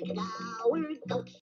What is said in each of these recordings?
Where it goes.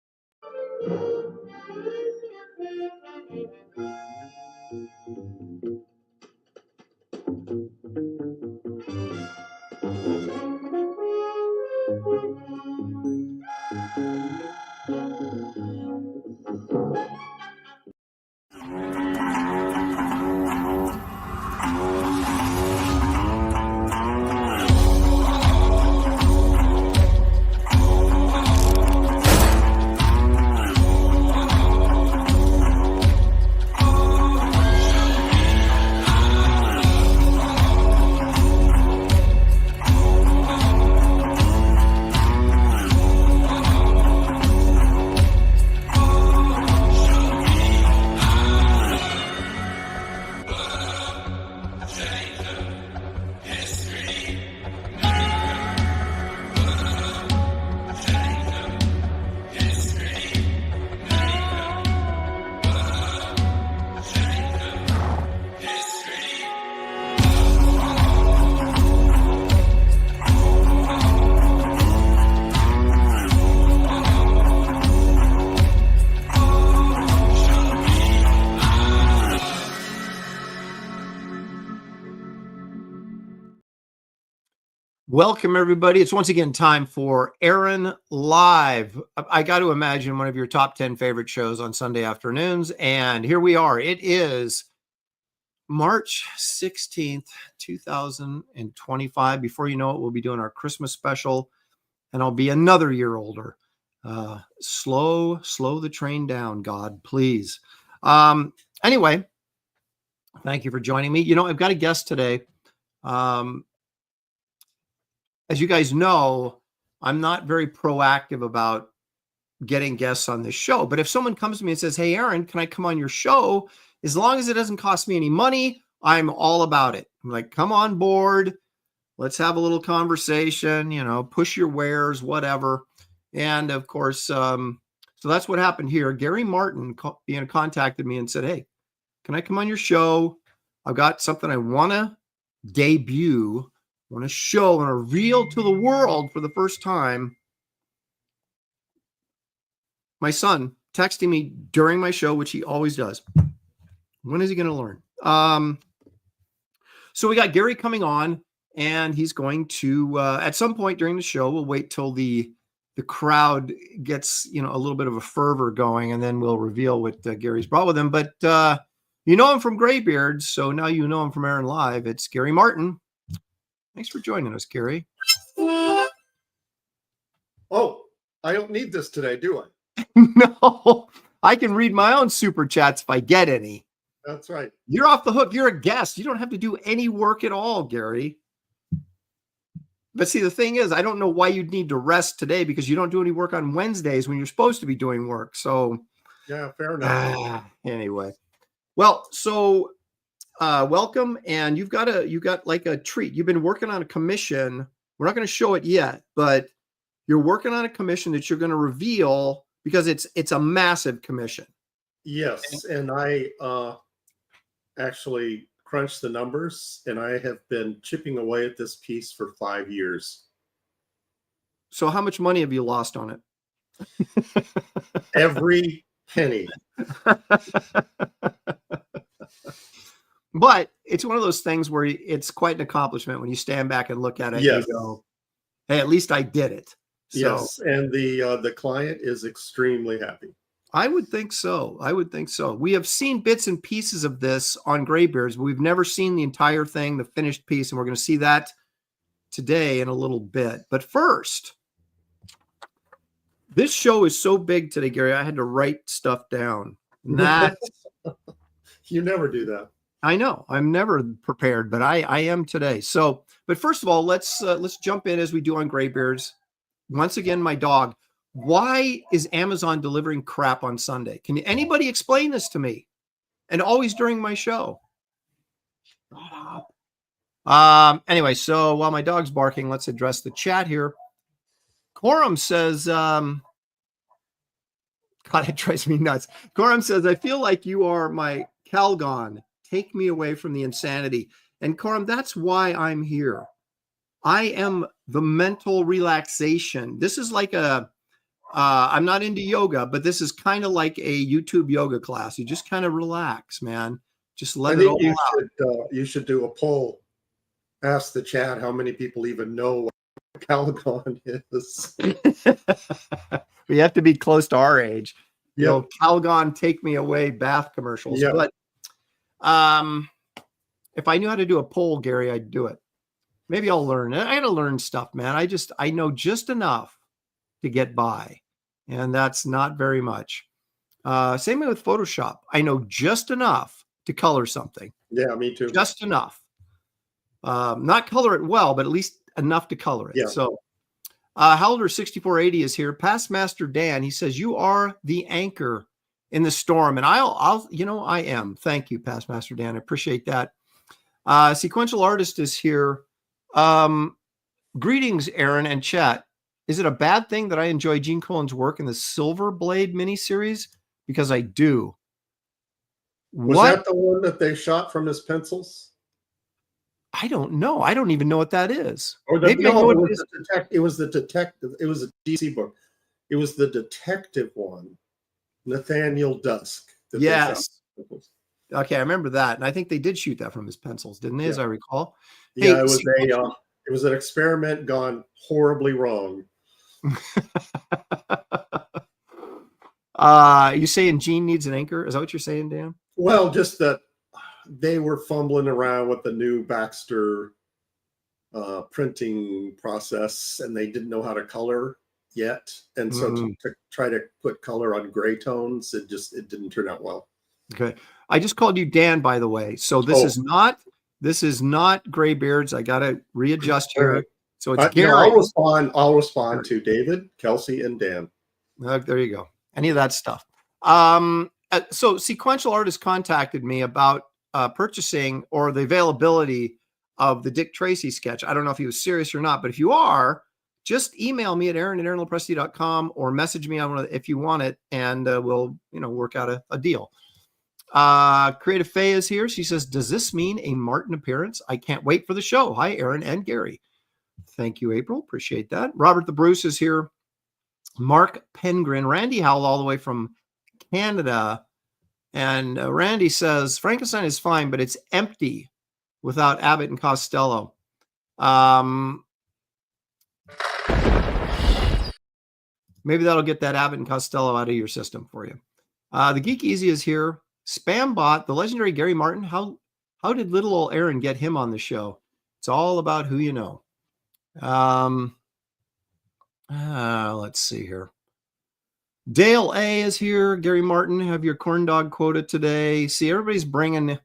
Welcome, everybody. It's once again time for Aaron Live. I got to imagine one of your top 10 favorite shows on Sunday afternoons. And here we are. It is March 16th, 2025. Before you know it, we'll be doing our Christmas special, and I'll be another year older. Slow the train down, God, please. Anyway, thank you for joining me. You know, I've got a guest today. As you guys know, I'm not very proactive about getting guests on this show. But if someone comes to me and says, "Hey, Aaron, can I come on your show?" As long as it doesn't cost me any money, I'm all about it. I'm like, come on board. Let's have a little conversation, you know, push your wares, whatever. And of course, so that's what happened here. Gary Martin contacted me and said, "Hey, can I come on your show? I've got something I want to debut. I want to show and reveal to the world for the first time." My son texting me during my show, which he always does. When is he going to learn? So we got Gary coming on, and he's going to, at some point during the show, we'll wait till the crowd gets, you know, a little bit of a fervor going, and then we'll reveal what Gary's brought with him. But you know him from Graybeards, so now you know him from Aaron Live. It's Gary Martin. Thanks for joining us, Gary. Oh, I don't need this today, do I? No, I can read my own super chats if I get any. That's right. You're off the hook. You're a guest. You don't have to do any work at all, Gary. But see, the thing is, I don't know why you'd need to rest today, because you don't do any work on Wednesdays when you're supposed to be doing work. So, yeah, fair enough. Anyway, well, so welcome, and you've got like a treat. You've been working on a commission. We're not going to show it yet, but you're working on a commission that you're going to reveal, because it's a massive commission. Yes, and I actually crunched the numbers, and I have been chipping away at this piece for 5 years. So how much money have you lost on it? Every penny. But it's one of those things where it's quite an accomplishment when you stand back and look at it. Yes. And you go, "Hey, at least I did it." So, yes, and the client is extremely happy. I would think so. I would think so. We have seen bits and pieces of this on Graybeards, but we've never seen the entire thing, the finished piece, and we're going to see that today in a little bit. But first, this show is so big today, Gary, I had to write stuff down. That You never do that. I know. I'm never prepared, but I am today. So, but first of all, let's jump in as we do on Graybeards. Once again, my dog. Why is Amazon delivering crap on Sunday? Can anybody explain this to me? And always during my show. Anyway, so while my dog's barking, let's address the chat here. Coram says, God, it drives me nuts. Coram says, "I feel like you are my Calgon. Take me away from the insanity." And Coram, that's why I'm here. I am the mental relaxation. This is like a I'm not into yoga, but this is kind of like a YouTube yoga class. You just kind of relax, man. Just I let it think all you should do a poll. Ask the chat how many people even know what Calgon is. We have to be close to our age. You Yep. know, Calgon, take me away, bath commercials. Yep. But if I knew how to do a poll, Gary, I'd do it. Maybe I'll learn. I got to learn stuff, man. I know just enough to get by, and that's not very much. Same way with Photoshop. I know just enough to color something. Yeah, me too. Just enough. Not color it well, but at least enough to color it. Yeah. So Howler 6480 is here. Past Master Dan, he says, you are the anchor in the storm. And I'll I am. Thank you, Past Master Dan. I appreciate that. Sequential Artist is here. Greetings, Aaron and chat. Is it a bad thing that I enjoy Gene Colan's work in the Silver Blade miniseries? Because I do. Was that the one that they shot from his pencils? I don't know. I don't even know what that is. Or Maybe I know what it is. It was the detective. It was a DC book. It was the detective one, Nathaniel Dusk. Yes. Okay, I remember that, and I think they did shoot that from his pencils, didn't they? Yeah. As I recall. Yeah, hey, it was an experiment gone horribly wrong. You saying Gene needs an anchor? Is that what you're saying, Dan? Well, just that they were fumbling around with the new Baxter printing process, and they didn't know how to color yet. And so to try to put color on gray tones, it didn't turn out well. Okay. I just called you Dan, by the way. So this is not Gray Beards. I got to readjust here. So it's Gary. I'll respond to David, Kelsey, and Dan. There you go. Any of that stuff. So Sequential Artist contacted me about purchasing or the availability of the Dick Tracy sketch. I don't know if he was serious or not, but if you are, just email me at aaron@aaronlopresti.com or message me on if you want it, and we'll work out a deal. Creative Faye is here. She says, does this mean a Martin appearance? I can't wait for the show. Hi, Aaron and Gary. Thank you, April. Appreciate that. Robert the Bruce is here. Mark Pengrin, Randy Howell, all the way from Canada. And Randy says, Frankenstein is fine, but it's empty without Abbott and Costello. Maybe that'll get that Abbott and Costello out of your system for you. The Geek Easy is here. Spambot, the legendary Gary Martin. How did little old Aaron get him on the show? It's all about who you know. Let's see here. Dale A is here. Gary Martin, have your corn dog quota today. See, everybody's bringing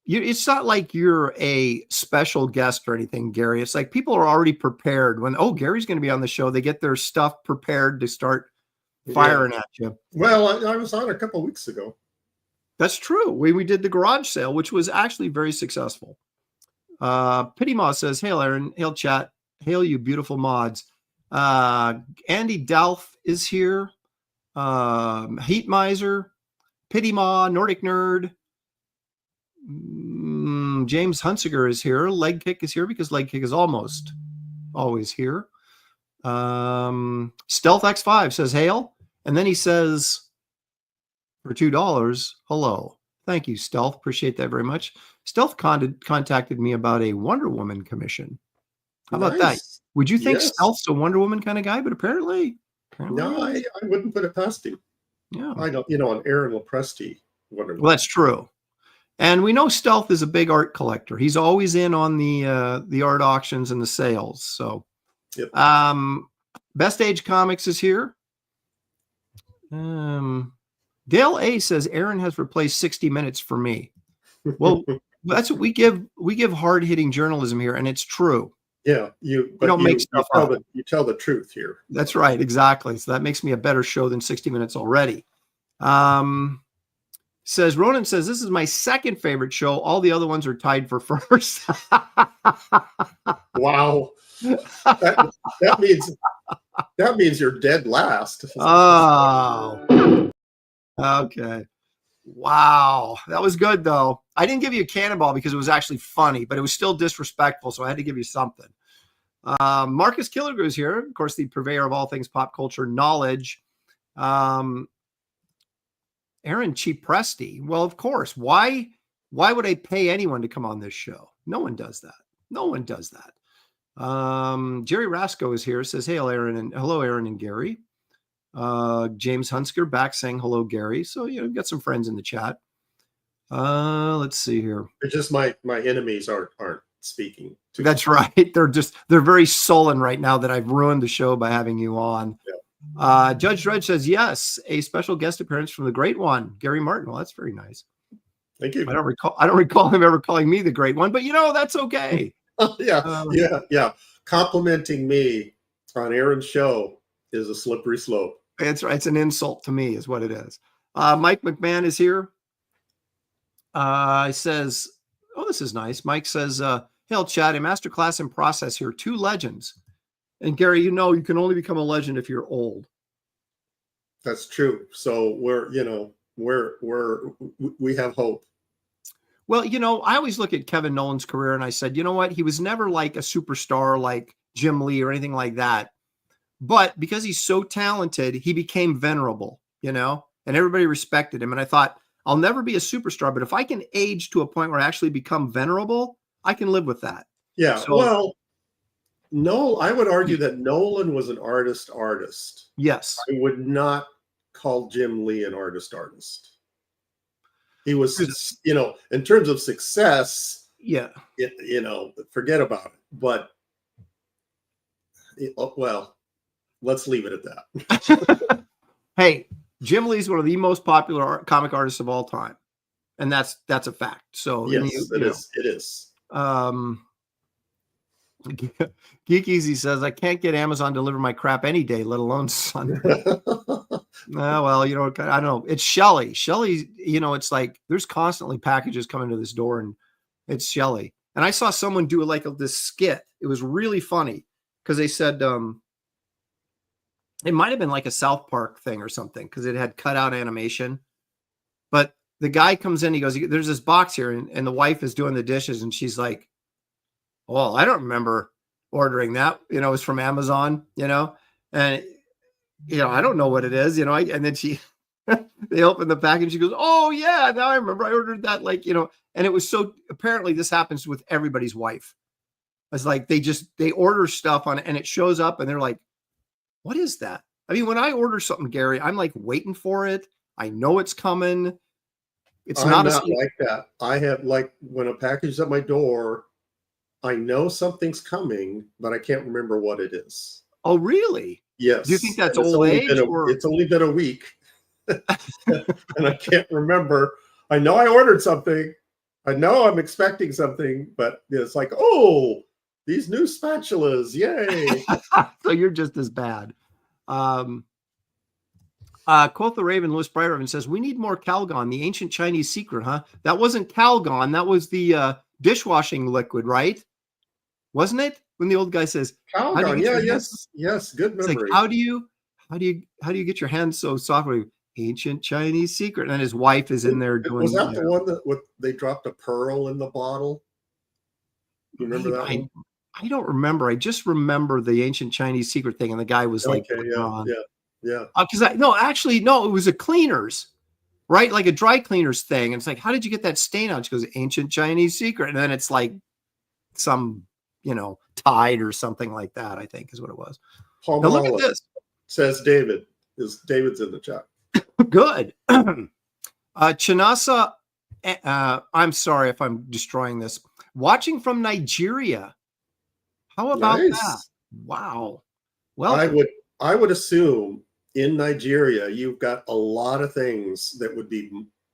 you. It's not like you're a special guest or anything, Gary. It's like people are already prepared. When Gary's going to be on the show, they get their stuff prepared to start firing at you. Well, I was on a couple of weeks ago. That's true. We did the garage sale, which was actually very successful. Pity Maw says, hail Aaron, hail chat, hail you beautiful mods. Andy Dalf is here. Heat Miser, Pity Maw, Nordic Nerd. James Hunsiger is here. Leg Kick is here because Leg Kick is almost always here. Stealth X5 says, hail. And then he says, for $2, hello. Thank you, Stealth. Appreciate that very much. Stealth contacted me about a Wonder Woman commission. How about that? Would you think Stealth's a Wonder Woman kind of guy? But apparently no, I wouldn't put it past him. Yeah. I don't, on Aaron Lopresti Wonder Woman. Well, that's true. And we know Stealth is a big art collector. He's always in on the art auctions and the sales. So, yep. Best Age Comics is here. Dale A says Aaron has replaced 60 Minutes for me. Well, that's what we give hard-hitting journalism here, and it's true. Yeah, you don't make stuff up. You tell the truth here. That's right, exactly. So that makes me a better show than 60 Minutes already. Says Ronan says, this is my second favorite show. All the other ones are tied for first. Wow. That means you're dead last. Oh. Okay. Wow. That was good, though. I didn't give you a cannonball because it was actually funny, but it was still disrespectful, so I had to give you something. Marcus Killigrew is here, of course, the purveyor of all things pop culture knowledge. Aaron Cheap Presti. Well, of course. Why would I pay anyone to come on this show? No one does that. No one does that. Jerry Rasco is here, says, hey, hello, Aaron and Gary. James Hunsker back saying hello, Gary. So, we've got some friends in the chat. Let's see here. It's just my enemies aren't speaking. That's right. They're very sullen right now that I've ruined the show by having you on. Yeah. Judge Dredge says, yes, a special guest appearance from the great one, Gary Martin. Well, that's very nice. Thank you. I don't recall him ever calling me the great one, but that's okay. Yeah. Complimenting me on Aaron's show is a slippery slope. That's right. It's an insult to me is what it is. Mike McMahon is here. He says, oh, this is nice. Mike says, hey, chat, a masterclass in process here. 2 legends. And Gary, you can only become a legend if you're old. That's true. So we have hope. Well, I always look at Kevin Nolan's career and I said, you know what? He was never like a superstar like Jim Lee or anything like that. But because he's so talented, he became venerable, and everybody respected him. And I thought, I'll never be a superstar, but if I can age to a point where I actually become venerable, I can live with that. Yeah. So, well, I would argue that Nolan was an artist. Yes. I would not call Jim Lee an artist. He was, in terms of success, forget about it. But, well, let's leave it at that. Hey, Jim Lee's one of the most popular comic artists of all time. And that's a fact. So yes, it is. Geek Easy says, I can't get Amazon to deliver my crap any day, let alone Sunday. Well, I don't know. It's Shelly. Shelly, it's like there's constantly packages coming to this door, and it's Shelly. And I saw someone do this skit. It was really funny because they said it might have been like a South Park thing or something because it had cutout animation. But the guy comes in, he goes, there's this box here, and the wife is doing the dishes, and she's like, well, I don't remember ordering that. It was from Amazon, and I don't know what it is, and then they open the package. She goes, oh yeah, now I remember I ordered that, and it was so, apparently this happens with everybody's wife. It's like, they order stuff on it and it shows up and they're like, what is that? I mean, when I order something, Gary, I'm like waiting for it. I know it's coming. I'm not like that. I have, like, when a package is at my door, I know something's coming, but I can't remember what it is. Oh, really? Yes. Do you think that's old age? It's only been a week, and I can't remember. I know I ordered something. I know I'm expecting something, but it's like, oh, these new spatulas, yay! So you're just as bad. Quoth the Raven, Louis Breyerman says, we need more Calgon, the ancient Chinese secret, huh? That wasn't Calgon. That was the dishwashing liquid, right? Wasn't it? When the old guy says, Calgon, yes, good memory. It's like, how do you get your hands so soft? Ancient Chinese secret. And then his wife is in there doing. Was that the one that they dropped a pearl in the bottle? You remember that one? I don't remember. I just remember the ancient Chinese secret thing, and the guy was like, yeah. Because it was a cleaners, right? Like a dry cleaners thing. And it's like, how did you get that stain out? She goes, ancient Chinese secret. And then it's like some, Tide or something like that, I think is what it was. Paul now look at this. Says David. David's in the chat. Good. Chinasa, I'm sorry if I'm destroying this. Watching from Nigeria. How about that? Wow. Well, I would assume in Nigeria you've got a lot of things that would be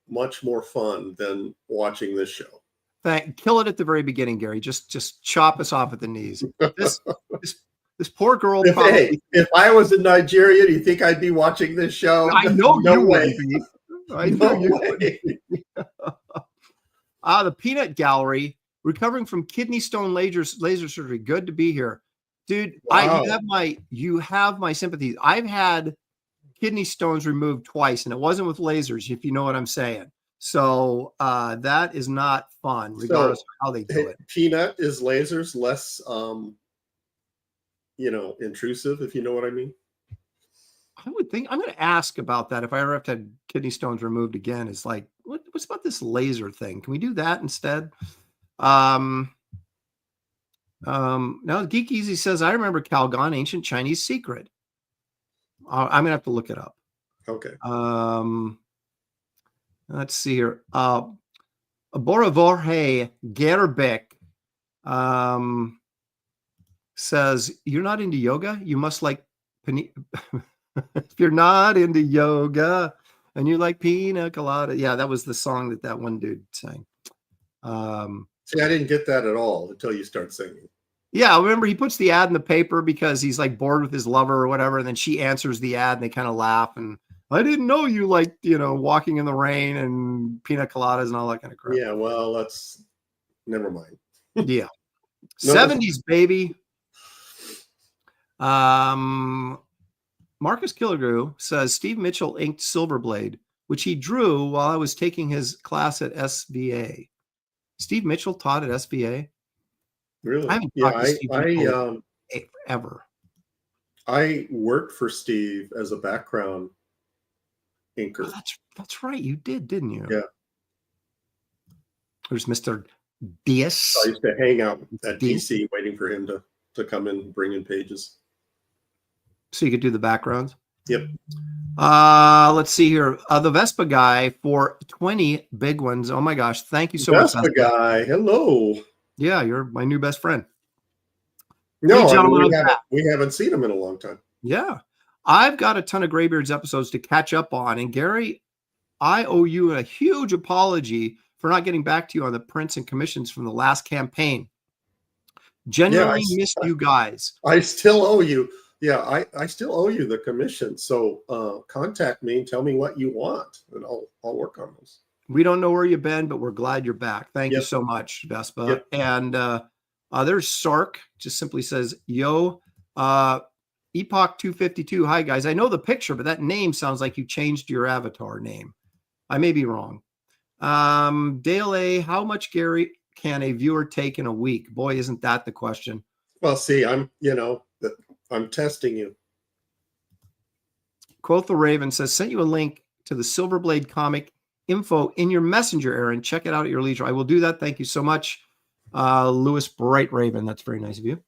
much more fun than watching this show. Kill it at the very beginning, Gary. Just chop us off at the knees. This poor girl. If I was in Nigeria, do you think I'd be watching this show? I know no you way. would be. I know you would be. The Peanut Gallery, recovering from kidney stone laser surgery. Good to be here, dude. Wow. You have my sympathies. I've had kidney stones removed twice, and it wasn't with lasers, if you know what I'm saying. So that is not fun, regardless of how they do it. Peanut, is lasers less intrusive, if you know what I mean. I would think I'm going to ask about that if I ever have to have kidney stones removed again. It's like, what's about this laser thing? Can we do that instead? Now Geek Easy says, I remember Calgon, Ancient Chinese Secret. I'm going to have to look it up. Okay. Let's see here. Borovorhe Gerbek says, you're not into yoga? You must like if you're not into yoga and you like pina colada. Yeah, that was the song that one dude sang. See, I didn't get that at all until you start singing. Yeah, I remember he puts the ad in the paper because he's like bored with his lover or whatever, and then she answers the ad and they kind of laugh, and I didn't know you liked, walking in the rain and pina coladas and all that kind of crap. Yeah, well, never mind. Yeah. 70s, baby. Marcus Killigrew says Steve Mitchell inked Silverblade, which he drew while I was taking his class at SVA. Steve Mitchell taught at SVA. Really? I haven't talked to Steve Mitchell ever. I worked for Steve as a background inker. Oh, that's right. You did, didn't you? Yeah. There's Mr. Diaz. I used to hang out at DC waiting for him to come in and bring in pages. So you could do the backgrounds? Yep. Let's see here. The Vespa guy for 20 big ones. Oh my gosh. Thank you so much. Vespa guy. Hello. Yeah, you're my new best friend. No, we haven't seen him in a long time. Yeah. I've got a ton of Graybeards episodes to catch up on. And Gary, I owe you a huge apology for not getting back to you on the prints and commissions from the last campaign. Genuinely missed you guys. I still owe you. Yeah, I still owe you the commission. So contact me and tell me what you want, and I'll work on those. We don't know where you've been, but we're glad you're back. Thank you so much, Vespa. Yep. And there's Sark, just simply says, yo, Epoch 252. Hi, guys. I know the picture, but that name sounds like you changed your avatar name. I may be wrong. Dale A, how much, Gary, can a viewer take in a week? Boy, isn't that the question. Well, see, I'm testing you. Quoth the Raven says, sent you a link to the Silverblade comic info in your messenger, Aaron. Check it out at your leisure. I will do that. Thank you so much. Lewis Bright Raven. That's very nice of you.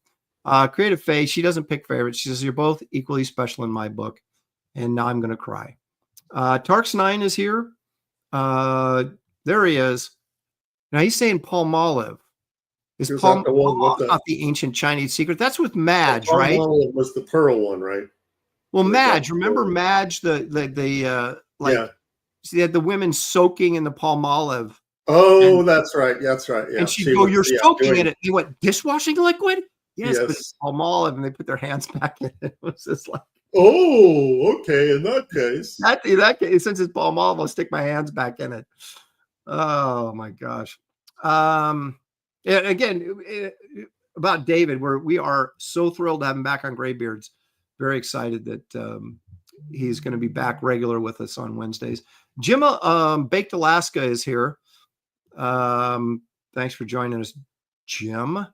Creative Faye, she doesn't pick favorites. She says, you're both equally special in my book. And now I'm going to cry. Tarks9 is here. There he is. Now he's saying Palmolive. Is Palmolive not the Ancient Chinese Secret? That's with Madge, right? Palmolive was the pearl one, right? Well, Madge, remember Madge, they had the women soaking in the Palmolive. Oh, that's right. That's right. Yeah. And she'd go, you're soaking in it. He went, dishwashing liquid? Yes, but it's Palmolive, and they put their hands back in it. It was just like, oh, okay. In that case, in that case, since it's Palmolive, I'll stick my hands back in it. Oh my gosh. Again, about David, we are so thrilled to have him back on Graybeards. Very excited that he's going to be back regular with us on Wednesdays. Jim Baked Alaska is here. Thanks for joining us, Jim.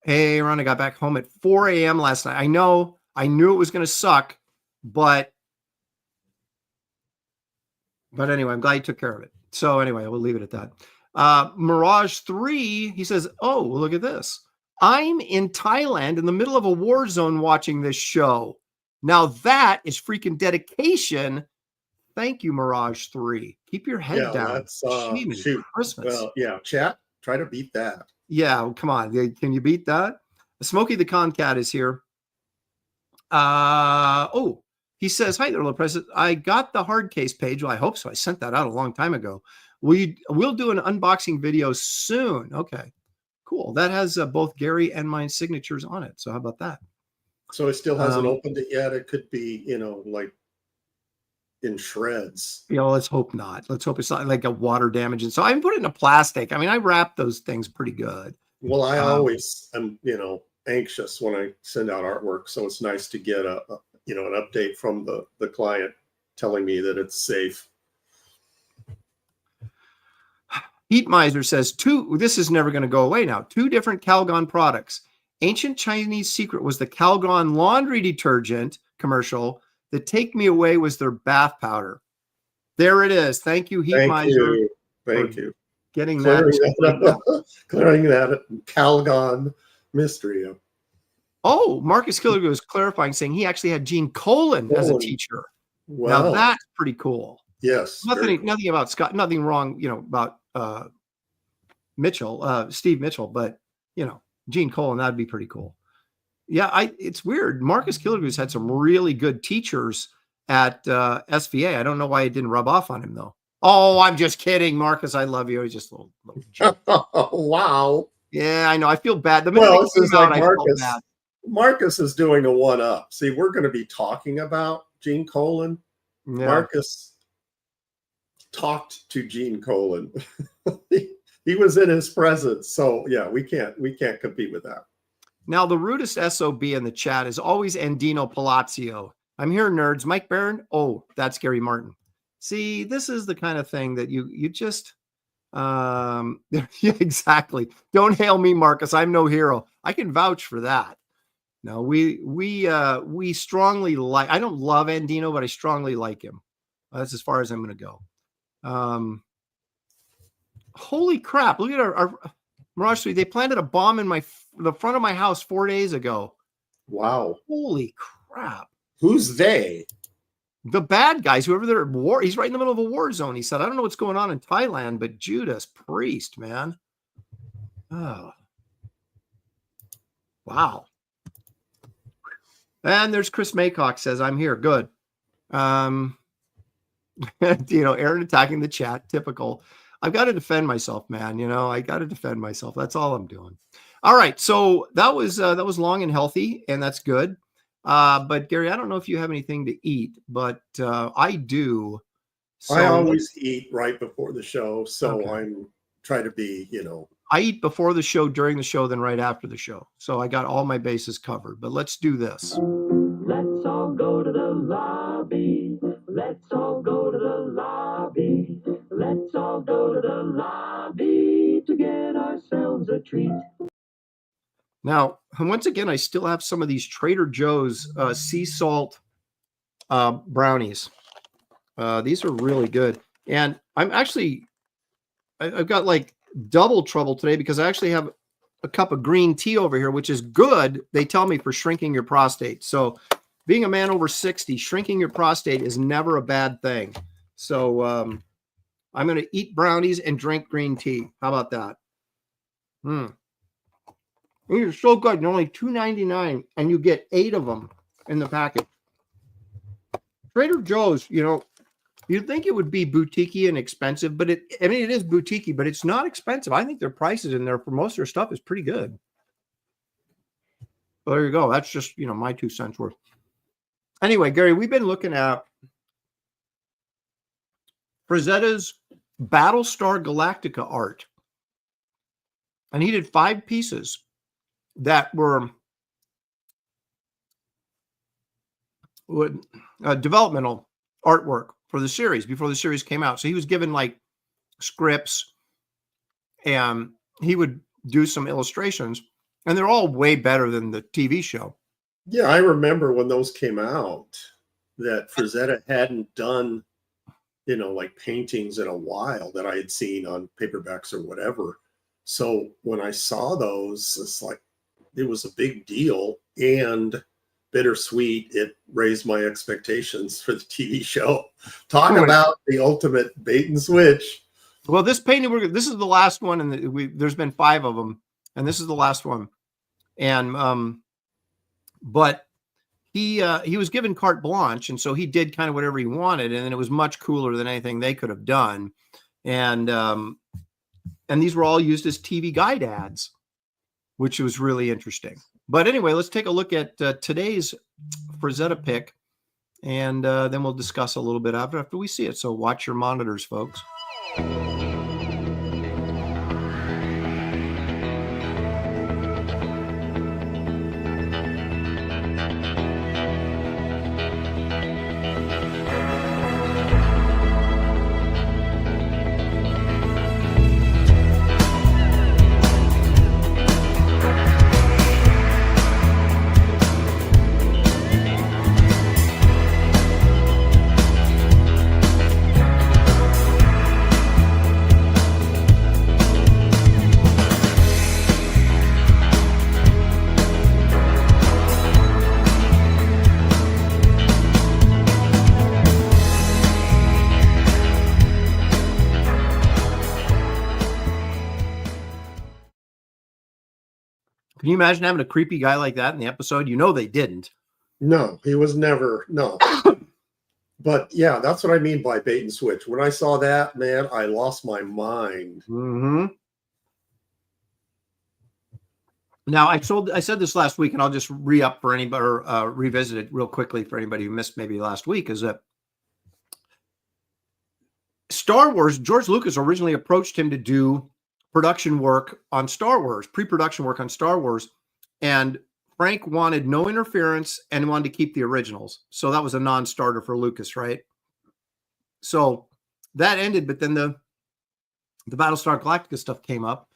Hey, Ron, I got back home at 4 a.m. last night. I knew it was going to suck, but anyway, I'm glad you took care of it. So anyway, we'll leave it at that. Mirage 3, he says, oh, look at this. I'm in Thailand in the middle of a war zone watching this show. Now that is freaking dedication. Thank you, Mirage 3. Keep your head down. That's Christmas. Well, yeah, chat, try to beat that. Yeah, come on. Can you beat that? Smokey the Concat is here. He says, hi there, little president. I got the hard case page. Well, I hope so. I sent that out a long time ago. We'll do an unboxing video soon. Okay, cool. That has both Gary and my signatures on it. So how about that? So it still hasn't opened it yet. It could be, like in shreds. Let's hope not. Let's hope it's not like a water damage. And so I put it in a plastic. I mean, I wrap those things pretty good. Well, I always am, anxious when I send out artwork. So it's nice to get an update from the client telling me that it's safe. Heat Miser says, this is never going to go away now. 2 different Calgon products. Ancient Chinese secret was the Calgon laundry detergent commercial. The take me away was their bath powder. There it is. Thank you, Heat Miser. Thank you. Getting clearing that Calgon mystery up. Oh, Marcus Killiger was clarifying, saying he actually had Gene Colan as a teacher. Wow. Now that's pretty cool. Yes. Nothing about Scott, nothing wrong, about Steve Mitchell, but Gene Colan, that'd be pretty cool. Yeah, it's weird. Marcus Killiger's had some really good teachers at SVA. I don't know why it didn't rub off on him though. Oh, I'm just kidding, Marcus. I love you. He's just a little joke. Wow. Yeah, I know. I feel bad. This is like Marcus. Marcus is doing a 1-up. See, we're going to be talking about Gene Colan. Yeah. Marcus talked to Gene Colan. He was in his presence. So yeah, we can't compete with that. Now, the rudest SOB in the chat is always Andino Palazzo. I'm here, nerds. Mike Barron. Oh, that's Gary Martin. See, this is the kind of thing that you just yeah, exactly. Don't hail me, Marcus. I'm no hero. I can vouch for that. No, we strongly like. I don't love Andino, but I strongly like him. That's as far as I'm going to go. Holy crap! Look at our Mirage 3. They planted a bomb in the front of my house 4 days ago. Wow! Holy crap! Who's they? The bad guys. Whoever they're at war. He's right in the middle of a war zone. He said, "I don't know what's going on in Thailand, but Judas Priest, man." Oh, wow. And there's Chris Maycock says, I'm here. Good. Aaron attacking the chat. Typical. I've got to defend myself, man. I got to defend myself. That's all I'm doing. All right. So that was long and healthy, and that's good. But Gary, I don't know if you have anything to eat, but I do. So I always eat right before the show. So okay. I'm trying to be, I eat before the show, during the show, then right after the show. So I got all my bases covered, but let's do this. Let's all go to the lobby. Let's all go to the lobby. Let's all go to the lobby to get ourselves a treat. Now, once again, I still have some of these Trader Joe's sea salt brownies. These are really good. And I've got like double trouble today because I actually have a cup of green tea over here, which is good. They tell me for shrinking your prostate. So being a man over 60, shrinking your prostate is never a bad thing. So I'm going to eat brownies and drink green tea. How about that? These are so good. They're only $2.99 and you get 8 of them in the package. Trader Joe's, you'd think it would be boutique-y and expensive, but it is boutique-y, but it's not expensive. I think their prices in there for most of their stuff is pretty good. Well, there you go. That's just, my 2 cents worth. Anyway, Gary, we've been looking at Frazetta's Battlestar Galactica art. And he did 5 pieces that were developmental artwork for the series before the series came out. So he was given like scripts and he would do some illustrations, and they're all way better than the TV show. Yeah, I remember when those came out that Frazetta hadn't done, like paintings in a while that I had seen on paperbacks or whatever. So when I saw those, it's like, it was a big deal and bittersweet. It raised my expectations for the TV show. Talk about the ultimate bait and switch. Well, this painting, this is the last one, and there's been 5 of them, and this is the last one. And but he was given carte blanche, and so he did kind of whatever he wanted, and it was much cooler than anything they could have done. And these were all used as TV guide ads, which was really interesting. But anyway, let's take a look at today's Frazetta pick, and then we'll discuss a little bit after we see it. So watch your monitors, folks. Can you imagine having a creepy guy like that in the episode? You know they didn't. No, he was never. No. But yeah, that's what I mean by bait and switch. When I saw that, man, I lost my mind. Mm-hmm. Now, I said this last week, and I'll just re-up for anybody, or revisit it real quickly for anybody who missed maybe last week, is that Star Wars, George Lucas originally approached him to do production work on Star Wars, pre-production work on Star Wars, and Frank wanted no interference and wanted to keep the originals. So that was a non-starter for Lucas, right? So that ended, but then the Battlestar Galactica stuff came up,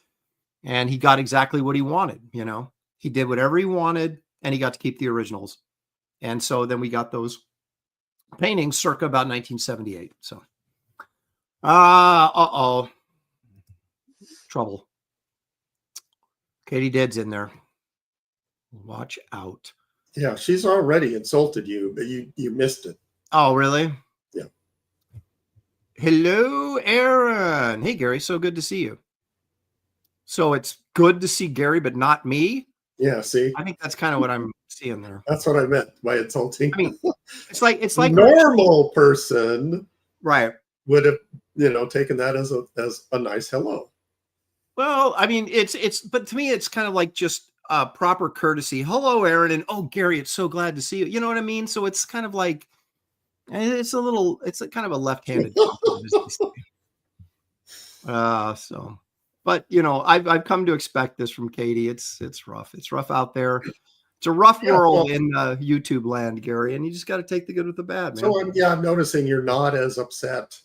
and he got exactly what he wanted. You know, he did whatever he wanted, and he got to keep the originals. And so then we got those paintings circa about 1978. So, trouble. Katie Dead's in there. Watch out. Yeah, she's already insulted you, but you missed it. Oh, really? Yeah. Hello, Aaron. Hey, Gary. So good to see you. So it's good to see Gary, but not me. Yeah, see? I think that's kind of what I'm seeing there. That's what I meant by insulting. I mean, it's like normal person, right, would have taken that as a nice hello. Well, I mean, but to me, it's kind of like just proper courtesy. Hello, Aaron, and oh, Gary, it's so glad to see you. You know what I mean? So it's kind of like it's a kind of a left-handed. So. But I've come to expect this from Katie. It's rough. It's rough out there. It's a rough world in YouTube land, Gary, and you just got to take the good with the bad, man. So I'm noticing you're not as upset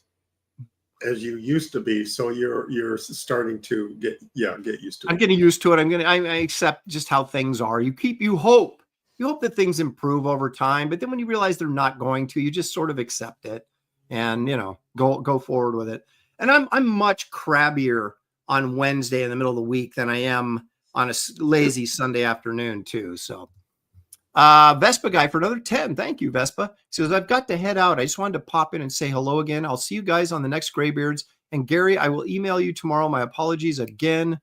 as you used to be. So you're starting to get used to it. I'm getting used to it. I accept just how things are. You hope that things improve over time, but then when you realize they're not going to, you just sort of accept it and go forward with it. And I'm much crabbier on Wednesday in the middle of the week than I am on a lazy Sunday afternoon too. So Vespa guy for another 10. Thank you, Vespa. He says, I've got to head out. I just wanted to pop in and say hello again. I'll see you guys on the next Graybeards. And Gary, I will email you tomorrow. My apologies again.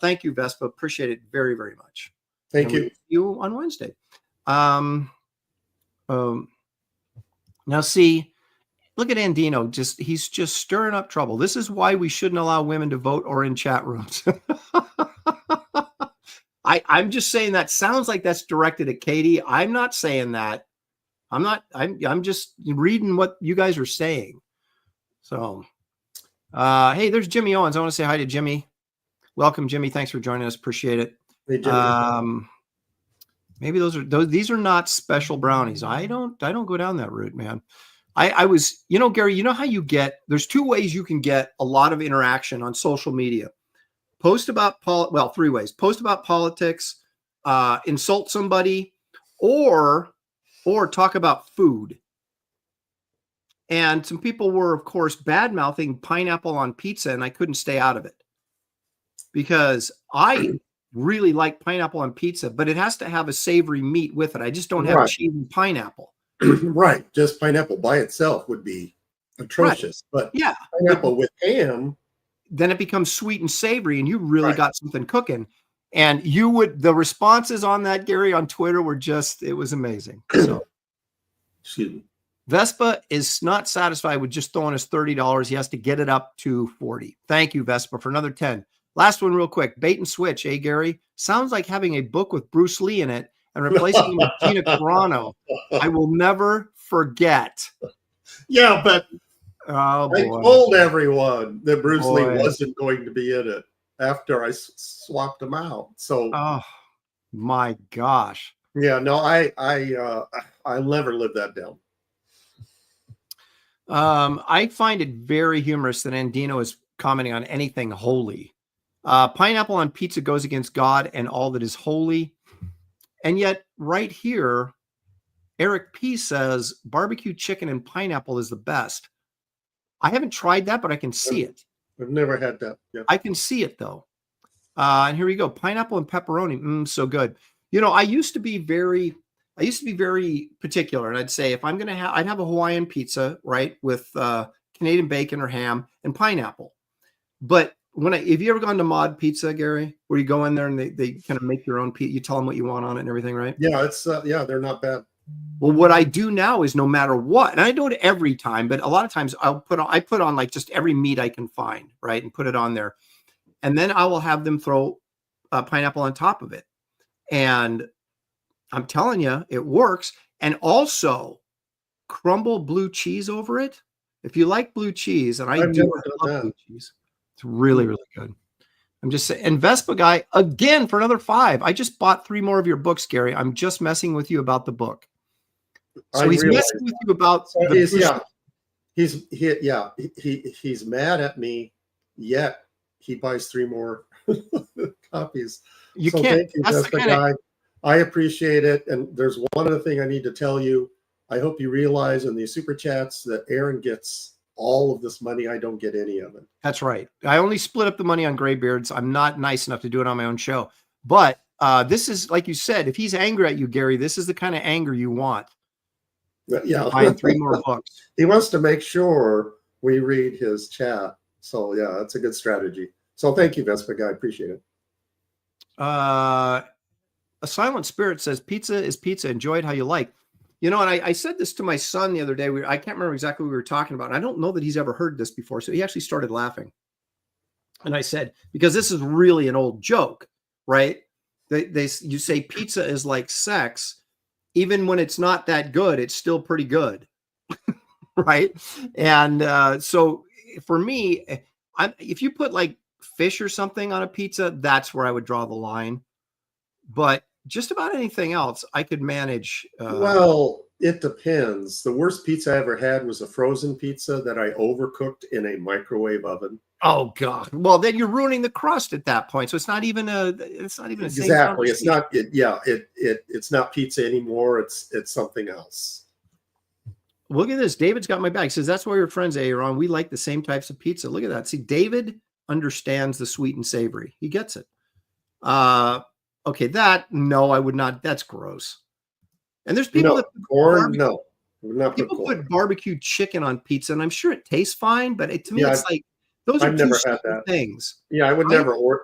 Thank you, Vespa. Appreciate it very, very much. Thank you. We'll see you on Wednesday. Now see, look at Andino. He's just stirring up trouble. This is why we shouldn't allow women to vote or in chat rooms. I'm just saying that sounds like that's directed at Katie. I'm not saying that. I'm just reading what you guys are saying. So, hey, there's Jimmy Owens. I want to say hi to Jimmy. Welcome, Jimmy. Thanks for joining us. Appreciate it. Hey, Jimmy. Maybe these are not special brownies. I don't go down that route, man. I was, Gary, how you there's two ways you can get a lot of interaction on social media. Post about three ways. Post about politics, insult somebody, or talk about food. And some people were, of course, bad-mouthing pineapple on pizza, and I couldn't stay out of it. Because I really like pineapple on pizza, but it has to have a savory meat with it. I just don't have cheese and pineapple. Right. Just pineapple by itself would be atrocious. Right. But yeah, pineapple with ham, then it becomes sweet and savory, and you really got something cooking. And the responses on that, Gary, on Twitter were it was amazing. So excuse me. Vespa is not satisfied with just throwing us $30. He has to get it up to 40. Thank you, Vespa, for another 10. Last one real quick. Bait and switch, Gary? Sounds like having a book with Bruce Lee in it and replacing him with Gina Carano. I will never forget. Yeah, but I told everyone that Bruce Lee wasn't going to be in it after I swapped him out. So, oh my gosh. Yeah, no, I never lived that down. I find it very humorous that Andino is commenting on anything holy. Pineapple on pizza goes against God and all that is holy. And yet right here, Eric P says barbecue chicken and pineapple is the best. I haven't tried that, but I can see it. I've never had that. Yeah. I can see it though. And here we go. Pineapple and pepperoni. So good. I used to be very particular. And I'd say if I'm going to I'd have a Hawaiian pizza, right? With Canadian bacon or ham and pineapple. But have you ever gone to Mod Pizza, Gary, where you go in there and they kind of make your own pizza? You tell them what you want on it and everything, right? Yeah, it's yeah, they're not bad. Well, what I do now is no matter what, and I do it every time, but a lot of times I put on like just every meat I can find, right, and put it on there, and then I will have them throw pineapple on top of it, and I'm telling you, it works. And also crumble blue cheese over it. If you like blue cheese, and I I've do, never I done love that. blue cheese. It's really, really good. I'm just saying. And Vespa Guy, again, for another 5. I just bought 3 more of your books, Gary. I'm just messing with you about the book. So he's messing with you about So the he's mad at me, yet he buys 3 more copies. You so can't. Thank you, That's Vespa the kind Guy. I appreciate it. And there's one other thing I need to tell you. I hope you realize in these super chats that Aaron gets all of this money. I don't get any of it. That's right. I only split up the money on Graybeards. I'm not nice enough to do it on my own show. But this is, like you said, if he's angry at you, Gary, this is the kind of anger you want. But yeah, Buying 3 more books. He wants to make sure we read his chat. So yeah, that's a good strategy. So thank you, Vespa Guy. Appreciate it. A Silent Spirit says, pizza is pizza. Enjoy it how you like. You know, and I said this to my son the other day. I can't remember exactly what we were talking about. And I don't know that he's ever heard this before. So he actually started laughing. And I said, because this is really an old joke, right? You say pizza is like sex. Even when it's not that good, it's still pretty good. Right. And so for me, if you put like fish or something on a pizza, that's where I would draw the line. But just about anything else, I could manage. Well, it depends. The worst pizza I ever had was a frozen pizza that I overcooked in a microwave oven. Oh God! Well, then you're ruining the crust at that point. So it's not even a. It's not even a exactly. It's not. It's not pizza anymore. It's something else. Look at this. David's got my back. He says that's why we're friends, Aaron. We like the same types of pizza. Look at that. See, David understands the sweet and savory. He gets it. Okay, no, I would not. That's gross. And there's people that put corn. No, not people put barbecue chicken on pizza, and I'm sure it tastes fine, but to me, it's like those are two separate things. Yeah, I would never order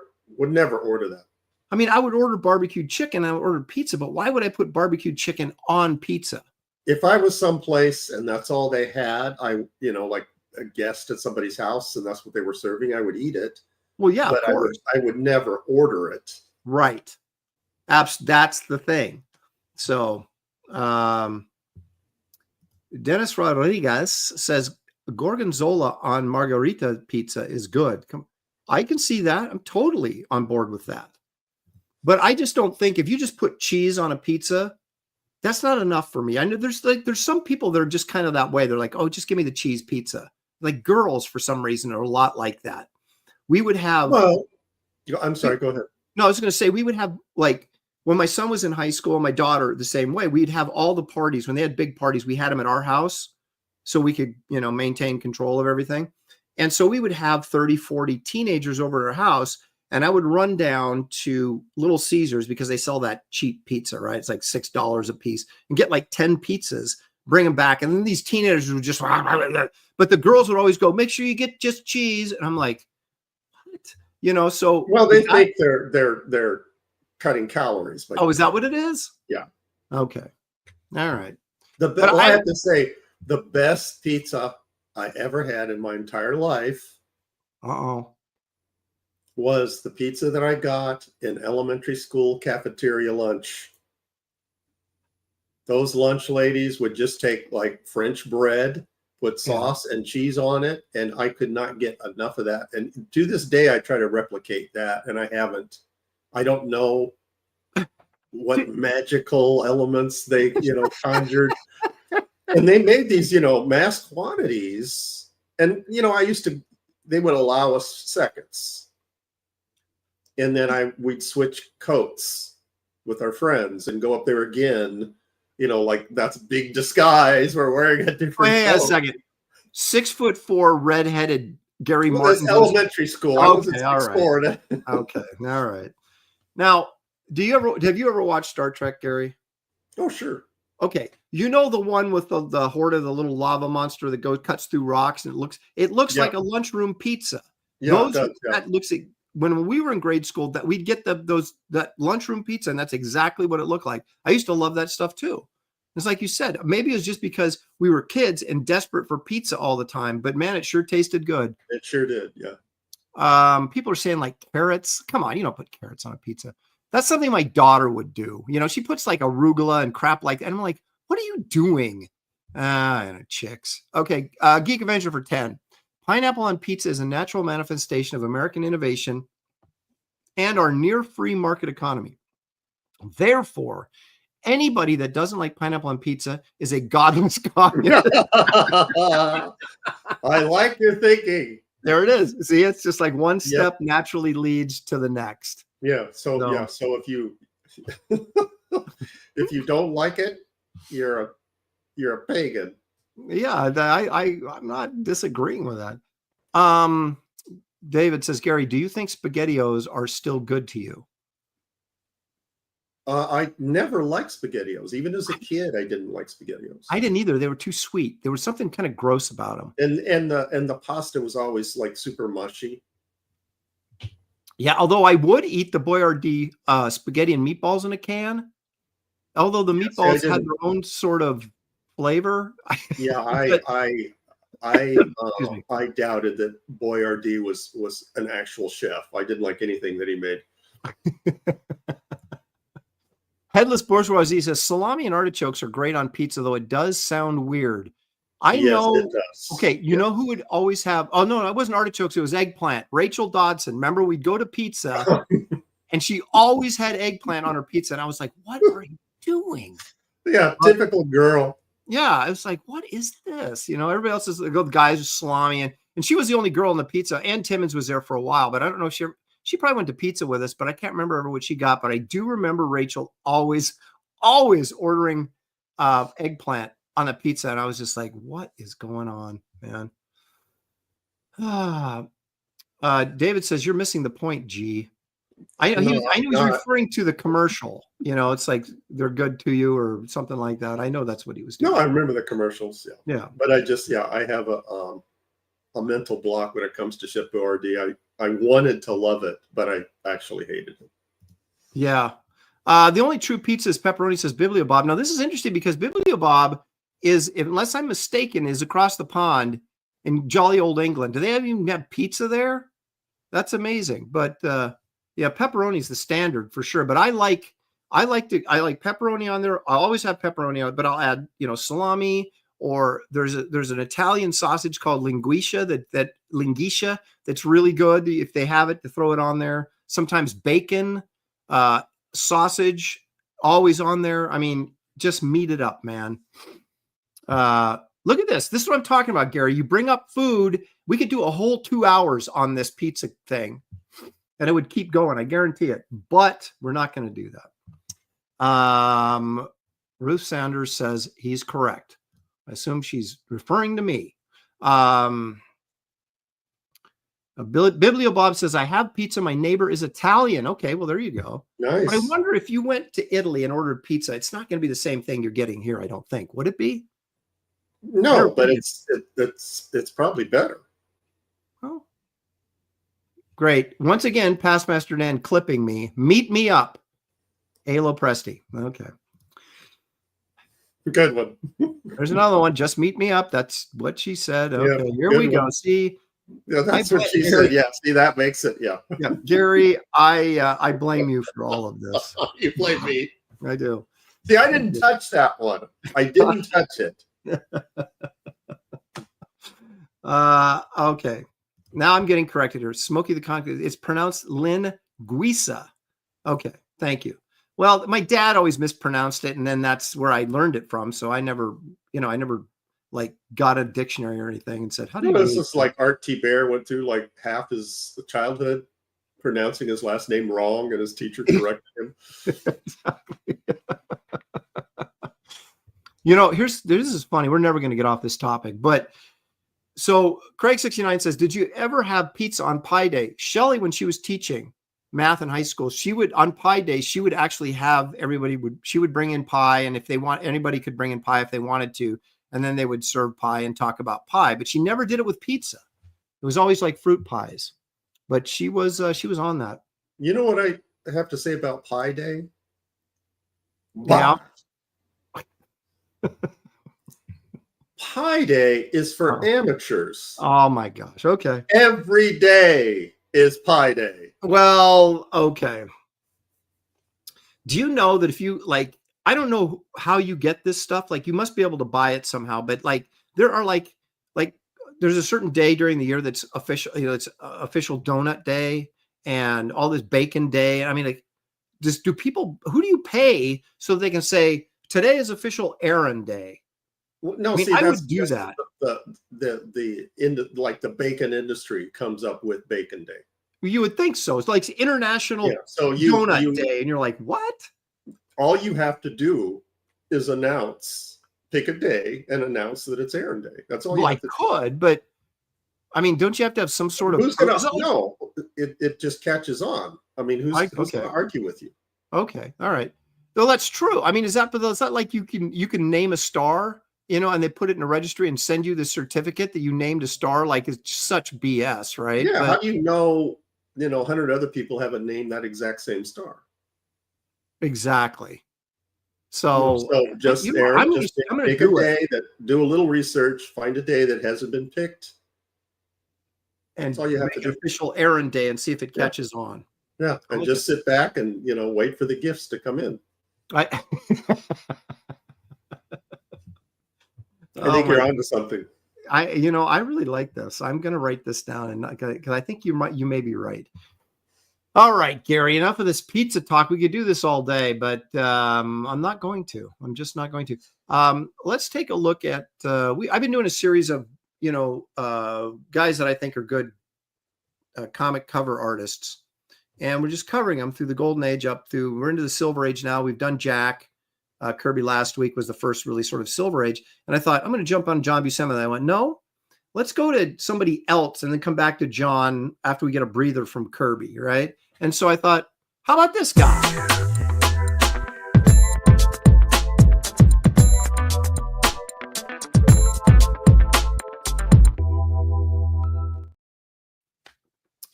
that. I mean, I would order barbecued chicken. I would order pizza, but why would I put barbecued chicken on pizza? If I was someplace and that's all they had, like a guest at somebody's house and that's what they were serving, I would eat it. Well, yeah, but of course. I would never order it. Right. That's the thing. So, Dennis Rodriguez says gorgonzola on margarita pizza is good. I can see that. I'm totally on board with that. But I just don't think if you just put cheese on a pizza, that's not enough for me. I know there's some people that are just kind of that way. They're like, oh, just give me the cheese pizza. Like girls, for some reason, are a lot like that. We would have. Well, I'm sorry. Go ahead. No, I was going to say we would have, like, when my son was in high school, my daughter the same way. We'd have all the parties. When they had big parties, we had them at our house so we could, maintain control of everything. And so we would have 30, 40 teenagers over at our house. And I would run down to Little Caesars because they sell that cheap pizza, right? It's like $6 a piece, and get like 10 pizzas, bring them back. And then these teenagers would just, but the girls would always go, make sure you get just cheese. And I'm like, what? So. Well, they think they're cutting calories. But oh, is that what it is? Yeah. Okay. All right. I have to say, the best pizza I ever had in my entire life. Was the pizza that I got in elementary school cafeteria lunch. Those lunch ladies would just take like French bread, put sauce and cheese on it, and I could not get enough of that. And to this day, I try to replicate that, and I haven't. I don't know what magical elements they, conjured. And they made these, mass quantities. And, they would allow us seconds. And then we'd switch coats with our friends and go up there again. Like that's big disguise. We're wearing a different. Wait a second. 6'4" redheaded Gary Martin. That's elementary school. Okay, all right. Okay, all right. Now, have you ever watched Star Trek, Gary? Oh, sure. Okay, the one with the horde of the little lava monster that cuts through rocks, and it looks like a lunchroom pizza. Yeah, it does, yeah. That looks like, when we were in grade school, that we'd get that lunchroom pizza, and that's exactly what it looked like. I used to love that stuff too. It's like you said, maybe it was just because we were kids and desperate for pizza all the time, but man, it sure tasted good. It sure did, yeah. People are saying like carrots. Come on, you don't put carrots on a pizza. That's something my daughter would do. You know, she puts like arugula and crap like that. And I'm like, what are you doing? Chicks. Okay, Geek Avenger for 10. Pineapple on pizza is a natural manifestation of American innovation and our near free market economy. Therefore, anybody that doesn't like pineapple on pizza is a godless communist. I like your thinking. There it is. See, it's just like one step naturally leads to the next. Yeah. So if you if you don't like it, you're a pagan. Yeah, I'm not disagreeing with that. David says, Gary, do you think SpaghettiOs are still good to you? I never liked SpaghettiOs. Even as a kid, I didn't like SpaghettiOs. I didn't either. They were too sweet. There was something kind of gross about them. And the pasta was always like super mushy. Yeah, although I would eat the Boyardee spaghetti and meatballs in a can. Although the meatballs had their own sort of flavor. Yeah, I doubted that Boyardee was an actual chef. I didn't like anything that he made. Headless Bourgeoisie says salami and artichokes are great on pizza, though it does sound weird. Yes, know. It does. Okay, you know who would always have? Oh no, it wasn't artichokes. It was eggplant. Rachel Dodson. Remember, we'd go to pizza, and she always had eggplant on her pizza, and I was like, "What are you doing?" Yeah, typical girl. Yeah, I was like, "What is this?" You know, everybody else is the guys with salami, and she was the only girl in the pizza. Ann Timmons was there for a while, but I don't know if she probably went to pizza with us, but I can't remember ever what she got. But I do remember Rachel always ordering eggplant on a pizza, and I was just like, "What is going on, man?" David says you're missing the point, G. I know he was referring to the commercial. You know, it's like they're good to you or something like that. I know that's what he was doing. No, I remember the commercials. Yeah. But I have a mental block when it comes to Chef Boyardee. I wanted to love it, but I actually hated it. Yeah. The only true pizza is pepperoni, says Bibliobob. Now, this is interesting because Bibliobob is, unless I'm mistaken, is across the pond in jolly old England. Do they even have pizza there? That's amazing. But yeah, pepperoni is the standard for sure. But I like pepperoni on there. I always have pepperoni on it, but I'll add, salami, or there's an Italian sausage called linguiça linguiça that's really good. If they have it, to throw it on there. Sometimes bacon, sausage, always on there. I mean, just meat it up, man. Look at this. This is what I'm talking about, Gary. You bring up food. We could do a whole 2 hours on this pizza thing, and it would keep going. I guarantee it. But we're not going to do that. Ruth Sanders says he's correct. I assume she's referring to me. Bibliobob says, I have pizza. My neighbor is Italian. Okay, well, there you go. Nice. But I wonder if you went to Italy and ordered pizza, it's not going to be the same thing you're getting here, I don't think. Would it be? No, but it's probably better. Oh, great. Once again, Past Master Dan clipping me. Meet me up. Alo Presti. Okay. Good one. There's another one. Just meet me up. That's what she said. Okay, yeah, here we go. See? Yeah, that's what she said. Yeah, see, that makes it. Yeah. Yeah, Gary, I blame you for all of this. You blame me. I do. See, I didn't touch that one. I didn't touch it. Okay. Now I'm getting corrected here. Smokey the Concrete. It's pronounced linguiça. Okay. Thank you. Well, my dad always mispronounced it, and then that's where I learned it from. So I never like got a dictionary or anything and said, how do you do this? Is like Art T. Bear went through like half his childhood pronouncing his last name wrong, and his teacher corrected him. This is funny. We're never going to get off this topic, but so Craig69 says, did you ever have pizza on Pi Day? Shelley, when she was teaching math in high school, on Pi Day, she would actually have she would bring in pie, and anybody could bring in pie if they wanted to, and then they would serve pie and talk about pie, but she never did it with pizza. It was always like fruit pies. but she was on that. You know what I have to say about Pi Day? Yeah. Pi Day is for amateurs. Oh my gosh. Okay. Every day is Pi Day. Well, okay. Do you know that if you like, I don't know how you get this stuff. Like, you must be able to buy it somehow, but like, there are like there's a certain day during the year that's official, it's official donut day and all this bacon day. I mean, like, who do you pay so they can say today is official errand day? No, I mean, see, I that's would do that. The bacon industry comes up with Bacon Day. You would think so. It's like International Donut Day, and you're like, what? All you have to do is pick a day and announce that it's errand day. That's all. Well, I could, but I mean, don't you have to have some sort of? Who's gonna? No, it just catches on. I mean, who's gonna argue with you? Okay, all right. Well, that's true. I mean, is that like you can name a star, and they put it in a registry and send you the certificate that you named a star? Like, it's such BS, right? Yeah. How do you know? 100 other people haven't named that exact same star. Exactly. So just pick a day do a little research, find a day that hasn't been picked. And that's all you have to do. Official errand day and see if it catches on. Yeah. And just sit back and, wait for the gifts to come in. I think you're onto something. I really like this. I'm going to write this down because I think you may be right. All right, Gary, enough of this pizza talk. We could do this all day, but I'm not going to. I'm just not going to. Let's take a look at, I've been doing a series of, guys that I think are good comic cover artists. And we're just covering them through the golden age we're into the silver age now. We've done Jack. Kirby last week was the first really sort of silver age. And I thought, I'm going to jump on John Buscema. And I went, no, let's go to somebody else and then come back to John after we get a breather from Kirby, right? And so I thought, how about this guy?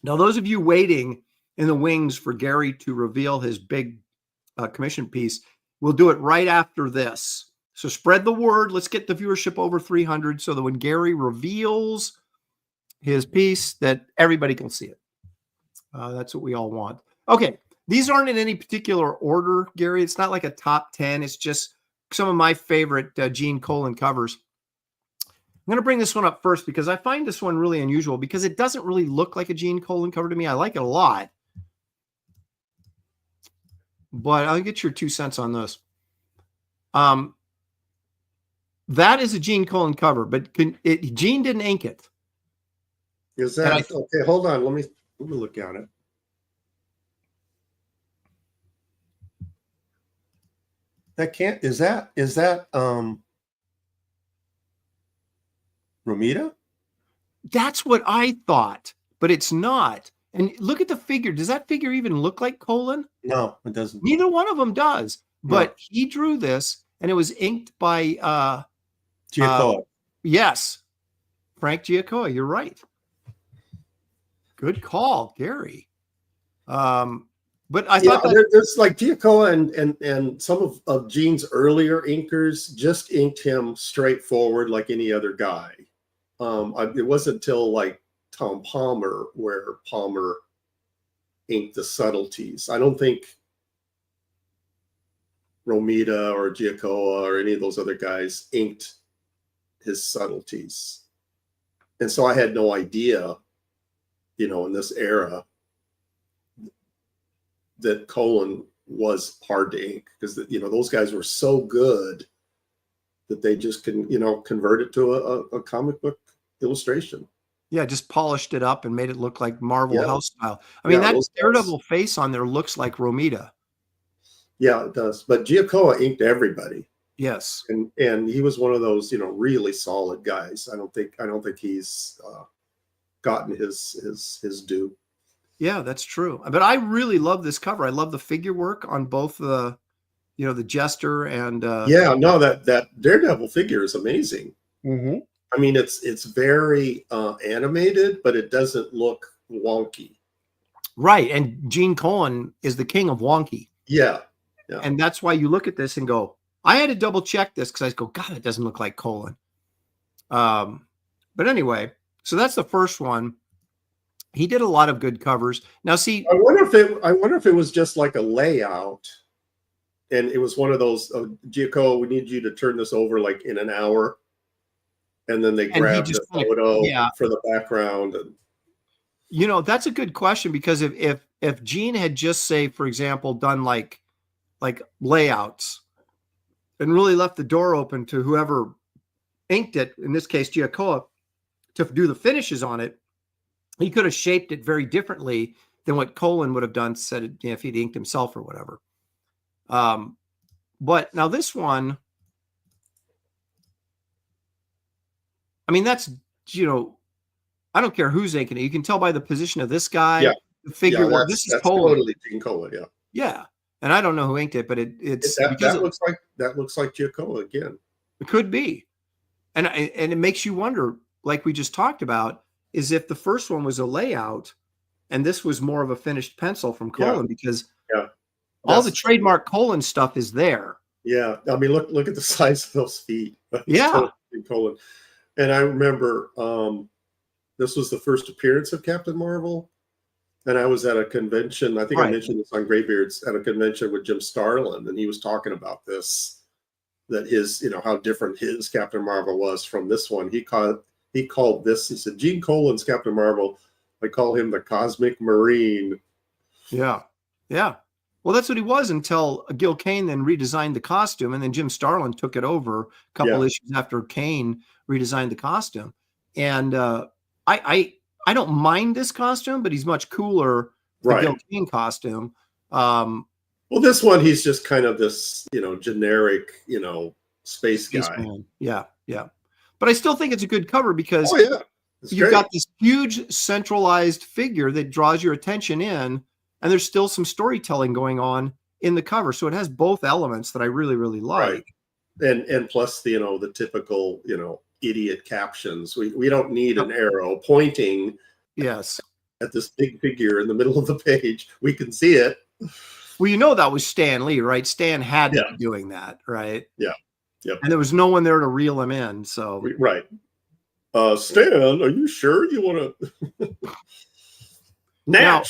Now, those of you waiting in the wings for Gary to reveal his big commission piece, we'll do it right after this. So spread the word. Let's get the viewership over 300 so that when Gary reveals his piece, that everybody can see it. That's what we all want. Okay. These aren't in any particular order, Gary. It's not like a top 10. It's just some of my favorite Gene Colan covers. I'm going to bring this one up first because I find this one really unusual because it doesn't really look like a Gene Colan cover to me. I like it a lot. But I'll get your 2 cents on this. That is a Gene Colan cover, but Gene didn't ink it. Is that okay? Hold on. Let me look at it. Is that Romita? That's what I thought, but it's not. And look at the figure. Does that figure even look like Colan? No, it doesn't. Neither one of them does. But he drew this, and it was inked by Giacomo. Yes, Frank Giacomo. You're right. Good call, Gary. But I thought there's like Giacomo and some of Gene's earlier inkers just inked him straightforward like any other guy. It wasn't until like Tom Palmer where Palmer inked the subtleties. I don't think Romita or Giacomo or any of those other guys inked his subtleties. And so I had no idea, in this era that Colan was hard to ink because, those guys were so good that they just can, convert it to a comic book illustration. Yeah, just polished it up and made it look like Marvel House style. I mean, that Daredevil face on there looks like Romita. Yeah, it does. But Giacomo inked everybody. Yes, and he was one of those, really solid guys. I don't think he's gotten his due. Yeah, that's true. But I really love this cover. I love the figure work on both the, the Jester and that Daredevil figure is amazing. Mm-hmm. I mean, it's very animated, but it doesn't look wonky. Right. And Gene Colan is the king of wonky. Yeah. Yeah. And that's why you look at this and go, I had to double check this because I go, God, it doesn't look like Colan. But anyway, so that's the first one. He did a lot of good covers. Now, see, I wonder if it was just like a layout, and it was one of those, Giacomo, we need you to turn this over like in an hour, and then they grabbed the photo for the background. And you know, that's a good question, because if Gene had just, say, for example, done like layouts and really left the door open to whoever inked it, in this case Giacomo, to do the finishes on it, he could have shaped it very differently than what Colan would have done, said, if he'd inked himself or whatever. But now this one, I mean, that's, you know, I don't care who's inking it. You can tell by the position of this guy, the figure. Yeah, this is totally Gene Colan. Yeah. Yeah. And I don't know who inked it, but that looks like Giacomo again. It could be. And it makes you wonder, like we just talked about, is if the first one was a layout and this was more of a finished pencil from Colan, because all the trademark Colan stuff is there. Yeah. I mean, look at the size of those feet. Yeah. Totally Colan. And I remember this was the first appearance of Captain Marvel. And I was at a convention. I think I mentioned this on Graybeards, at a convention with Jim Starlin, and he was talking about this, that his, you know, how different his Captain Marvel was from this one. He called this, he said, Gene Colan's Captain Marvel, I call him the Cosmic Marine. Yeah. Yeah. Well, that's what he was until Gil Kane then redesigned the costume, and then Jim Starlin took it over a couple issues after Kane redesigned the costume. And I don't mind this costume, but he's much cooler than the Gil Kane costume. Well, this one, he's just kind of this, you know, generic, you know, space guy. Man. Yeah. Yeah. But I still think it's a good cover, because you've got this huge centralized figure that draws your attention in, and there's still some storytelling going on in the cover. So it has both elements that I really, really like. Right. And plus, you know, the typical, you know, idiot captions. We don't need an arrow pointing at this big figure in the middle of the page. We can see it. Well, you know, that was Stan Lee, right? Stan had to be doing that, right? Yeah. Yep. And there was no one there to reel him in. So Stan, are you sure you want to? Now,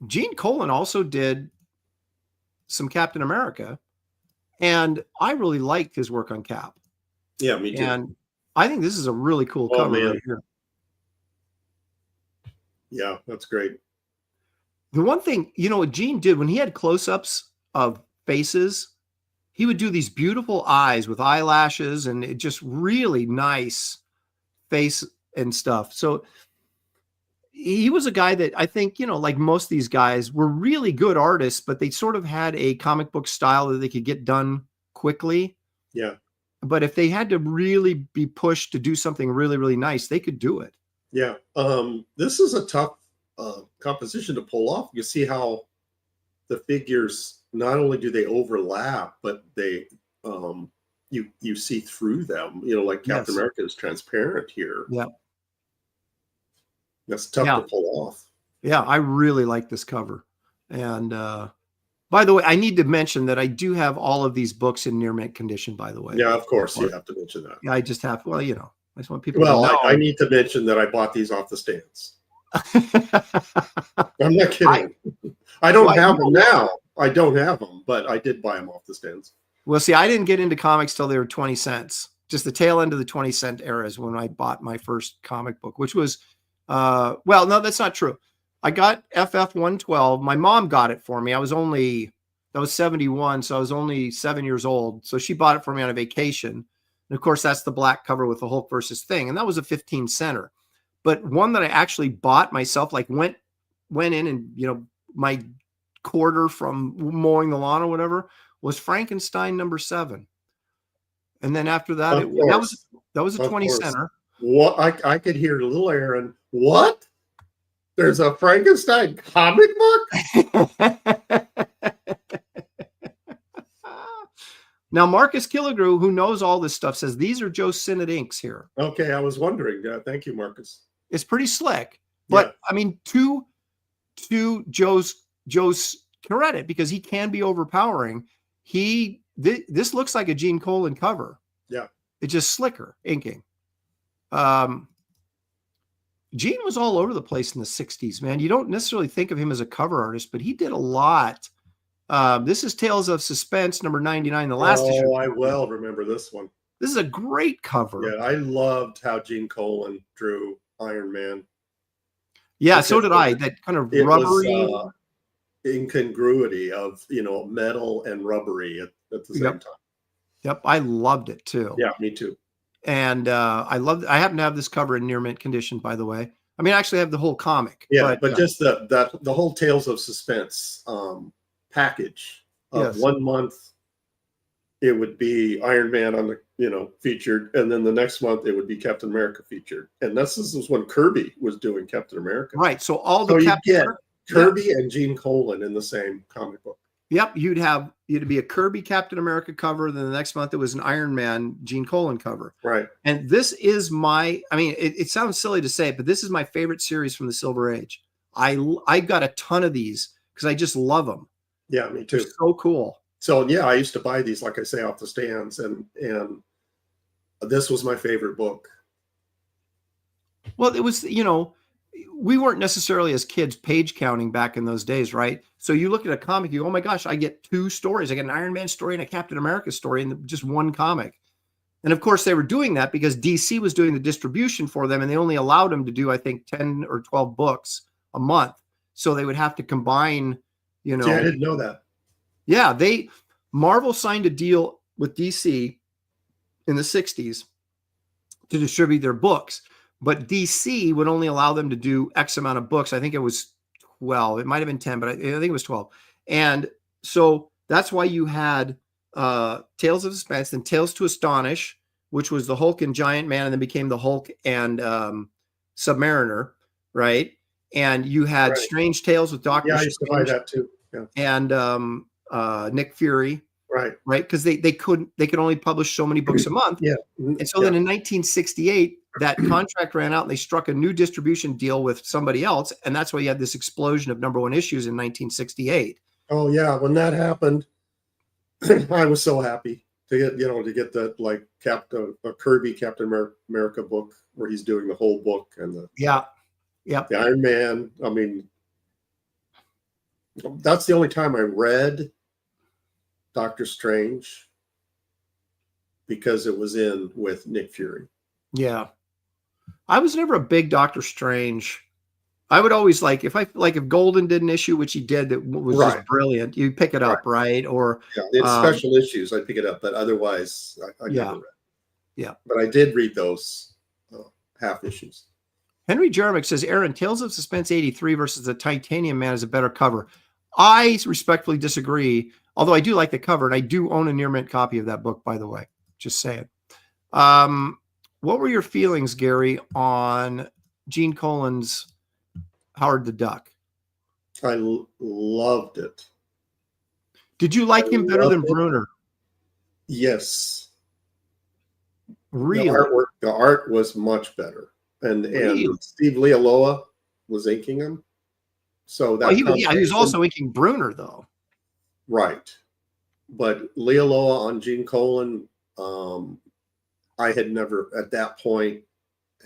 Gene Colan also did some Captain America, and I really liked his work on Cap. Yeah, me too. And I think this is a really cool cover right here. Yeah, that's great. The one thing, you know, what Gene did when he had close-ups of faces, he would do these beautiful eyes with eyelashes, and it just really nice face and stuff. So he was a guy that I think, you know, like most of these guys, were really good artists, but they sort of had a comic book style that they could get done quickly. Yeah. But if they had to really be pushed to do something really, really nice, they could do it. Yeah. This is a tough composition to pull off. You see how the figures, not only do they overlap, but they you see through them. You know, like Captain America is transparent here. Yeah. That's tough to pull off. Yeah, I really like this cover. And by the way, I need to mention that I do have all of these books in near mint condition, by the way. Yeah, of course you have to mention that. Yeah, I just have, well, you know, I just want people to know. I need to mention that I bought these off the stands. I'm not kidding. I don't have them now. I don't have them, but I did buy them off the stands. Well, see, I didn't get into comics till they were 20 cents. Just the tail end of the 20-cent era is when I bought my first comic book, which was, well, no, that's not true. I got FF 112. My mom got it for me. That was 71. So I was only 7 years old. So she bought it for me on a vacation. And of course, that's the black cover with the Hulk versus Thing. And that was a 15-center. But one that I actually bought myself, like went in and, you know, my quarter from mowing the lawn or whatever, was Frankenstein #7. And then after that, that was a 20-center. What I could hear little Aaron. What? There's a Frankenstein comic book? Now, Marcus Killigrew, who knows all this stuff, says these are Joe Sinnott inks here. Okay, I was wondering. Thank you, Marcus. It's pretty slick. But, I mean, two to Joe's credit, because he can be overpowering. This looks like a Gene Colan cover. Yeah. It's just slicker inking. Gene was all over the place in the 60s, man. You don't necessarily think of him as a cover artist, but he did a lot. This is Tales of Suspense, number 99, the last issue. Oh, I well remember this one. This is a great cover. Yeah, I loved how Gene Colan drew Iron Man. Yeah, so did I. That kind of rubbery incongruity of, metal and rubbery at the same time. Yep, I loved it too. Yeah, me too. And I happen to have this cover in near mint condition, by the way. I mean, I actually have the whole comic. Yeah, but just the whole Tales of Suspense package of 1 month, it would be Iron Man on the featured, and then the next month it would be Captain America featured. And this was when Kirby was doing Captain America. Right. So you get Kirby and Gene Colan in the same comic book. Yep, it'd be a Kirby Captain America cover. Then the next month it was an Iron Man Gene Colan cover. Right. And this is it sounds silly to say it, but this is my favorite series from the Silver Age. I got a ton of these because I just love them. Yeah, me too. They're so cool. So yeah, I used to buy these, like I say, off the stands, and this was my favorite book. Well, it was, we weren't necessarily as kids page counting back in those days, right? So you look at a comic, you go, oh my gosh, I get 2 stories. I get an Iron Man story and a Captain America story in just one comic. And of course, they were doing that because DC was doing the distribution for them, and they only allowed them to do, I think, 10 or 12 books a month. So they would have to combine, Yeah, I didn't know that. Yeah, Marvel signed a deal with DC in the 60s to distribute their books, but DC would only allow them to do X amount of books. I think it was 12. It might have been 10, but I think it was 12. And so that's why you had Tales of Suspense, then Tales to Astonish, which was the Hulk and Giant Man, and then became the Hulk and Submariner, right? And you had Strange Tales with Doctor Strange. I used to buy that too. Yeah. And Nick Fury. Right. Because they could only publish so many books a month. Yeah. And so then in 1968, that contract ran out and they struck a new distribution deal with somebody else. And that's why you had this explosion of #1 issues in 1968. Oh yeah. When that happened, I was so happy to get that a Kirby Captain America book where he's doing the whole book and the Iron Man. I mean, that's the only time I read Doctor Strange, because it was in with Nick Fury. Yeah. I was never a big Doctor Strange. I would always if Golden did an issue, which he did, that was just brilliant, you pick it up, right? Or it's special issues, I pick it up, but otherwise I never read. Yeah. But I did read those half issues. Henry Jeremick says, Aaron, Tales of Suspense 83 versus the Titanium Man is a better cover. I respectfully disagree, although I do like the cover, and I do own a near mint copy of that book, by the way. Just saying. What were your feelings, Gary, on Gene Colan's Howard the Duck? I loved it. Did you like him better than Bruner? Yes. Really? The art was much better. And Steve Lealoa was inking him. So that he was also inking Bruner, though. Right. But Lealoa on Gene Colan, I had never, at that point,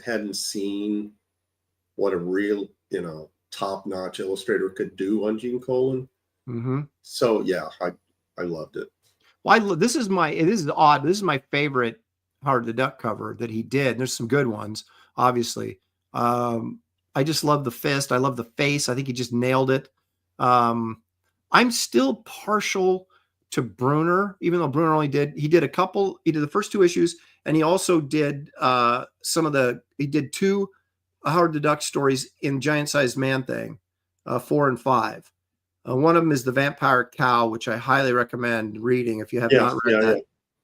hadn't seen what a real, top-notch illustrator could do on Gene Colan. Mm-hmm. So yeah, I loved it. Well, this is odd. This is my favorite Howard the Duck cover that he did. There's some good ones, obviously. I just love the fist. I love the face. I think he just nailed it. I'm still partial to Bruner, even though Bruner he did the first 2 issues, and he also did he did 2 Howard the Duck stories in Giant Sized Man Thing, 4 and 5. One of them is The Vampire Cow, which I highly recommend reading if you have not read that.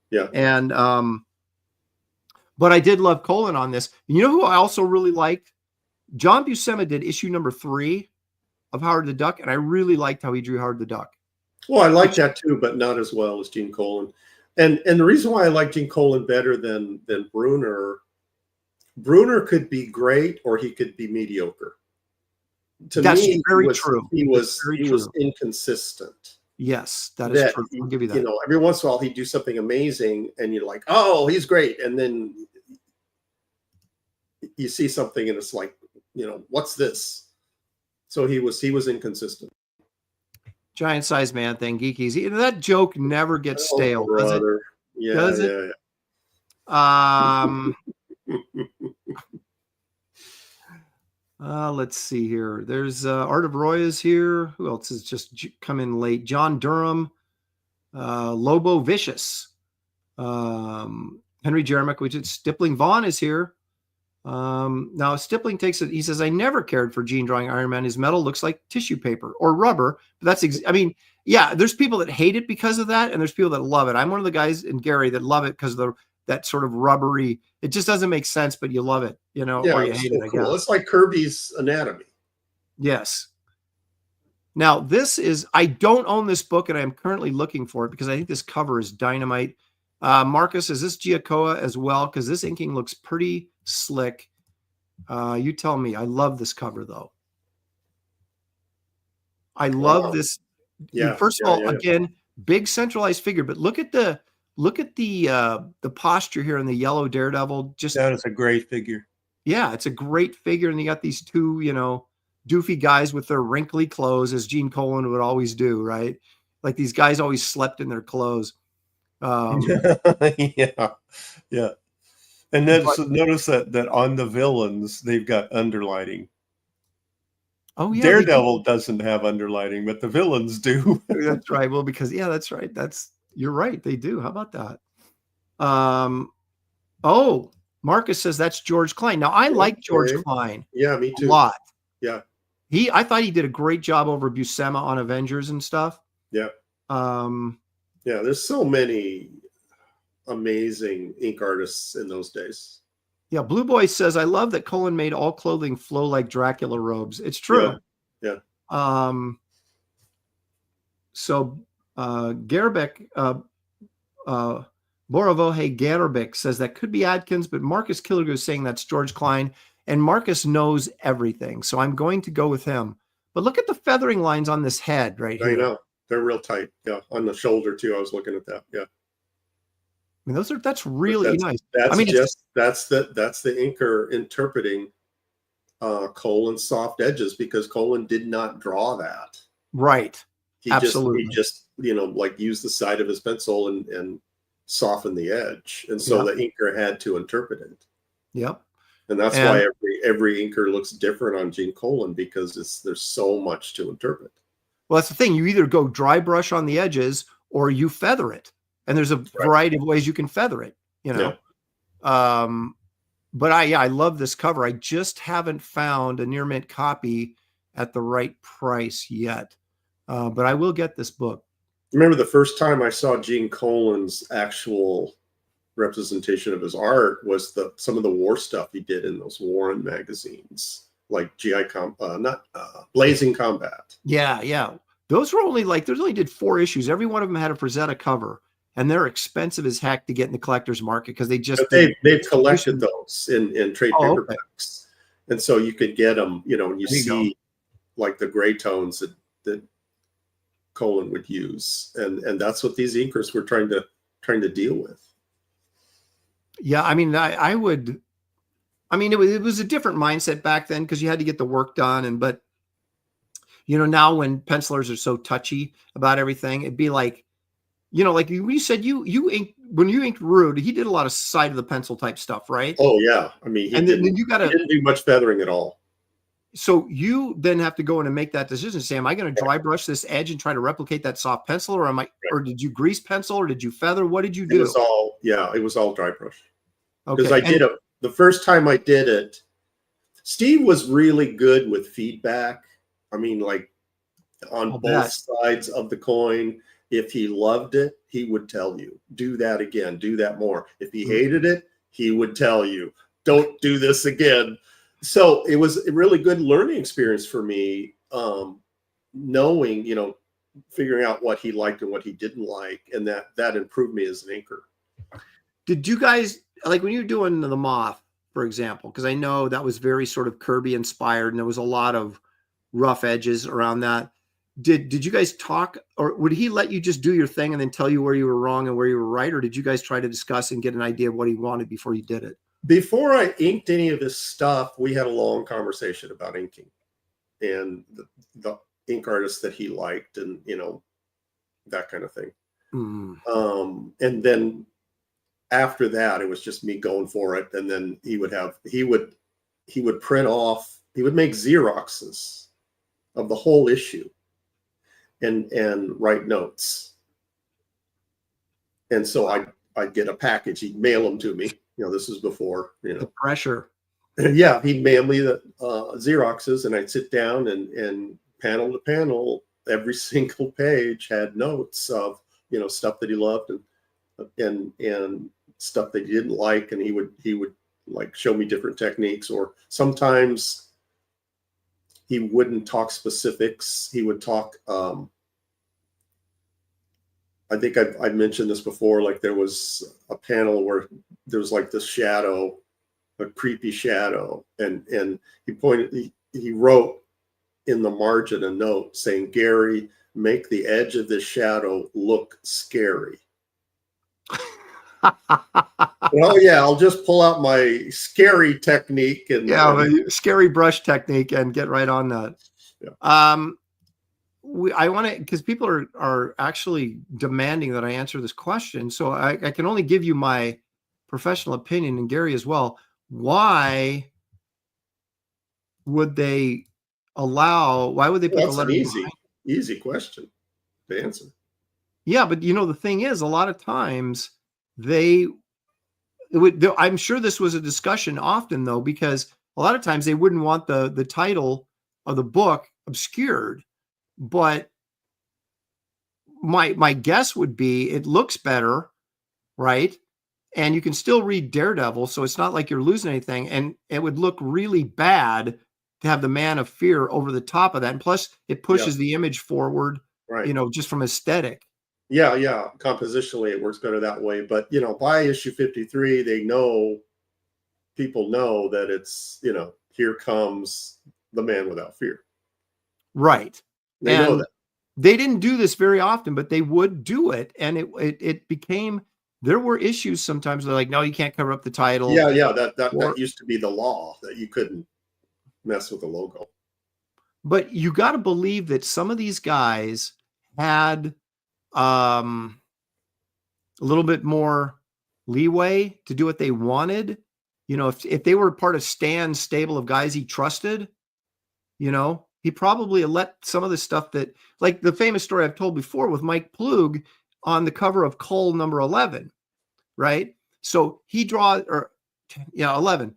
Yeah. And but I did love Colan on this. You know who I also really liked? John Buscema did issue number 3 of Howard the Duck, and I really liked how he drew Howard the Duck. Well, I like that too, but not as well as Gene Colan. And the reason why I like Gene Colan better than Bruner could be great or he could be mediocre. to That's me, very true. He That's was very he true. was inconsistent. Yes, that is true. I'll give you that. You know, every once in a while he'd do something amazing, and you're like, "Oh, he's great," and then you see something, and it's like, you know, what's this? So he was inconsistent. Giant size man thing, geekies. You know, that joke never gets stale, does it? Yeah, Does it? Let's see here. There's Art of Roy is here. Who else has just come in late? John Durham, Lobo Vicious, Henry Jeremick, Stippling Vaughn is here. Now Stippling takes it. He says, "I never cared for Gene drawing Iron Man. His metal looks like tissue paper or rubber." But that's, I mean, yeah, there's people that hate it because of that, and there's people that love it. I'm one of the guys in Gary that love it because of that sort of rubbery. It just doesn't make sense, but you love it, you know, Yeah, or you hate it. I guess it's like Kirby's Anatomy. Yes. Now I don't own this book, and I'm currently looking for it because I think this cover is dynamite. Marcus, is this Giacoa as well? Because this inking looks pretty slick. You tell me. I love this cover, though. I love this. Yeah. First of all, again, big centralized figure, but look at the posture here in the yellow Daredevil. Just that is a great figure. Yeah, it's a great figure, and you got these two, you know, doofy guys with their wrinkly clothes, as Gene Colan would always do, right? Like these guys always slept in their clothes. Yeah. And then notice that on the villains, they've got underlighting. Oh yeah, Daredevil doesn't have underlighting, but the villains do. That's right. Well, because that's right. You're right. They do. How about that? Oh, Marcus says that's George Klein. Now I like George Klein. Yeah, me too. A lot. Yeah. I thought he did a great job over Buscema on Avengers and stuff. Yeah. Yeah, there's so many amazing ink artists in those days. Yeah, Blue Boy says, "I love that Colan made all clothing flow like Dracula robes." It's true. Yeah. So Gerbeck, Borovohe Gerbeck says that could be Adkins, but Marcus Killiger is saying that's George Klein, and Marcus knows everything. So I'm going to go with him. But look at the feathering lines on this head right here. I know. They're real tight. Yeah. On the shoulder too. I was looking at that. Yeah. I mean, that's really nice. That's the inker interpreting Colan's soft edges, because Colan did not draw that. Right. He just, you know, like used the side of his pencil and soften the edge. And so the inker had to interpret it. Yep. And that's why every inker looks different on Gene Colan, because there's so much to interpret. Well, that's the thing. You either go dry brush on the edges or you feather it. And there's a variety of ways you can feather it, you know. Yeah. But I love this cover. I just haven't found a near mint copy at the right price yet. But I will get this book. Remember the first time I saw Gene Colan's actual representation of his art was some of the war stuff he did in those Warren magazines, like Blazing Combat. Yeah. Those were only only did 4 issues. Every one of them had a Frazetta cover, and they're expensive as heck to get in the collector's market because they've collected those in trade paperbacks, and so you could get them. You know, and you see like the gray tones that Colan would use, and that's what these inkers were trying to deal with. Yeah, I mean, it was a different mindset back then because you had to get the work done, but you know, now when pencilers are so touchy about everything, it'd be like, you know, like you said, when you inked Rude, he did a lot of side of the pencil type stuff, right? Oh yeah, I mean, he didn't do much feathering at all. So you then have to go in and make that decision. Say, am I going to dry brush this edge and try to replicate that soft pencil, or or did you grease pencil, or did you feather? What did you do? It was all dry brush. Okay. Because the first time I did it, Steve was really good with feedback. I mean, like on both sides of the coin. If he loved it, he would tell you, do that again, do that more. If he hated it, he would tell you, don't do this again. So it was a really good learning experience for me, knowing, you know, figuring out what he liked and what he didn't like. And that improved me as an inker. Did you guys, like when you were doing the Moth, for example, because I know that was very sort of Kirby inspired, and there was a lot of rough edges around that. Did you guys talk, or would he let you just do your thing and then tell you where you were wrong and where you were right? Or did you guys try to discuss and get an idea of what he wanted before you did it? Before I inked any of his stuff, we had a long conversation about inking and the ink artists that he liked, and that kind of thing. And then after that, it was just me going for it. And then he would print off, he would make Xeroxes of the whole issue and write notes. And so I'd get a package, he'd mail them to me. This was before, the pressure. Yeah, he'd mail me the Xeroxes, and I'd sit down and panel to panel, every single page had notes of stuff that he loved and stuff that he didn't like, and he would like show me different techniques, or sometimes he wouldn't talk specifics. He would talk. I think I've mentioned this before. Like there was a panel where there was like this shadow, a creepy shadow, and he wrote in the margin a note saying, "Gary, make the edge of this shadow look scary." Well, yeah, I'll just pull out my scary technique and scary brush technique and get right on that. Yeah. I want to, because people are actually demanding that I answer this question. So I can only give you my professional opinion, and Gary as well. Why would they put that's the letter an easy question to answer? Yeah, but the thing is, a lot of times I'm sure this was a discussion often though, because a lot of times they wouldn't want the title of the book obscured. But my guess would be it looks better, right? And you can still read Daredevil, so it's not like you're losing anything. And it would look really bad to have the Man of Fear over the top of that. And plus, it pushes the image forward, right? Just from aesthetic. Yeah. Compositionally, it works better that way. But by issue 53, people know that it's here comes the Man Without Fear, right? They know that. They didn't do this very often, but they would do it. And it became, there were issues sometimes. They're like, no, you can't cover up the title. Yeah. That used to be the law, that you couldn't mess with the logo. But you got to believe that some of these guys had a little bit more leeway to do what they wanted. If they were part of Stan's stable of guys he trusted, he probably let some of the stuff that, like the famous story I've told before with Mike Plug on the cover of Cull number 11, right? So he draws, 11.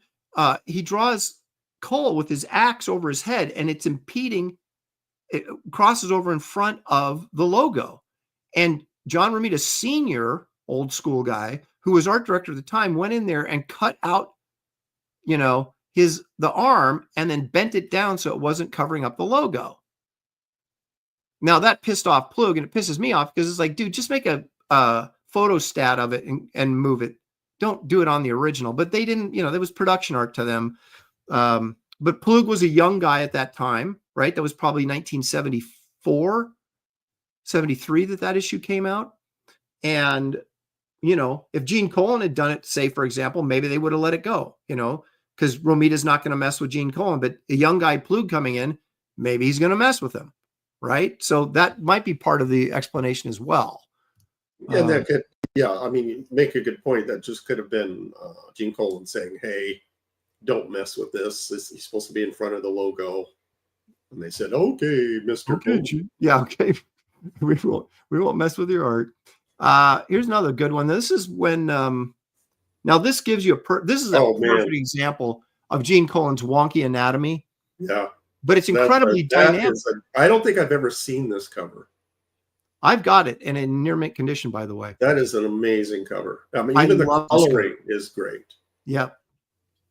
He draws Cull with his axe over his head, and it's impeding. It crosses over in front of the logo. And John Romita Sr., old school guy, who was art director at the time, went in there and cut out, the arm and then bent it down so it wasn't covering up the logo. Now that pissed off Plug, and it pisses me off because it's like, dude, just make a photo stat of it and move it. Don't do it on the original. But they didn't, there was production art to them. But Plug was a young guy at that time, right? That was probably 1974, 73 that issue came out. And, if Gene Colan had done it, say, for example, maybe they would have let it go, because Romita's not going to mess with Gene Colan, but a young guy Plug coming in, maybe he's going to mess with him, right? So that might be part of the explanation as well. And that could, you make a good point. That just could have been Gene Colan saying, "Hey, don't mess with this. He's supposed to be in front of the logo." And they said, "Okay, Mr. Colan." Yeah, okay. we won't mess with your art. Here's another good one. This is when now this gives you this is a perfect example of Gene Colan's wonky anatomy. Yeah. But it's incredibly dynamic. I don't think I've ever seen this cover. I've got it in a near mint condition, by the way. That is an amazing cover. I mean, even the coloring is great. Yep.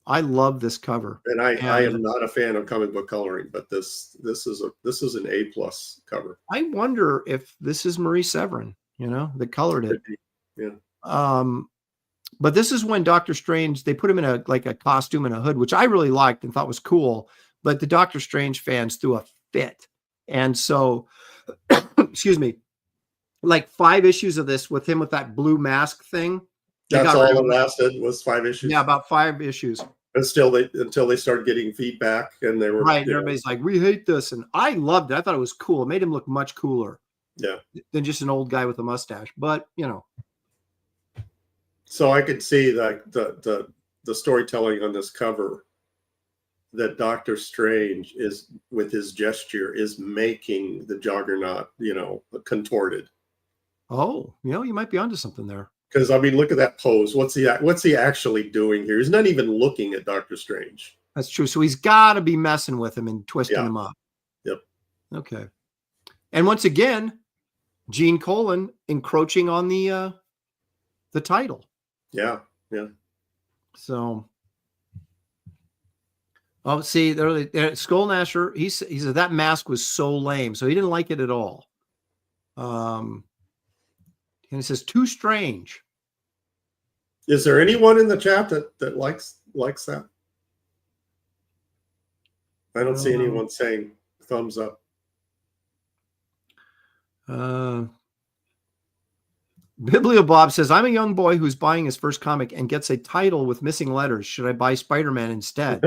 I love this cover. And I am not a fan of comic book coloring, but this is an A+ cover. I wonder if this is Marie Severin, that colored it. Yeah. But this is when Doctor Strange, they put him in a costume and a hood, which I really liked and thought was cool. But the Doctor Strange fans threw a fit. And so, excuse me, like 5 issues of this with him with that blue mask thing. That's all it lasted, was 5 issues. Yeah, about 5 issues. And until they started getting feedback, and they were right. And everybody's like, we hate this, and I loved it. I thought it was cool. It made him look much cooler. Yeah. Than just an old guy with a mustache. But So I could see that the storytelling on this cover, that Doctor Strange is, with his gesture, is making the Juggernaut, contorted. Oh, you might be onto something there. Because I mean, look at that pose. What's he actually doing here? He's not even looking at Doctor Strange. That's true. So he's got to be messing with him and twisting him up. Yep. Okay. And once again, Gene Colan encroaching on the title. Yeah. So, see, Skull Nasher, he said that mask was so lame, so he didn't like it at all. And it says too strange. Is there anyone in the chat that likes that? I don't see anyone saying thumbs up. Bibliobob says, I'm a young boy who's buying his first comic and gets a title with missing letters. Should I buy Spider-Man instead?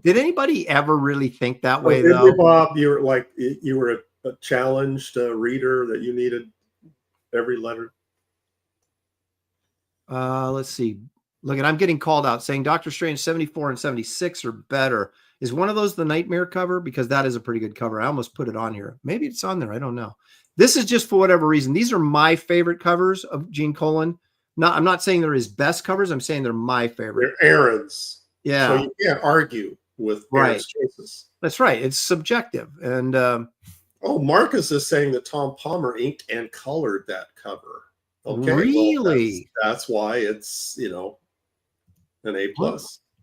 Did anybody ever really think that way, though? Bob, you were a challenged reader that you needed every letter. Let's see. Look, I'm getting called out saying Doctor Strange 74 and 76 are better. Is one of those the Nightmare cover? Because that is a pretty good cover. I almost put it on here. Maybe it's on there. I don't know. This is just for whatever reason. These are my favorite covers of Gene Colan. I'm not saying they're his best covers. I'm saying they're my favorite. They're Aaron's. Yeah. So you can't argue with Aaron's choices. That's right. It's subjective. And Marcus is saying that Tom Palmer inked and colored that cover. Okay. Really? Well, that's why it's, an A+.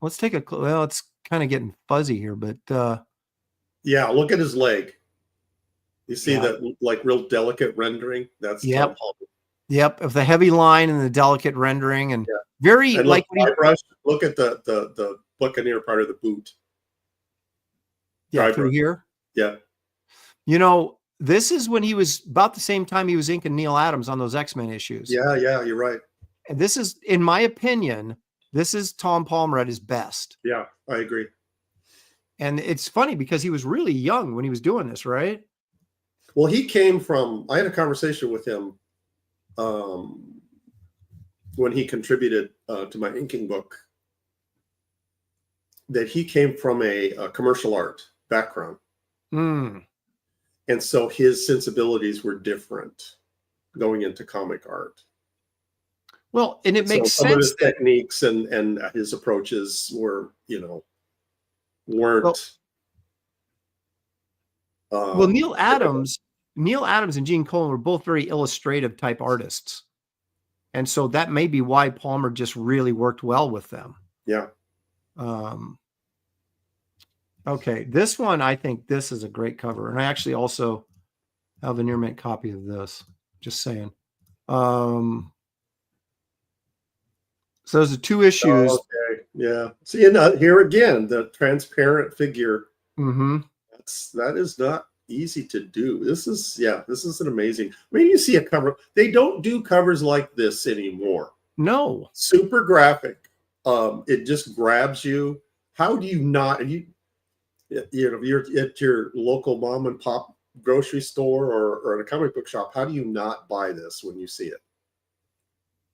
Let's take a well, it's kind of getting fuzzy here, but yeah, look at his leg. You see that real delicate rendering? That's Tom Palmer. Yep, of the heavy line and the delicate rendering, and very and like look at the buccaneer part of the boot. Yeah, through here. Yeah. This is when he was about the same time he was inking Neil Adams on those X-Men issues. Yeah, you're right. And this is, in my opinion, this is Tom Palmer at his best. Yeah, I agree. And it's funny because he was really young when he was doing this, right? Well, he came from, I had a conversation with him when he contributed to my inking book, that he came from a commercial art background. And so his sensibilities were different going into comic art. Well, and it makes some sense. Of his techniques and his approaches were, weren't. Well, Neil Adams and Gene Colan were both very illustrative type artists. And so that may be why Palmer just really worked well with them. Yeah. Okay. This one, I think this is a great cover. And I actually also have a near mint copy of this. Just saying. So those are 2 issues. Oh, okay. Yeah. See, here again, the transparent figure. Mm-hmm. That is not easy to do. This is an amazing. I mean, you see a cover. They don't do covers like this anymore. No. Super graphic. It just grabs you. How do you not? And you're at your local mom and pop grocery store or at a comic book shop. How do you not buy this when you see it?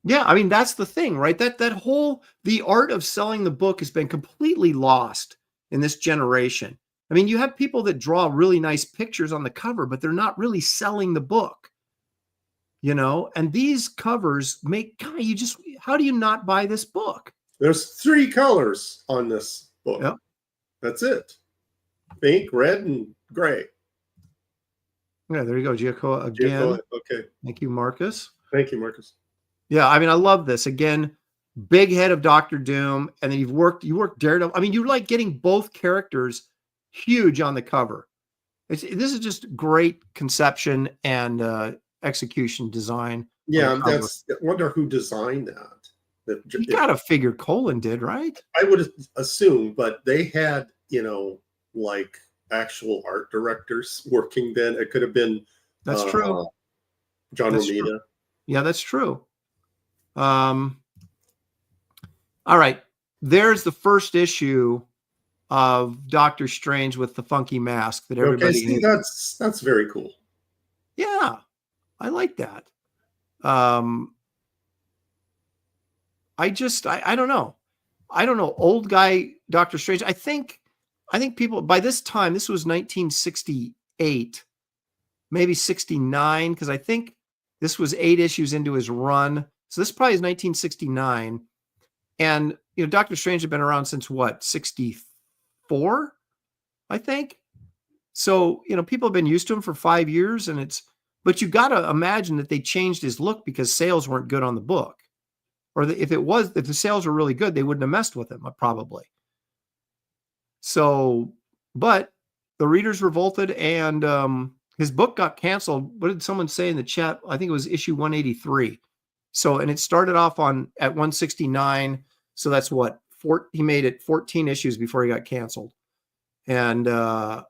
Yeah, I mean, that's the thing, right? The art of selling the book has been completely lost in this generation. I mean, you have people that draw really nice pictures on the cover, but they're not really selling the book, and these covers how do you not buy this book? There's 3 colors on this book. Yep. That's it. Pink, red, and gray. Yeah, there you go, Giacomo again. Okay. Thank you, Marcus. Thank you, Marcus. Yeah, I mean, I love this. Again, big head of Doctor Doom, and then you worked Daredevil. I mean, you like getting both characters huge on the cover. This is just great conception and execution design. Yeah, I wonder who designed that. You gotta figure Colan did, right? I would assume, but they had, like actual art directors working then. It could have been That's true. John That's Romita. true. Yeah, that's true. All right. There's the first issue of Doctor Strange with the funky mask that everybody Okay, see, that's very cool. Yeah, I like that. I don't know. I don't know. Old guy Doctor Strange. I think people by this time, this was 1968, maybe 69, because I think this was 8 issues into his run. So this probably is 1969. And Doctor Strange had been around since what, 64, I think. So, people have been used to him for 5 years, but you got to imagine that they changed his look because sales weren't good on the book. Or if the sales were really good, they wouldn't have messed with him, probably. So, but the readers revolted, and his book got canceled. What did someone say in the chat? I think it was issue 183. So, and it started off at 169. So that's what he made it 14 issues before he got canceled. And well,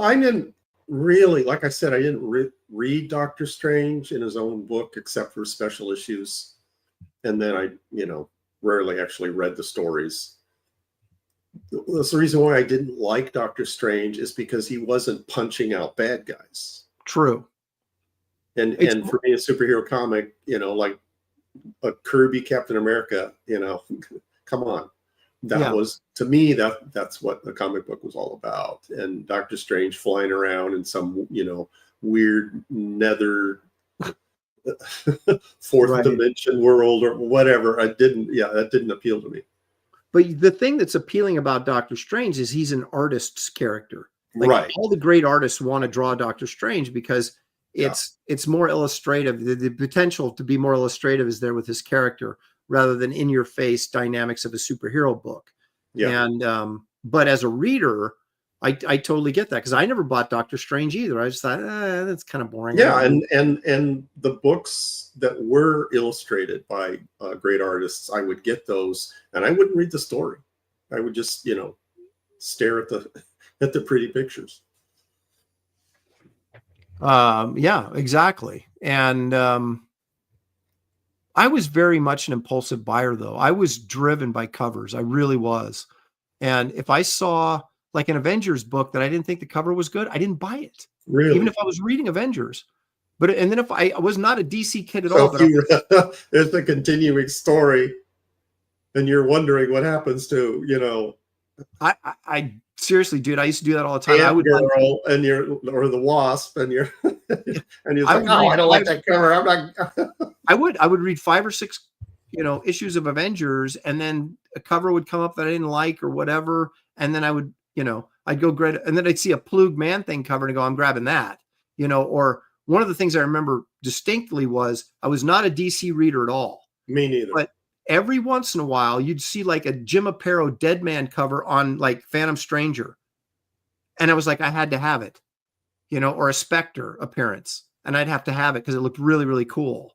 I didn't really, like I said, I didn't read Doctor Strange in his own book except for special issues, and then I rarely actually read the stories. That's the reason why I didn't like Doctor Strange, is because he wasn't punching out bad guys. True. And for me, a superhero comic, like a Kirby Captain America, come on. That was, to me, that's what the comic book was all about. And Doctor Strange flying around in some, weird nether fourth dimension world or whatever. That didn't appeal to me. But the thing that's appealing about Doctor Strange is he's an artist's character. Right. All the great artists want to draw Doctor Strange because it's more illustrative. The potential to be more illustrative is there with his character, rather than in your face dynamics of a superhero book. Yeah. And but as a reader, I totally get that, because I never bought Doctor Strange either. I just thought that's kind of boring. Yeah, and the books that were illustrated by great artists, I would get those, and I wouldn't read the story. I would just stare at the pretty pictures. Yeah, exactly. And I was very much an impulsive buyer, though. I was driven by covers. I really was. And if I saw like an Avengers book that I didn't think the cover was good, I didn't buy it. Really? Even if I was reading Avengers. And then if I was not a DC kid at all. But there's the continuing story, and you're wondering what happens to, I seriously, dude, I used to do that all the time. I would girl or the Wasp, and you're and you're like, I don't like that cover. I'm not. I would read 5 or 6, issues of Avengers, and then a cover would come up that I didn't like or whatever, and then I would, I'd go grab, and then I'd see a Plug Man Thing cover and go, I'm grabbing that, Or one of the things I remember distinctly was I was not a DC reader at all. Me neither. But every once in a while, you'd see like a Jim Aparo Dead Man cover on like Phantom Stranger. And I was like, I had to have it, or a Spectre appearance. And I'd have to have it because it looked really, really cool.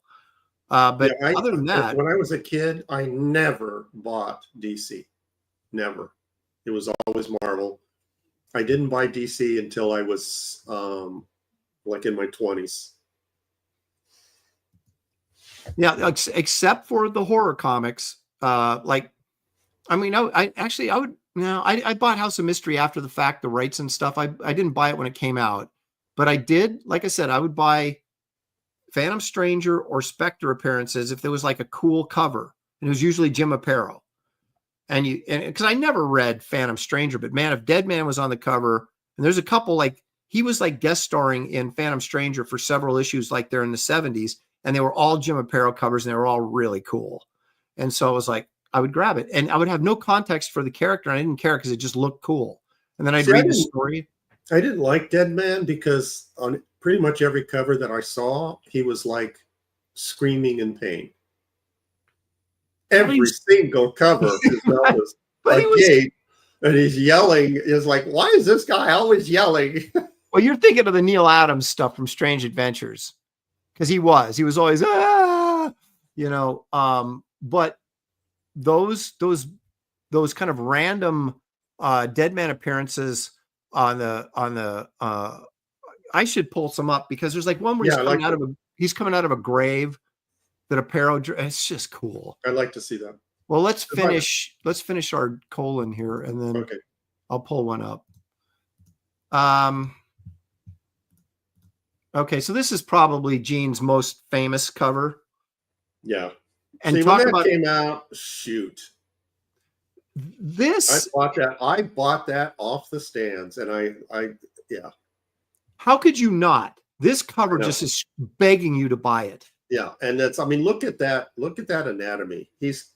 But other than that, when I was a kid, I never bought DC. Never. It was always Marvel. I didn't buy DC until I was like in my 20s. Yeah, except for the horror comics. I bought House of Mystery after the fact, the Wrightson stuff. I didn't buy it when it came out, but I did, like I said, I would buy Phantom Stranger or Spectre appearances if there was like a cool cover, and it was usually Jim Aparo. And because I never read Phantom Stranger, but man, if Dead Man was on the cover, and there's a couple, like he was like guest starring in Phantom Stranger for several issues, like they're in the 70s. And they were all Jim Aparo covers, and they were all really cool. And so I was like, I would grab it, and I would have no context for the character. And I didn't care because it just looked cool. And then I'd read the story. I didn't like Dead Man because on pretty much every cover that I saw, he was like screaming in pain. Every single cover was a gate, and he's yelling. It's like, why is this guy always yelling? Well, you're thinking of the Neil Adams stuff from Strange Adventures. Because he was always, but those kind of random dead man appearances on the I should pull some up because there's like one where he's coming out of a grave that Aparo. It's just cool. I'd like to see that. Well, let's finish our colon here, and then I'll pull one up. Okay, so this is probably Gene's most famous cover. Yeah. And see, talk when that about came out, shoot. This I bought that off the stands, and I How could you not? This cover just is begging you to buy it. Yeah, and that's, I mean, look at that anatomy. He's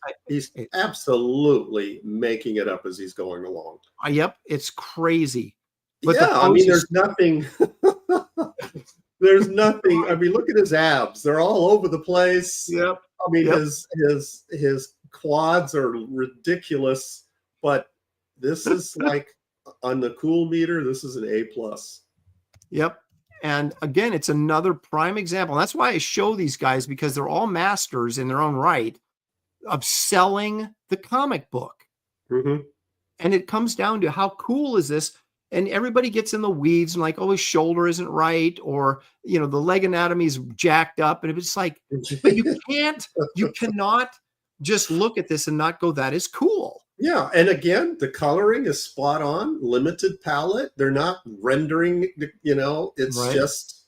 absolutely making it up as he's going along. Yep, it's crazy. But yeah, I mean, there's nothing. There's nothing. I mean, look at his abs; they're all over the place. Yep. I mean, his quads are ridiculous, but this is like on the cool meter. This is an A+. Yep. And again, it's another prime example. That's why I show these guys, because they're all masters in their own right of selling the comic book. Mm-hmm. And it comes down to how cool is this? And everybody gets in the weeds and like, oh, his shoulder isn't right, or the leg anatomy is jacked up. And it's like, but you cannot just look at this and not go, that is cool. Yeah, and again, the coloring is spot on. Limited palette. They're not rendering. It's right. Just,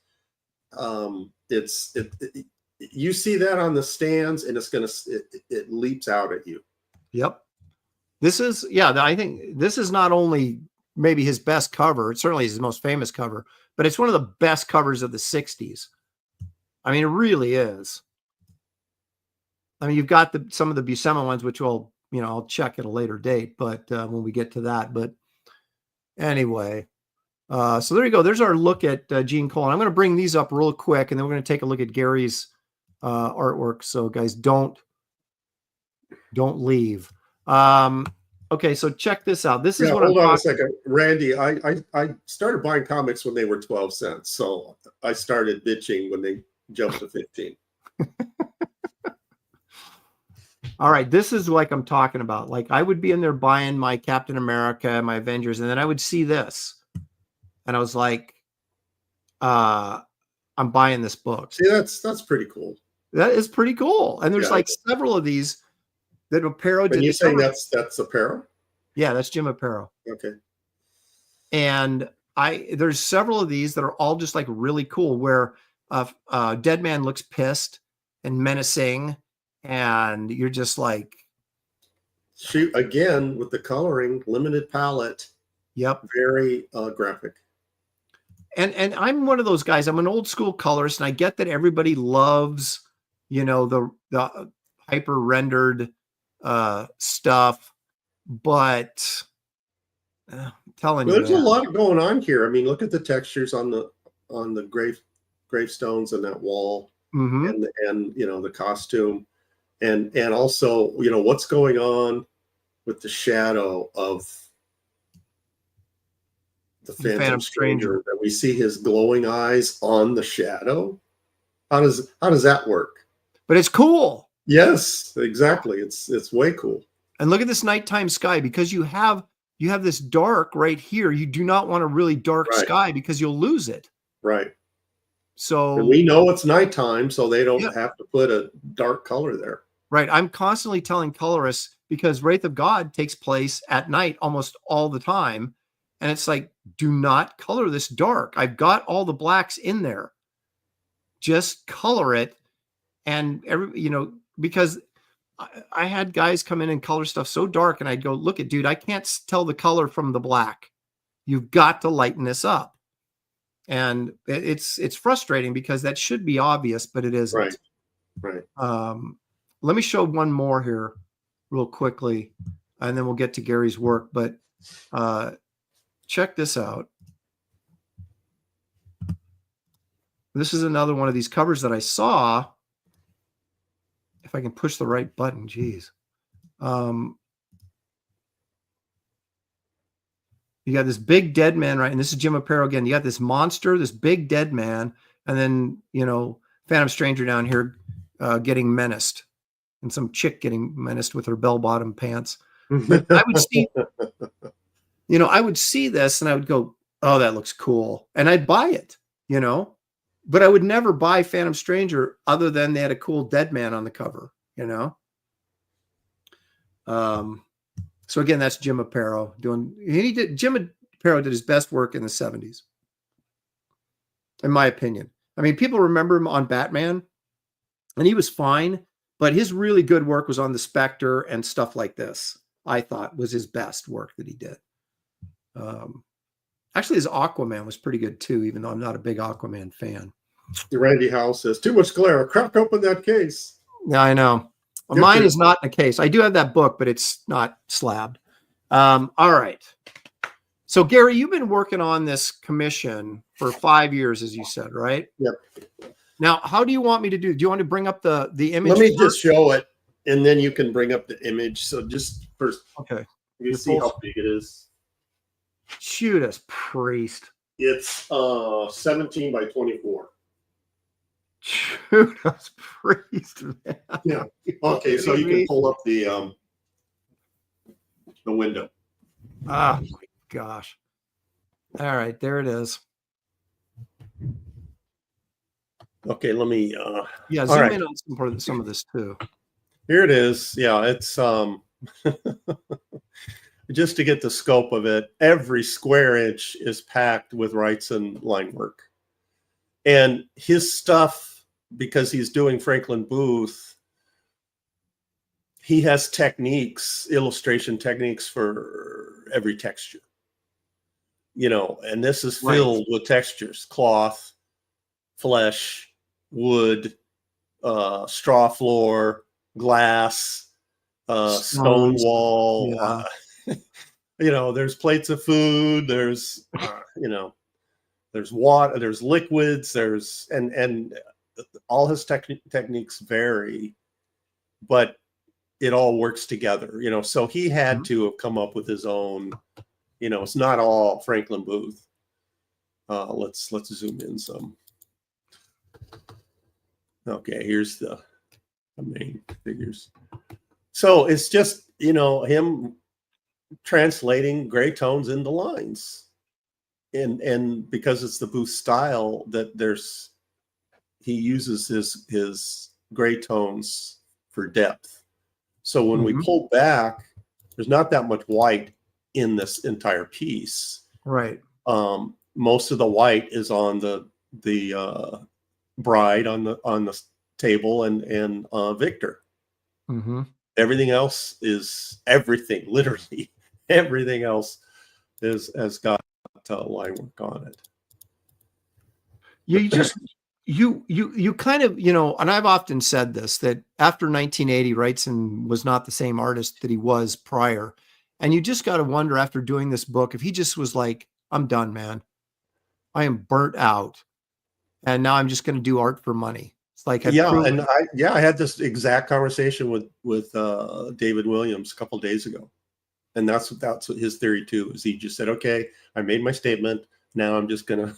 you see that on the stands, and it leaps out at you. Yep. This is, I think this is not only maybe his best cover. It certainly is his most famous cover, but it's one of the best covers of the 60s. I mean, it really is. I mean, you've got some of the Buscema ones, which I'll check at a later date, but when we get to that. But anyway, so there you go. There's our look at Gene Colan. I'm going to bring these up real quick, and then we're going to take a look at Gary's artwork. So guys, don't leave. Okay, so check this out. This is what hold on a second, Randy. I started buying comics when they were 12 cents, so I started bitching when they jumped to 15. All right, this is like I'm talking about. Like I would be in there buying my Captain America, my Avengers, and then I would see this, and I was like, I'm buying this book. See, that's pretty cool. That is pretty cool. And there's like several of these that Aparo did. Are you saying that's Aparo? Yeah, that's Jim Aparo. Okay. And there's several of these that are all just like really cool, where Dead Man looks pissed and menacing. And you're just like, shoot, again with the coloring, limited palette. Yep, very graphic. And I'm one of those guys. I'm an old school colorist, and I get that everybody loves, the hyper rendered stuff, but I'm telling you, there's a lot going on here. I mean, look at the textures on the gravestones and that wall, and the costume. And also, what's going on with the shadow of the Phantom Stranger, that we see his glowing eyes on the shadow. How does that work? But it's cool. Yes, exactly. It's way cool. And look at this nighttime sky, because you have this dark right here. You do not want a really dark sky because you'll lose it. Right. So and we know it's nighttime, so they don't have to put a dark color there. Right. I'm constantly telling colorists, because Wraith of God takes place at night almost all the time. And it's like, do not color this dark. I've got all the blacks in there. Just color it. And because I had guys come in and color stuff so dark, and I'd go, look at, dude, I can't tell the color from the black. You've got to lighten this up. And it's frustrating, because that should be obvious, but it isn't. Right. Let me show one more here real quickly, and then we'll get to Gary's work. But check this out. This is another one of these covers that I saw. If I can push the right button, geez. You got this big dead man, right? And this is Jim Aparo again. You got this monster, this big dead man, and then, Phantom Stranger down here getting menaced. And some chick getting menaced with her bell-bottom pants. But I would see you know, I would see this and I would go, oh, that looks cool. And I'd buy it, you know, but I would never buy Phantom Stranger other than they had a cool dead man on the cover, you know? So again, that's Jim Aparo Jim Aparo did his best work in the 70s, in my opinion. I mean, people remember him on Batman, and he was fine, but his really good work was on the Spectre and stuff like this. I thought was his best work that he did. Actually, his Aquaman was pretty good too, even though I'm not a big Aquaman fan. Randy Howell says, too much glare. Crack open that case. Yeah, I know. Well, mine is not in a case. I do have that book, but it's not slabbed. All right. So, Gary, you've been working on this commission for 5 years, as you said, right? Yep. Now, how do you want me to do? Do you want to bring up the image? Let me just show it, and then you can bring up the image. So just first, okay. You see how big it is. Shoot us, priest. It's 17 by 24. Shoot us, priest, man. Yeah. Okay, so you can pull up the window. Oh my gosh. All right, there it is. Okay, let me zoom in on some of this too. Here it is. Yeah, it's just to get the scope of it, every square inch is packed with Wrightson line work. And his stuff, because he's doing Franklin Booth, he has techniques, illustration techniques for every texture. You know, and this is filled with textures: cloth, flesh, wood, straw floor, glass, stone wall. Yeah. You know, there's plates of food. There's, you know, there's water. There's liquids. There's and all his techniques vary, but it all works together. You know, so he had to have come up with his own. You know, it's not all Franklin Booth. Let's zoom in some. Okay, here's the main figures. So it's just, you know, him translating gray tones into lines. And because it's the Booth style, that he uses his gray tones for depth. So when we pull back, there's not that much white in this entire piece. Right. Most of the white is on the bride on the table and Victor. Everything else is literally everything else has got line work on it. You kind of, you know, and I've often said this, that after 1980, Wrightson was not the same artist that he was prior. And you just got to wonder, after doing this book, if he just was like, I'm done, man. I am burnt out. And now I'm just going to do art for money. It's like, I had this exact conversation with David Williams a couple of days ago. And that's what his theory too, is he just said, okay, I made my statement. Now I'm just going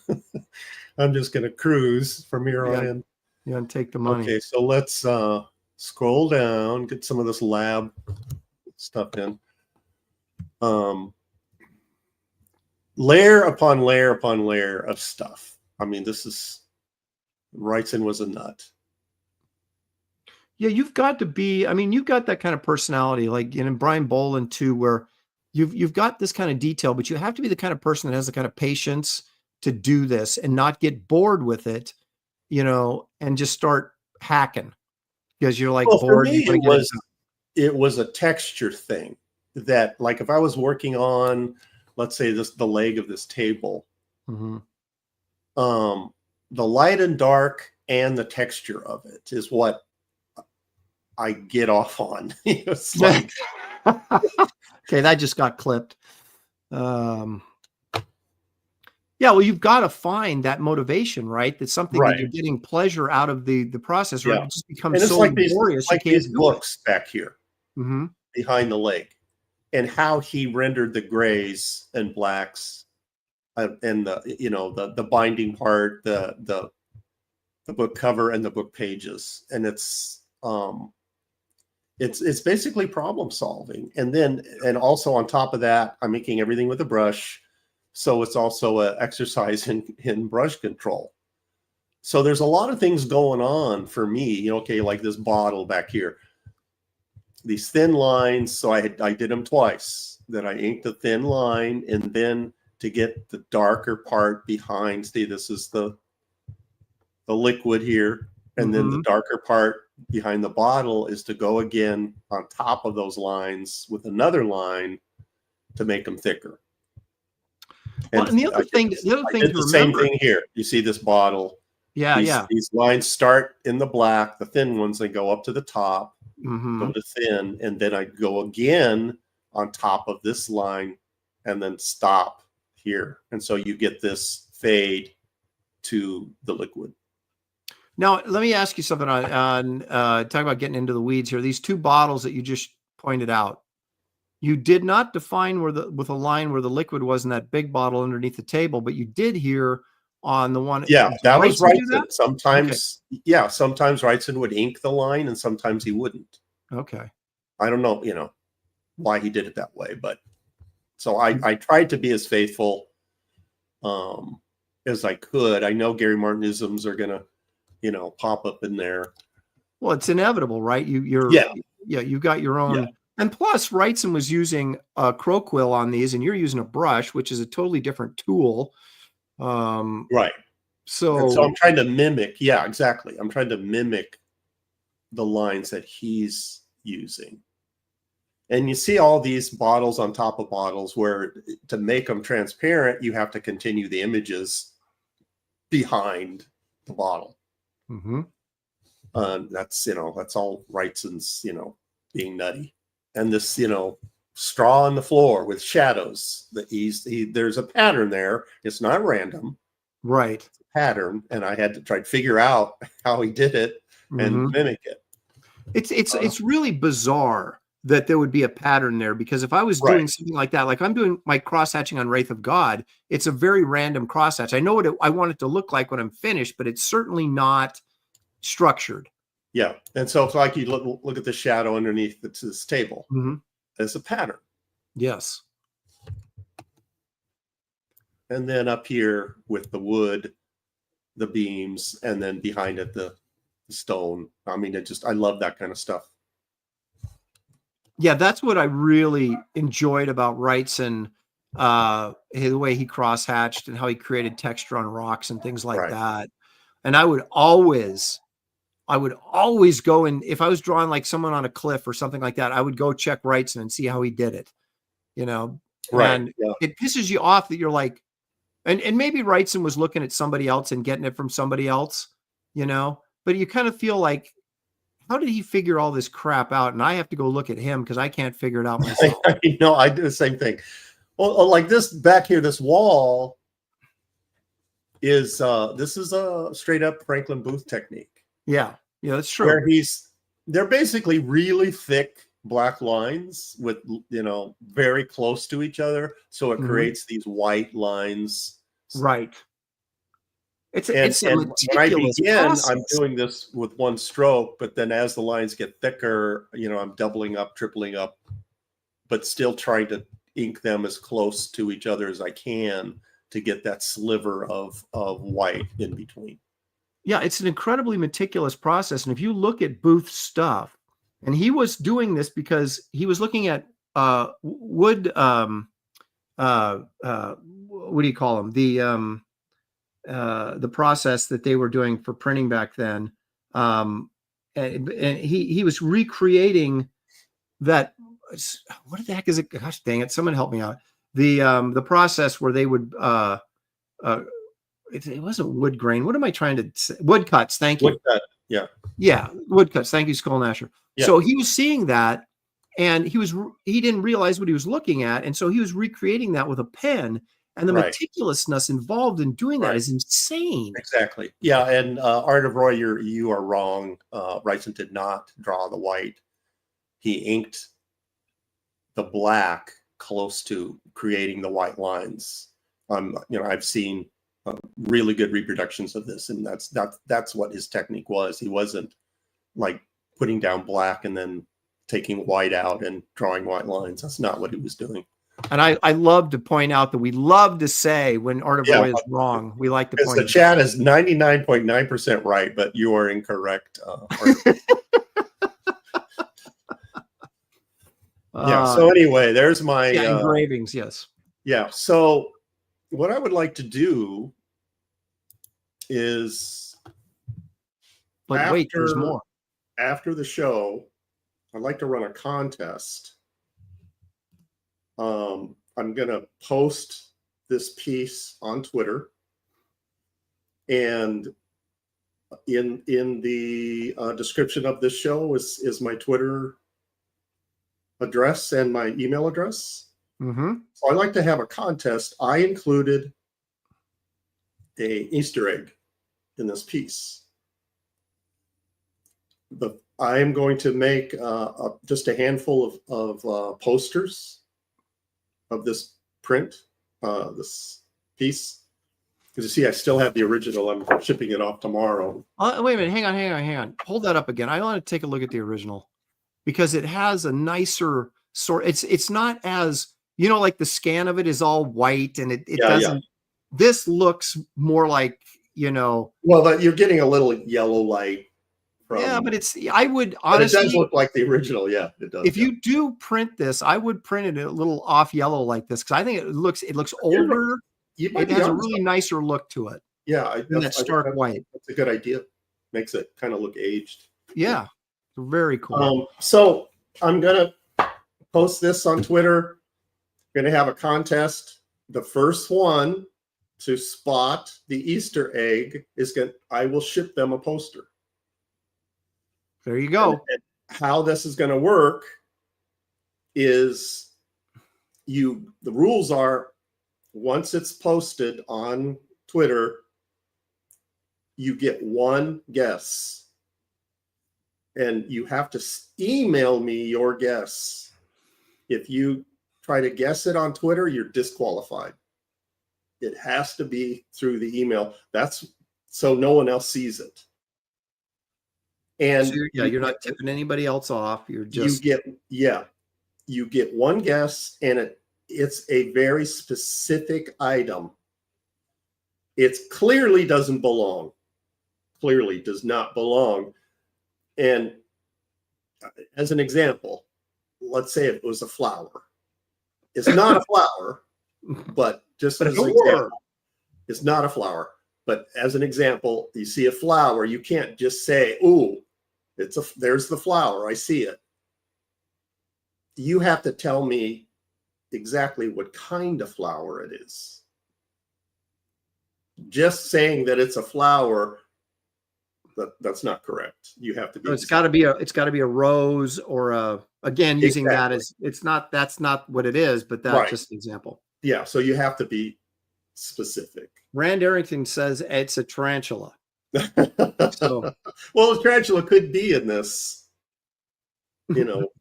to cruise from here on in. Yeah, and take the money. Okay, so let's scroll down, get some of this lab stuff in. Layer upon layer upon layer of stuff. I mean, Wrightson was a nut. Yeah, you've got to be, I mean, you've got that kind of personality, like, you know, Brian Boland too, where you've got this kind of detail, but you have to be the kind of person that has the kind of patience to do this and not get bored with it, you know, and just start hacking because you're like bored. For me, it was a texture thing that, like, if I was working on, let's say the leg of this table, the light and dark and the texture of it is what I get off on. It's like, okay, that just got clipped. Yeah, well, you've got to find that motivation, right? That's something that you're getting pleasure out of the process, right? It just becomes so laborious. Like these books back here behind the leg, and how he rendered the grays and blacks, and the binding part, the book cover and the book pages, and it's it's basically problem solving. And also on top of that, I'm making everything with a brush. So it's also an exercise in brush control. So there's a lot of things going on for me, okay, like this bottle back here. These thin lines, so I did them twice. Then I inked the thin line, and then to get the darker part behind, see, this is the liquid here, and then the darker part behind the bottle is to go again on top of those lines with another line to make them thicker. Well, and the other thing to remember, the same thing here. You see this bottle. These lines start in the black, the thin ones, they go up to the top, go to thin, and then I go again on top of this line and then stop here. And so you get this fade to the liquid. Now, let me ask you something on talk about getting into the weeds here. These two bottles that you just pointed out, you did not define with a line where the liquid was in that big bottle underneath the table, but you did here on the one. Yeah, that was Wrightson. Sometimes, sometimes Wrightson would ink the line and sometimes he wouldn't. Okay. I don't know, why he did it that way, but so I tried to be as faithful as I could. I know Gary Martinisms are gonna, pop up in there. Well, it's inevitable, right? You've got your own. Yeah. And plus, Wrightson was using a crow quill on these, and you're using a brush, which is a totally different tool. Right. So I'm trying to mimic. Yeah, exactly. I'm trying to mimic the lines that he's using. And you see all these bottles on top of bottles where to make them transparent, you have to continue the images behind the bottle. That's all Wrightson's, being nutty. And this, straw on the floor with shadows. There's a pattern there. It's not random. Right. It's a pattern. And I had to try to figure out how he did it and mimic it. It's really bizarre that there would be a pattern there, because if I was doing something like that, like I'm doing my cross hatching on Wraith of God, it's a very random cross hatch. I know what I want it to look like when I'm finished, but it's certainly not structured. Yeah. And so if like you look at the shadow underneath this table, there's a pattern. Yes. And then up here with the wood, the beams, and then behind it, the stone. I mean, I love that kind of stuff. Yeah, that's what I really enjoyed about Wrightson, the way he cross-hatched and how he created texture on rocks and things like that. And I would always go, and if I was drawing like someone on a cliff or something like that, I would go check Wrightson and see how he did it. And it pisses you off that you're like, and maybe Wrightson was looking at somebody else and getting it from somebody else, but you kind of feel like, how did he figure all this crap out? And I have to go look at him because I can't figure it out myself. I do the same thing. Well, like this back here, this wall is this is a straight up Franklin Booth technique. Yeah, that's true. Where they're basically really thick black lines with very close to each other, so it creates these white lines. Right. It's when I begin, I'm doing this with one stroke, but then as the lines get thicker, I'm doubling up, tripling up, but still trying to ink them as close to each other as I can to get that sliver of white in between. Yeah, it's an incredibly meticulous process. And if you look at Booth's stuff, and he was doing this because he was looking at wood, what do you call them? The process that they were doing for printing back then. And he was recreating that. What the heck is it? Gosh dang it. Someone help me out. The process where they would, it wasn't wood grain. What am I trying to say? Woodcuts. Thank you. Woodcut. Yeah. Yeah. Woodcuts. Thank you, Skull Nasher. Yeah. So he was seeing that, and he didn't realize what he was looking at. And so he was recreating that with a pen. And the meticulousness involved in doing that is insane. Exactly. Yeah. And Art of Roy, you are wrong. Wrightson did not draw the white. He inked the black close to creating the white lines. I've seen really good reproductions of this, and that's what his technique was. He wasn't like putting down black and then taking white out and drawing white lines. That's not what he was doing. And I love to point out that we love to say when Art of Roy is wrong. We like to because point the chat is 99.9% right, but you are incorrect. Yeah. So anyway, there's my engravings. Yes. Yeah. So what I would like to do is, but wait, there's more. After the show, I'd like to run a contest. I'm going to post this piece on Twitter, and in the description of this show is my Twitter address and my email address. Mm-hmm. So I'd like to have a contest. I included a Easter egg in this piece. I am going to make just a handful of posters of this print, this piece. Because you see, I still have the original. I'm shipping it off tomorrow. Wait a minute. Hang on. Hold that up again. I want to take a look at the original because it has a nicer sort. It's not as, like the scan of it is all white and it doesn't. Yeah. This looks more like, Well, you're getting a little yellow light. Yeah, but I would honestly. It does look like the original. Yeah, it does. If you do print this, I would print it a little off yellow like this because I think it looks older. It has a really nicer look to it. Yeah, that stark white. That's a good idea. Makes it kind of look aged. Yeah, very cool. So I'm gonna post this on Twitter. I'm gonna have a contest. The first one to spot the Easter egg I will ship them a poster. There you go. And how this is going to work is the rules are, once it's posted on Twitter, you get one guess. And you have to email me your guess. If you try to guess it on Twitter, you're disqualified. It has to be through the email. That's so no one else sees it. And so you're not tipping anybody else off. You're just you get one guess, and it's a very specific item. It clearly doesn't belong. Clearly does not belong. And as an example, let's say it was a flower. It's not a flower, but just as an example, it's not a flower. But as an example, you see a flower, you can't just say, "Ooh, there's the flower. I see it." You have to tell me exactly what kind of flower it is. Just saying that it's a flower, that's not correct. You have to be. So it's got to be a rose or using that as that's not what it is, but that's just an example. Yeah, so you have to be specific. Rand Arrington says it's a tarantula. So. Well, a tarantula could be in this,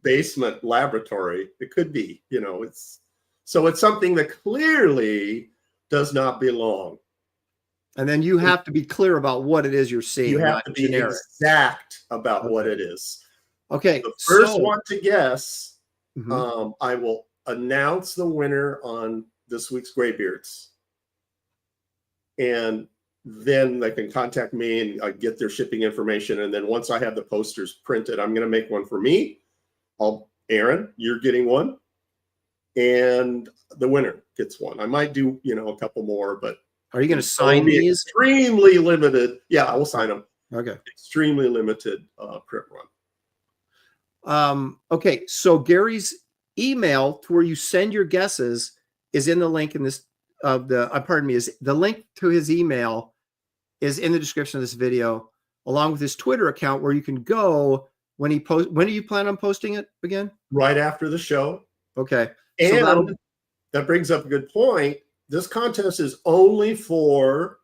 basement laboratory. It could be, it's something that clearly does not belong. And then you have to be clear about what it is you're seeing. You have to be exact about what it is. Okay. The first one to guess, I will announce the winner on this week's Graybeards. And then they can contact me and I get their shipping information. And then once I have the posters printed, I'm going to make one for me. Aaron, you're getting one. And the winner gets one. I might do, a couple more, but. Are you going to sign these? Extremely limited. Yeah, I will sign them. Okay. Extremely limited print run. Okay. So Gary's email to where you send your guesses is in the link in this is the link to his email is in the description of this video, along with his Twitter account where you can go when he posts. When do you plan on posting it again? Right after the show. Okay. And so that brings up a good point. This contest is only for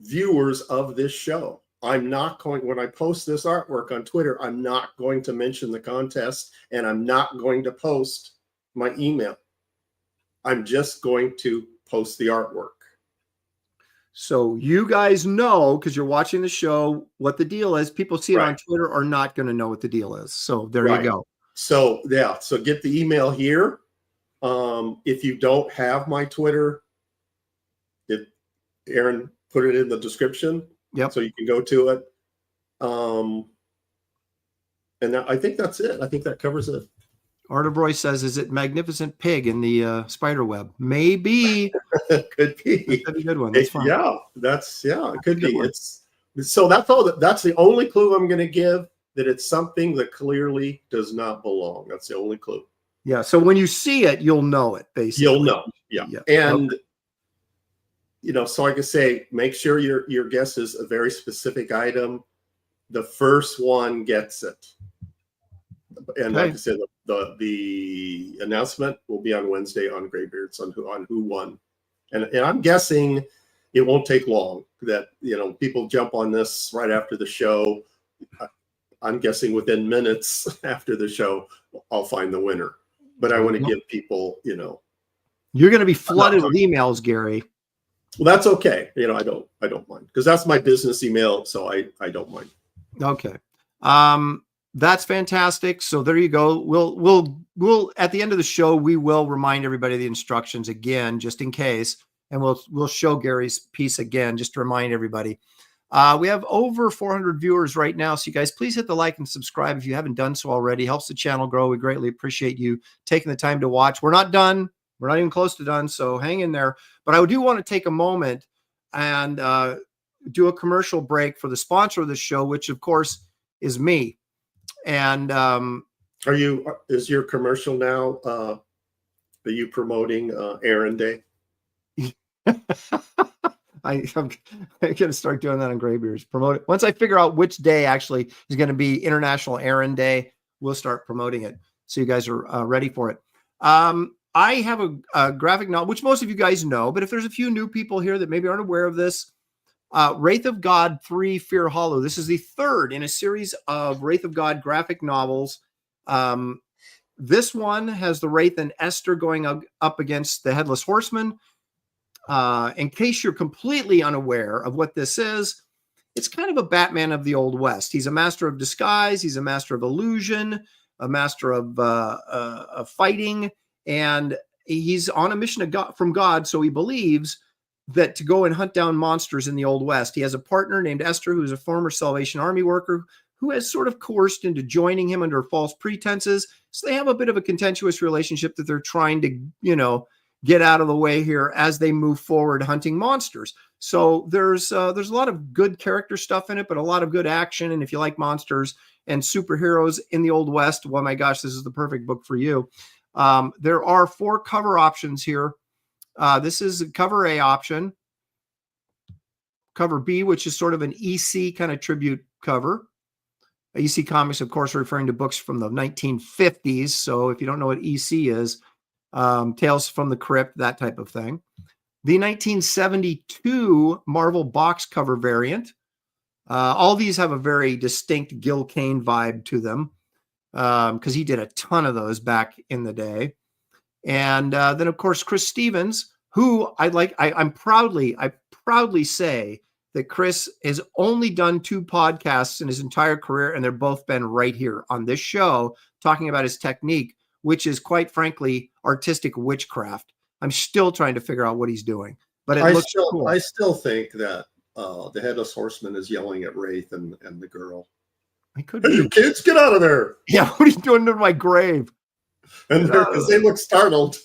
viewers of this show. I'm not going, when I post this artwork on Twitter, I'm not going to mention the contest and I'm not going to post my email. I'm just going to post the artwork. So you guys know, because you're watching the show, what the deal is. People see it on Twitter are not going to know what the deal is. So there you go. So yeah, so get the email here. If you don't have my Twitter, Aaron put it in the description. Yep. So you can go to it. And I think that's it. I think that covers it. Art of Roy says, "Is it Magnificent Pig in the spider web?" Maybe. Could be. That'd be a good one. That's fine. Yeah, it could be. It's so that's all. That's the only clue I'm going to give. That it's something that clearly does not belong. That's the only clue. Yeah. So when you see it, you'll know it. Basically, you'll know. Yeah. And so I can say, make sure your guess is a very specific item. The first one gets it. And like I said, the announcement will be on Wednesday on Graybeards on who won. And I'm guessing it won't take long that, people jump on this right after the show. I'm guessing within minutes after the show, I'll find the winner. But I want to give people, you're going to be flooded with emails, Gary. Well, that's okay. I don't mind, because that's my business email. So I don't mind. Okay. That's fantastic. So there you go. We'll at the end of the show, we will remind everybody of the instructions again, just in case, and we'll show Gary's piece again, just to remind everybody. We have over 400 viewers right now. So you guys, please hit the like and subscribe if you haven't done so already. Helps the channel grow. We greatly appreciate you taking the time to watch. We're not done. We're not even close to done. So hang in there. But I do want to take a moment and do a commercial break for the sponsor of the show, which of course is me. And is your commercial now, are you promoting Aaron Day? I'm going to start doing that on Graybeards. Promote it. Once I figure out which day actually is going to be International Aaron Day, we'll start promoting it. So you guys are ready for it. I have a graphic novel, which most of you guys know, but if there's a few new people here that maybe aren't aware of this, Wraith of God 3 Fear Hollow. This is the third in a series of Wraith of God graphic novels. This one has the Wraith and Esther going up against the Headless Horseman. In case you're completely unaware of what this is, it's kind of a Batman of the Old West. He's a master of disguise. He's a master of illusion, a master of fighting, and he's on a mission from God. So he believes that to go and hunt down monsters in the Old West. He has a partner named Esther, who is a former Salvation Army worker, who has sort of coerced into joining him under false pretenses. So they have a bit of a contentious relationship that they're trying to, get out of the way here as they move forward hunting monsters. So there's a lot of good character stuff in it, but a lot of good action. And if you like monsters and superheroes in the Old West, well, my gosh, this is the perfect book for you. There are 4 cover options here. This is a cover A option, cover B, which is sort of an EC kind of tribute cover. EC Comics, of course, referring to books from the 1950s. So if you don't know what EC is, Tales from the Crypt, that type of thing. The 1972 Marvel box cover variant. All these have a very distinct Gil Kane vibe to them, because he did a ton of those back in the day. And then, of course, Chris Stevens, who I proudly say that Chris has only done 2 podcasts in his entire career, and they've both been right here on this show talking about his technique, which is, quite frankly, artistic witchcraft. I'm still trying to figure out what he's doing, but it looks cool. I still think that the Headless Horseman is yelling at Wraith and the girl. I could Hey, you kids, get out of there. Yeah, what are you doing to my grave? And because they look startled.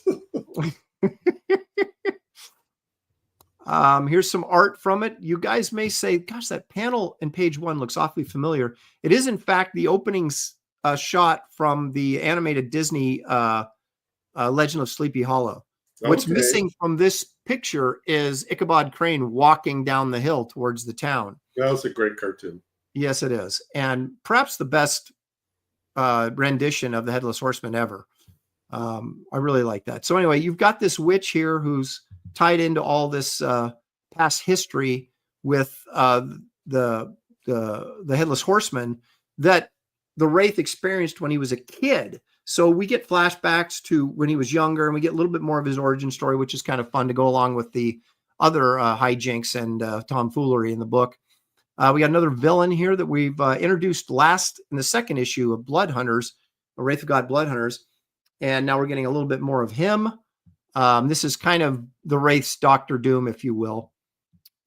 Here's some art from it. You guys may say, gosh, that panel in page 1 looks awfully familiar. It is, in fact, the opening shot from the animated Disney Legend of Sleepy Hollow. What's missing from this picture is Ichabod Crane walking down the hill towards the town. That was a great cartoon. Yes, it is. And perhaps the best rendition of the Headless Horseman ever. I really like that. So anyway, you've got this witch here who's tied into all this past history with the Headless Horseman that the Wraith experienced when he was a kid. So we get flashbacks to when he was younger, and we get a little bit more of his origin story, which is kind of fun to go along with the other hijinks and tomfoolery in the book. We got another villain here that we've introduced last in the second issue of Blood Hunters, Wraith of God Blood Hunters. And now we're getting a little bit more of him. This is kind of the Wraith's Doctor Doom, if you will.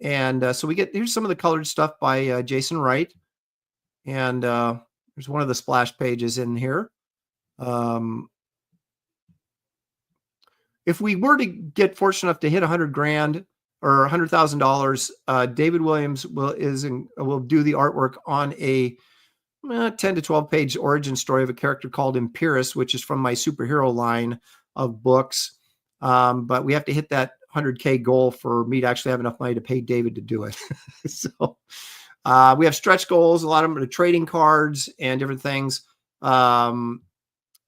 And so here's some of the colored stuff by Jason Wright. And there's one of the splash pages in here. If we were to get fortunate enough to hit 100 grand or $100,000, David Williams will do the artwork on a 10 to 12 page origin story of a character called Empirus, which is from my superhero line of books. But we have to hit that 100K goal for me to actually have enough money to pay David to do it. So we have stretch goals. A lot of them are trading cards and different things.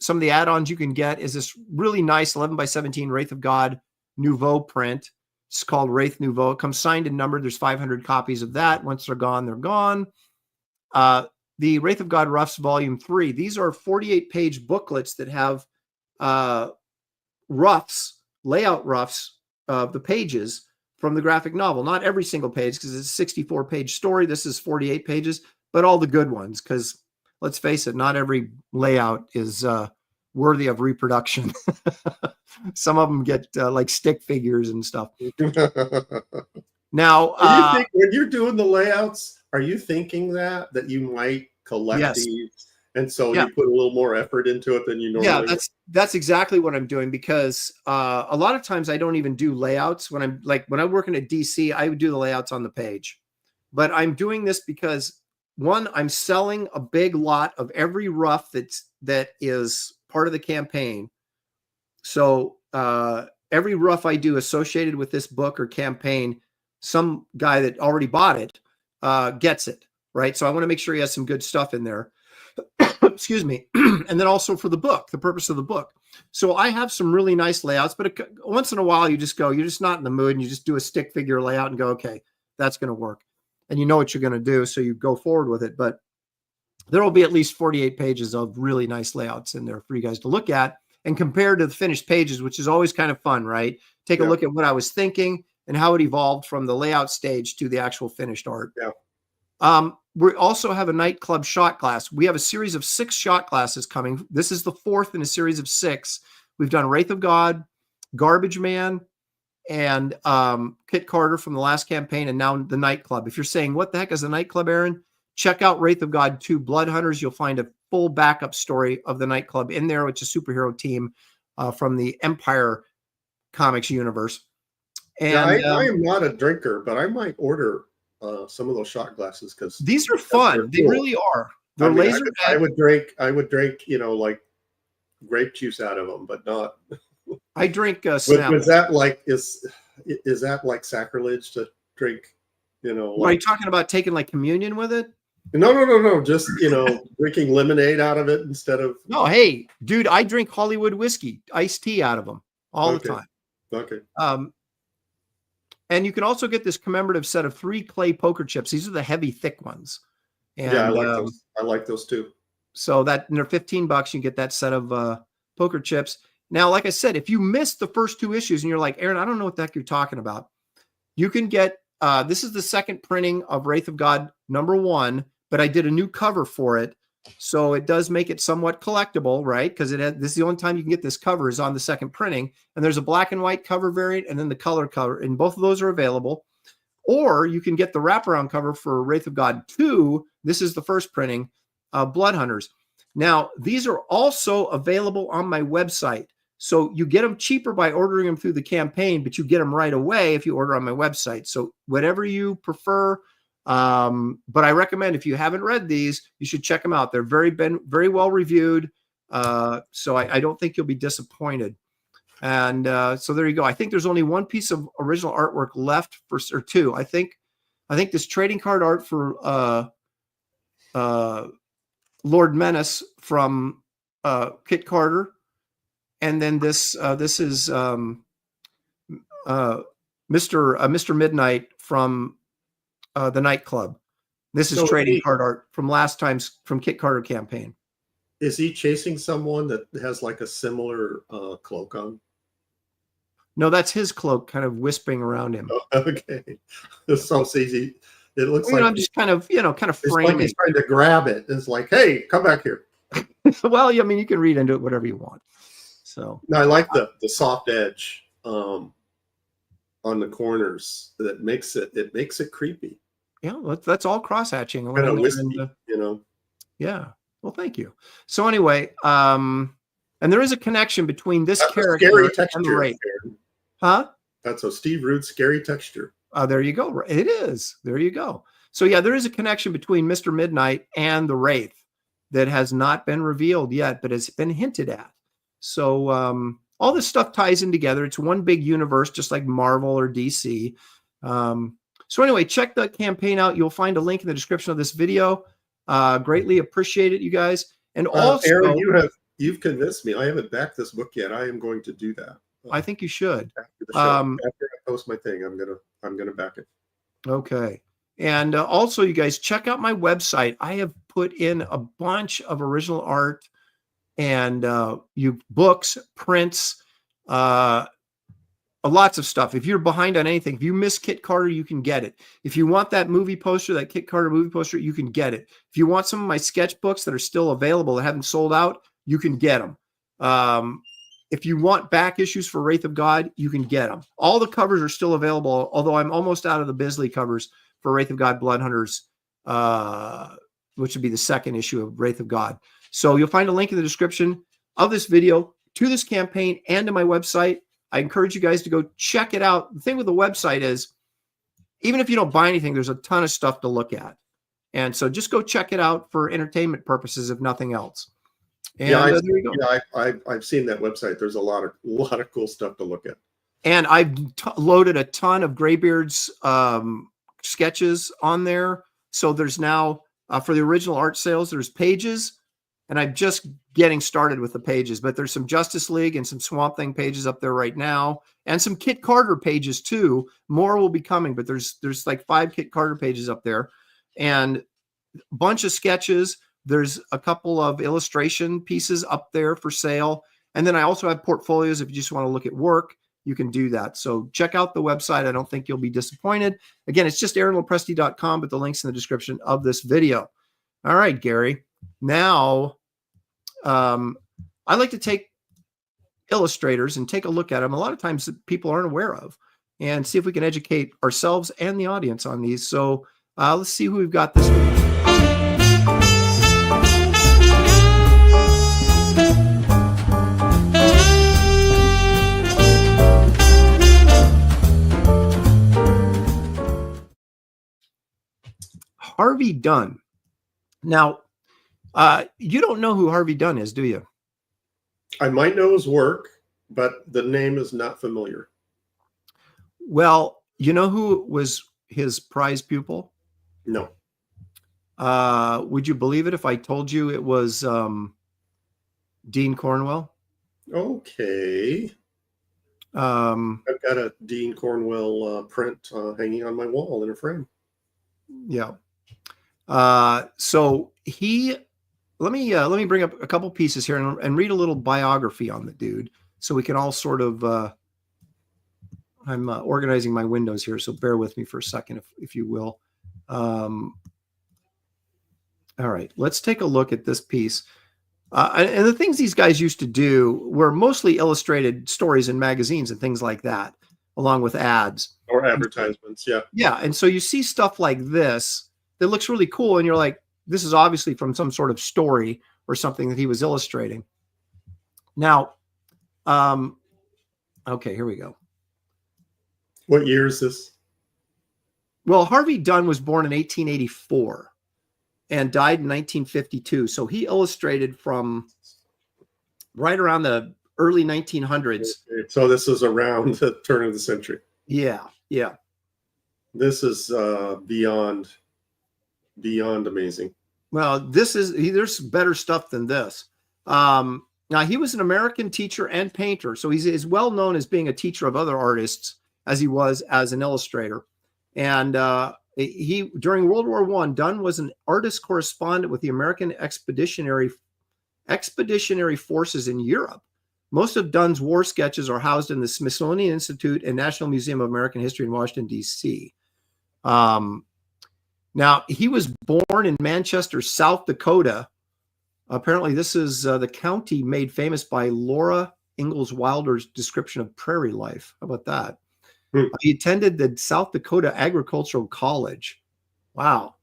Some of the add-ons you can get is this really nice 11x17 Wraith of God Nouveau print. It's called Wraith Nouveau. It comes signed and numbered. There's 500 copies of that. Once they're gone, they're gone. The Wraith of God Roughs Volume 3. These are 48-page booklets that have layout roughs of the pages from the graphic novel. Not every single page, because it's a 64-page story. This is 48 pages, but all the good ones, because let's face it, not every layout is worthy of reproduction. Some of them get like stick figures and stuff. Now, when you're doing the layouts, are you thinking that you might collect these, and so you put a little more effort into it than you normally? Yeah, that's exactly what I'm doing, because a lot of times I don't even do layouts. When I'm working at DC, I would do the layouts on the page, but I'm doing this because, one, I'm selling a big lot of every rough that is part of the campaign. So every rough I do associated with this book or campaign, some guy that already bought it gets it, right? So I want to make sure he has some good stuff in there. Excuse me. And then also for the book, the purpose of the book. So I have some really nice layouts, but once in a while you're just not in the mood, and you just do a stick figure layout and go, okay, that's going to work. And you know what you're going to do, so you go forward with it. But there will be at least 48 pages of really nice layouts in there for you guys to look at and compare to the finished pages, which is always kind of fun, right? Take a look at what I was thinking and how it evolved from the layout stage to the actual finished art. Yeah. We also have a nightclub shot glass. We have a series of 6 shot glasses coming. This is the 4th in a series of 6. We've done Wraith of God, Garbage Man, and Kit Carter from the last campaign, and now the nightclub. If you're saying, what the heck is the nightclub, Aaron? Check out Wraith of God 2 Blood Hunters. You'll find a full backup story of the nightclub in there, which is a superhero team from the Empire Comics universe. And I am not a drinker, but I might order some of those shot glasses, because these are fun. Cool. They really are. They're laser. I would drink, like grape juice out of them, but not. I drink Snapple. Was that like is that like sacrilege to drink? Are you talking about taking like communion with it? No. Just drinking lemonade out of it instead of. No, hey, dude, I drink Hollywood whiskey, iced tea out of them all the time. Okay. And you can also get this commemorative set of 3 clay poker chips. These are the heavy, thick ones. And, I like those. I like those too. So they're $15. You get that set of poker chips. Now, like I said, if you missed the first 2 issues and you're like, Aaron, I don't know what the heck you're talking about, you can get. This is the second printing of Wraith of God #1, but I did a new cover for it. So it does make it somewhat collectible, right? Because this is the only time you can get this cover is on the second printing. And there's a black and white cover variant and then the color cover. And both of those are available. Or you can get the wraparound cover for Wraith of God 2. This is the first printing of Blood Hunters. Now, these are also available on my website. So you get them cheaper by ordering them through the campaign, but you get them right away if you order on my website. So whatever you prefer. But I recommend, if you haven't read these, you should check them out. They're very well reviewed. So I don't think you'll be disappointed. And so there you go. I think there's only 1 piece of original artwork left or 2. I think this trading card art for Lord Menace from Kit Carter. And then this is Mr. Midnight from the nightclub. This is trading card art from last time's from Kit Carter campaign. Is he chasing someone that has like a similar cloak on? No, that's his cloak kind of wisping around him. Oh, okay. This sounds easy. It looks like I'm just kind of, kind of it's like framing. he's trying to grab it. It's like, hey, come back here. Well, I mean, you can read into it whatever you want. So No, I like the soft edge on the corners. That makes it creepy. yeah, that's all cross hatching. Kind of wispy, Yeah. Well, thank you. So anyway, and there is a connection between this That's character a scary and the texture. Wraith. Huh? That's a Steve Root scary texture. There you go. It is. There you go. So yeah, there is a connection between Mr. Midnight and the Wraith that has not been revealed yet, but has been hinted at. So all this stuff ties in together. It's one big universe, just like Marvel or DC. So anyway, check the campaign out. You'll find a link in the description of this video. Greatly appreciate it, you guys. And also, Aaron, you've convinced me. I haven't backed this book yet. I am going to do that. I think you should. After the show, after I post my thing, I'm gonna back it. Okay. And also, you guys, check out my website. I have put in a bunch of original art and books, prints, lots of stuff. If you're behind on anything, if you miss Kit Carter, you can get it. If you want that movie poster, that Kit Carter movie poster, you can get it. If you want some of my sketchbooks that are still available that haven't sold out, you can get them. If you want back issues for Wraith of God, you can get them. All the covers are still available, although I'm almost out of the Bisley covers for Wraith of God Blood Hunters, which would be the second issue of Wraith of God. So you'll find a link in the description of this video to this campaign and to my website. I encourage you guys to go check it out. The thing with the website is, even if you don't buy anything, there's a ton of stuff to look at. And so just go check it out for entertainment purposes, if nothing else. And there you go. Yeah, I've seen that website. There's a lot of cool stuff to look at. And I've loaded a ton of Graybeard's sketches on there. So there's now, for the original art sales, there's pages. And I'm just getting started with the pages. But there's some Justice League and some Swamp Thing pages up there right now. And some Kit Carter pages too. More will be coming. But there's like 5 Kit Carter pages up there. And a bunch of sketches. There's a couple of illustration pieces up there for sale. And then I also have portfolios. If you just want to look at work, you can do that. So check out the website. I don't think you'll be disappointed. Again, it's just aaronlopresti.com, but the link's in the description of this video. All right, Gary. Now, I like to take illustrators and take a look at them. A lot of times that people aren't aware of, and see if we can educate ourselves and the audience on these. So let's see who we've got this week. Harvey Dunn. Now, you don't know who Harvey Dunn is, do you? I might know his work, but the name is not familiar. Well, you know who was his prize pupil? No. Would you believe it if I told you it was Dean Cornwell? Okay. I've got a Dean Cornwell print hanging on my wall in a frame. Yeah. So let me bring up a couple pieces here and read a little biography on the dude, so we can all sort of, I'm organizing my windows here, so bear with me for a second, if you will. All right, let's take a look at this piece. And the things these guys used to do were mostly illustrated stories in magazines and things like that, along with ads. Or advertisements, yeah. Yeah, and so you see stuff like this that looks really cool, and you're like, this is obviously from some sort of story or something that he was illustrating. Now, okay, here we go. What year is this? Well, Harvey Dunn was born in 1884 and died in 1952. So he illustrated from right around the early 1900s. Okay, so this is around the turn of the century. Yeah, yeah. This is beyond amazing. Well, there's better stuff than this. Now, he was an American teacher and painter, so he's as well known as being a teacher of other artists as he was as an illustrator. And during World War I, Dunn was an artist correspondent with the American Expeditionary Forces in Europe. Most of Dunn's war sketches are housed in the Smithsonian Institute and National Museum of American History in Washington, D.C. Now, he was born in Manchester, South Dakota. Apparently, this is the county made famous by Laura Ingalls Wilder's description of prairie life. How about that? He attended the South Dakota Agricultural College. Wow.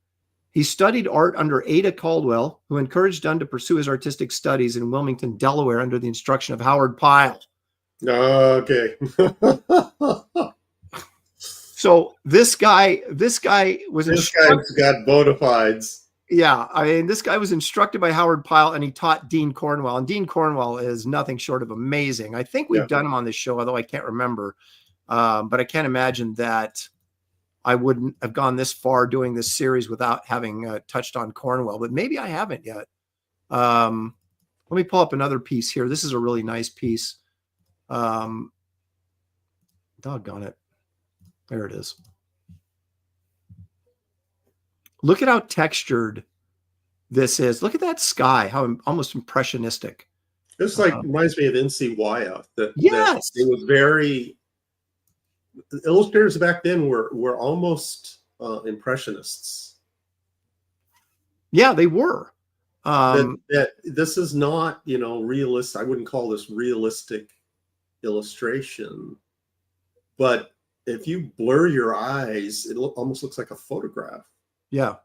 He studied art under Ada Caldwell, who encouraged Dunn to pursue his artistic studies in Wilmington, Delaware, under the instruction of Howard Pyle. Okay. So this guy was This guy's got bona fides. Yeah, I mean, this guy was instructed by Howard Pyle, and he taught Dean Cornwell. And Dean Cornwell is nothing short of amazing. I think we've done him on this show, although I can't remember. But I can't imagine that I wouldn't have gone this far doing this series without having touched on Cornwell. But maybe I haven't yet. Let me pull up another piece here. This is a really nice piece. Doggone it. There it is. Look at how textured this is. Look at that sky, how almost impressionistic. This reminds me of N.C. Wyeth. Yes. It was very, illustrators back then were almost impressionists. Yeah, they were. That this is not, realistic. I wouldn't call this realistic illustration, but if you blur your eyes, it almost looks like a photograph. Yeah.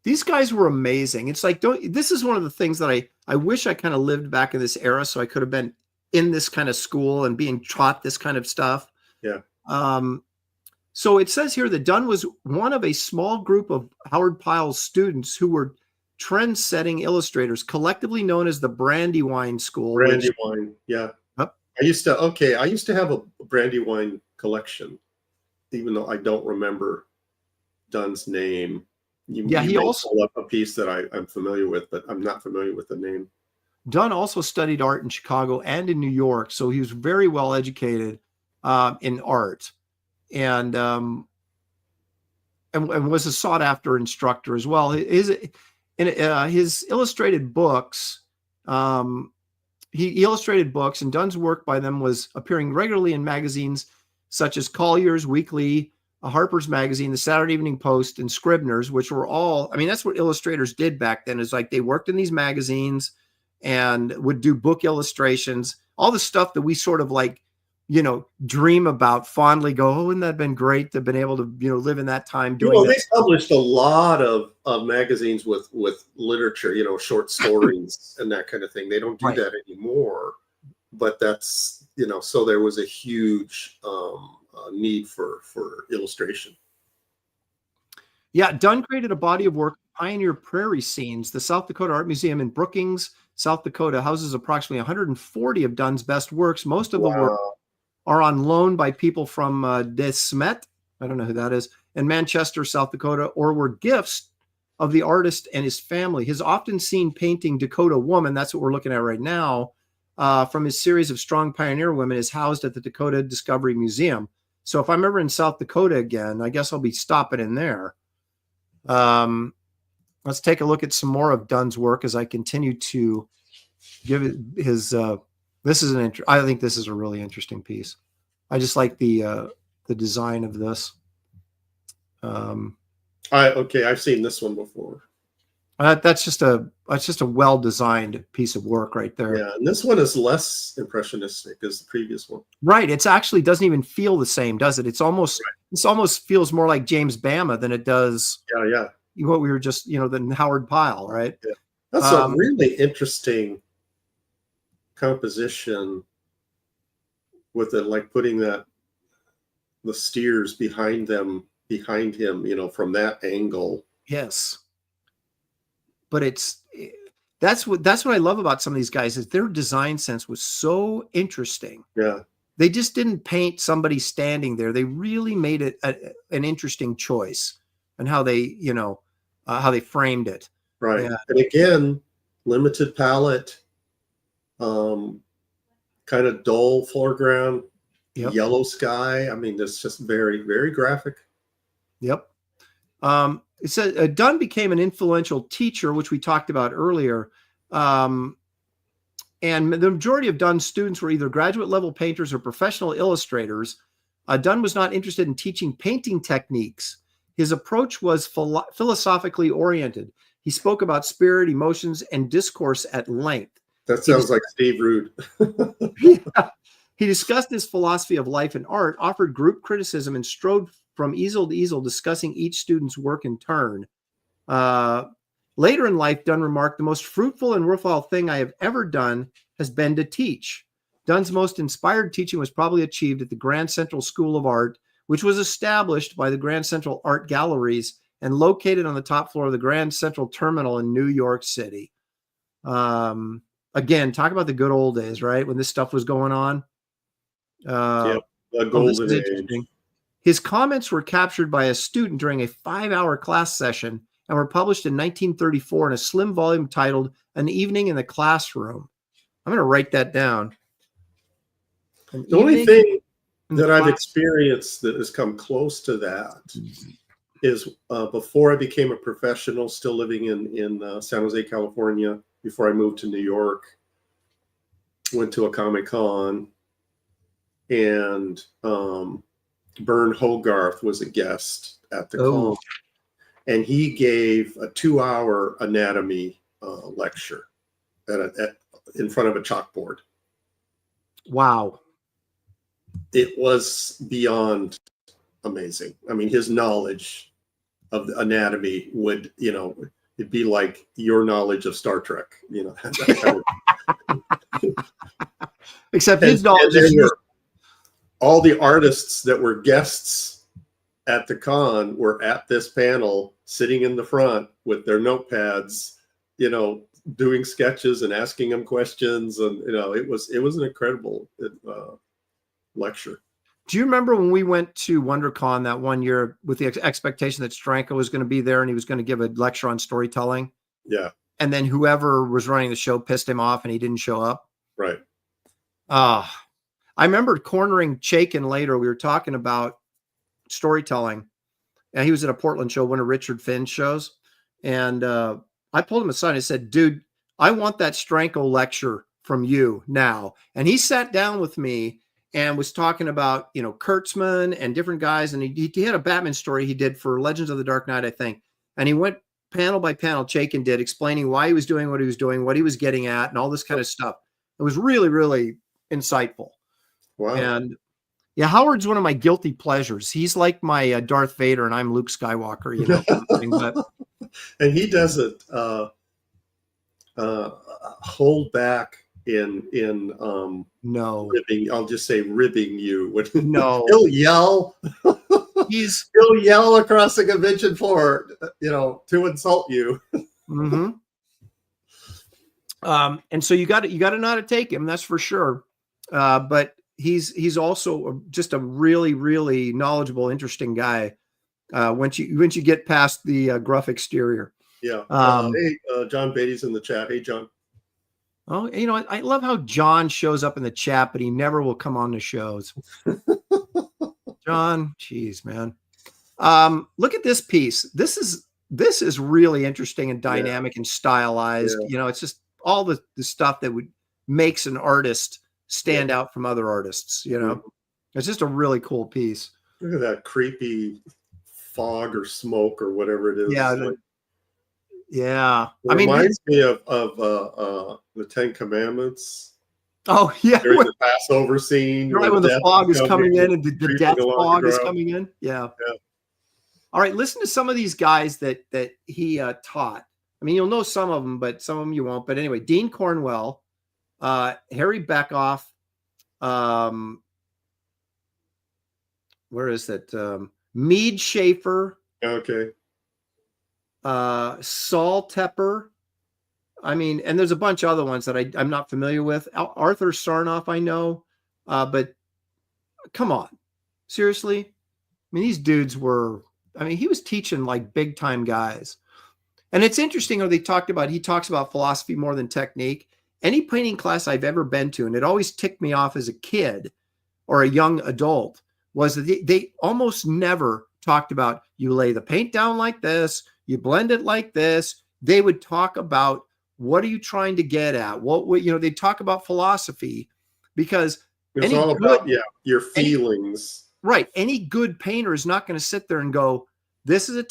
These guys were amazing. It's like, this is one of the things that I wish I kind of lived back in this era, so I could have been in this kind of school and being taught this kind of stuff. Yeah. So it says here that Dunn was one of a small group of Howard Pyle's students who were trend-setting illustrators, collectively known as the Brandywine School. Brandywine, yeah. Yep. I used to have a Brandywine collection, even though I don't remember Dunn's name. He also pull up a piece that I'm familiar with, but I'm not familiar with the name. Dunn also studied art in Chicago and in New York, so he was very well educated in art, and was a sought after instructor as well. His illustrated books, he illustrated books, and Dunn's work by them was appearing regularly in magazines such as Collier's Weekly, Harper's Magazine, the Saturday Evening Post, and Scribner's, which were all, I mean, that's what illustrators did back then, is like they worked in these magazines and would do book illustrations, all the stuff that we sort of like, dream about fondly, go, oh, wouldn't that have been great to have been able to, live in that time doing that. They published a lot of magazines with literature, short stories and that kind of thing. They don't do that anymore, but that's, so there was a huge need for illustration. Yeah, Dunn created a body of work, pioneer prairie scenes. The South Dakota Art Museum in Brookings, South Dakota, houses approximately 140 of Dunn's best works. Most of the work are on loan by people from De Smet, I don't know who that is, and Manchester, South Dakota, or were gifts of the artist and his family. His often seen painting Dakota Woman, that's what we're looking at right now, from his series of Strong Pioneer Women, is housed at the Dakota Discovery Museum. So if I'm ever in South Dakota again, I guess I'll be stopping in there. Let's take a look at some more of Dunn's work as I continue to give it his. I think this is a really interesting piece. I just like the design of this. I've seen this one before. That's just a well-designed piece of work right there. Yeah, and this one is less impressionistic as the previous one. Right. It's actually doesn't even feel the same, does it? It's almost feels more like James Bama than it does. Yeah. What we were just, than Howard Pyle, right? Yeah. That's a really interesting composition with it, like putting the steers behind him, from that angle. Yes. But that's what I love about some of these guys is their design sense was so interesting. Yeah. They just didn't paint somebody standing there. They really made it an interesting choice and how they framed it. Right. Yeah. And again, limited palette, kind of dull foreground, yellow sky. I mean, it's just very, very graphic. Yep. It says Dunn became an influential teacher, which we talked about earlier. And And the majority of Dunn's students were either graduate level painters or professional illustrators. Dunn was not interested in teaching painting techniques. His approach was philosophically oriented. He spoke about spirit, emotions, and discourse at length. That sounds like Steve Rude. Yeah. He discussed his philosophy of life and art, offered group criticism, and strode from easel to easel, discussing each student's work in turn. Later in life, Dunn remarked, "The most fruitful and worthwhile thing I have ever done has been to teach." Dunn's most inspired teaching was probably achieved at the Grand Central School of Art, which was established by the Grand Central Art Galleries and located on the top floor of the Grand Central Terminal in New York City. Again, talk about the good old days, right? When this stuff was going on. The golden age. His comments were captured by a student during a 5-hour class session and were published in 1934 in a slim volume titled An Evening in the Classroom. I'm going to write that down. The only thing that I've experienced that has come close to that is before I became a professional, still living in San Jose, California, before I moved to New York, went to a Comic-Con, and Bern Hogarth was a guest at the con. And he gave a 2-hour anatomy lecture in front of a chalkboard. Wow. It was beyond amazing. I mean, his knowledge of the anatomy would, it'd be like your knowledge of Star Trek, Except his knowledge is all the artists that were guests at the con were at this panel, sitting in the front with their notepads, doing sketches and asking them questions, and it was an incredible lecture. Do you remember when we went to WonderCon that one year with the expectation that Stranka was going to be there and he was going to give a lecture on storytelling? Yeah. And then whoever was running the show pissed him off and he didn't show up. Right. I remember cornering Chaikin later. We were talking about storytelling, and he was at a Portland show, one of Richard Finn's shows. And I pulled him aside and I said, "Dude, I want that Stranko lecture from you now." And he sat down with me and was talking about, Kurtzman and different guys. And he had a Batman story he did for Legends of the Dark Knight, I think. And he went panel by panel, Chaikin did, explaining why he was doing what he was doing, what he was getting at, and all this kind of stuff. It was really, really insightful. Wow. And yeah, Howard's one of my guilty pleasures. He's like my Darth Vader and I'm Luke Skywalker, But and he doesn't hold back in no, ribbing. I'll just say ribbing you. No, he'll yell. He'll yell across the convention floor, to insult you. Mm-hmm. And so you got to know how to take him. That's for sure. But he's also just a really, really knowledgeable, interesting guy. Once you get past the gruff exterior. Yeah. Hey, John Beatty's in the chat. Hey, John. Oh, I love how John shows up in the chat, but he never will come on the shows. John, geez, man. Look at this piece. This is really interesting and dynamic and stylized. Yeah. It's just all the stuff that makes an artist stand out from other artists. It's just a really cool piece. Look at that creepy fog or smoke or whatever it is. Yeah. Yeah. It reminds me of the Ten Commandments. Oh, yeah. There's the Passover scene. Right, when the fog is coming in and the death fog is coming in. Yeah. All right. Listen to some of these guys that he taught. I mean, you'll know some of them, but some of them you won't. But anyway, Dean Cornwell, Harry Beckoff, where is that? Mead Schaefer. Okay. Saul Tepper. I mean, and there's a bunch of other ones that I'm not familiar with. Arthur Sarnoff, I know, but come on, seriously. I mean, these dudes he was teaching like big time guys. And it's interesting how he talks about philosophy more than technique. Any painting class I've ever been to, and it always ticked me off as a kid or a young adult, was that they almost never talked about, you lay the paint down like this, you blend it like this. They would talk about What are you trying to get at? What they talk about philosophy, because It's any all good, about your feelings. right. Any good painter is not going to sit there and go, this is a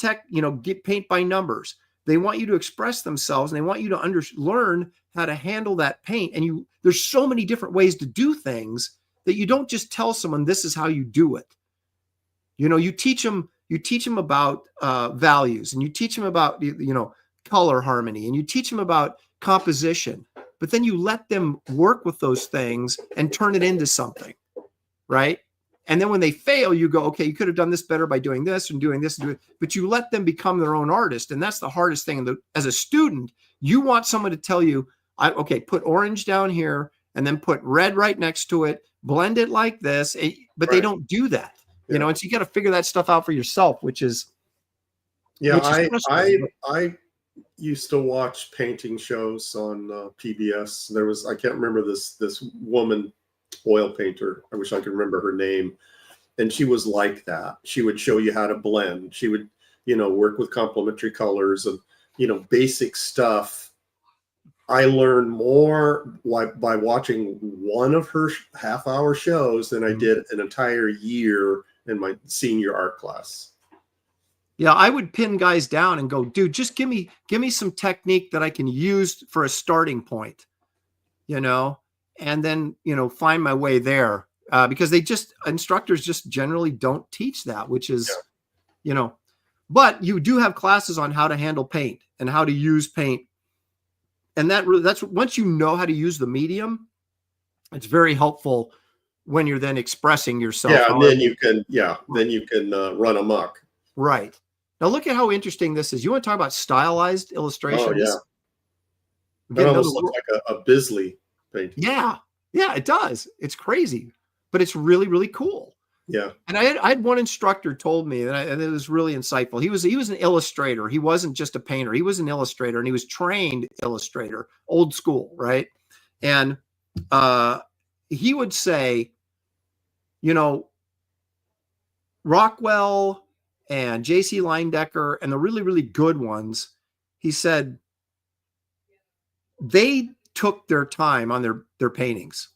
get paint by numbers. They want you to express themselves, and they want you to learn how to handle that paint. And there's so many different ways to do things that you don't just tell someone this is how you do it. You teach them about values, and you teach them about, color harmony, and you teach them about composition, but then you let them work with those things and turn it into something, right? And then when they fail, you go, okay, you could have done this better by doing this and doing this, but you let them become their own artist. And that's the hardest thing. As a student, you want someone to tell you, okay, put orange down here and then put red right next to it, blend it like this, but they don't do that. Yeah. And so you got to figure that stuff out for yourself, which is I used to watch painting shows on PBS. I can't remember this woman, oil painter. I wish I could remember her name. And she was like that. She would show you how to blend. She would, work with complementary colors and, basic stuff. I learned more by watching one of her half-hour shows than I did an entire year in my senior art class. Yeah, I would pin guys down and go, dude, just give me some technique that I can use for a starting point, and then, find my way there, because instructors just generally don't teach that, which is, but you do have classes on how to handle paint and how to use paint. And that's once you know how to use the medium, it's very helpful when you're then expressing yourself. Yeah, and then you can run amok. Right. Now look at how interesting this is. You want to talk about stylized illustration? Oh, yeah. It almost looks like a Bisley painting. Yeah. Yeah, it does. It's crazy, but it's really, really cool. Yeah. And I had one instructor told me, and it was really insightful. He was an illustrator. He wasn't just a painter. He was an illustrator, and he was trained illustrator, old school, right? And he would say, Rockwell and J.C. Leyendecker and the really, really good ones, he said, they took their time on their paintings,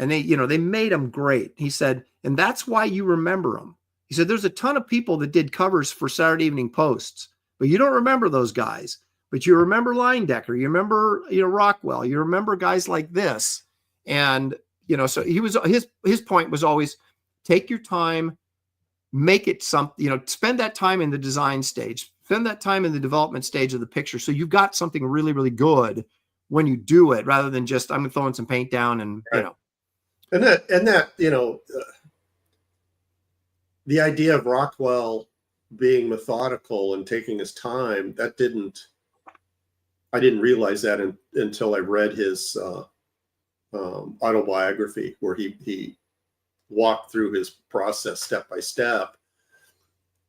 and they made them great. He said, and that's why you remember them. He said, there's a ton of people that did covers for Saturday Evening Posts, but you don't remember those guys, but you remember Leyendecker, you remember, Rockwell, you remember guys like this. And, so his point was always take your time, make it something, spend that time in the design stage, spend that time in the development stage of the picture. So you've got something really, really good when you do it, rather than just, I'm throwing some paint down and, right. And that, the idea of Rockwell being methodical and taking his time, I didn't realize that until I read his autobiography, where he walked through his process step by step.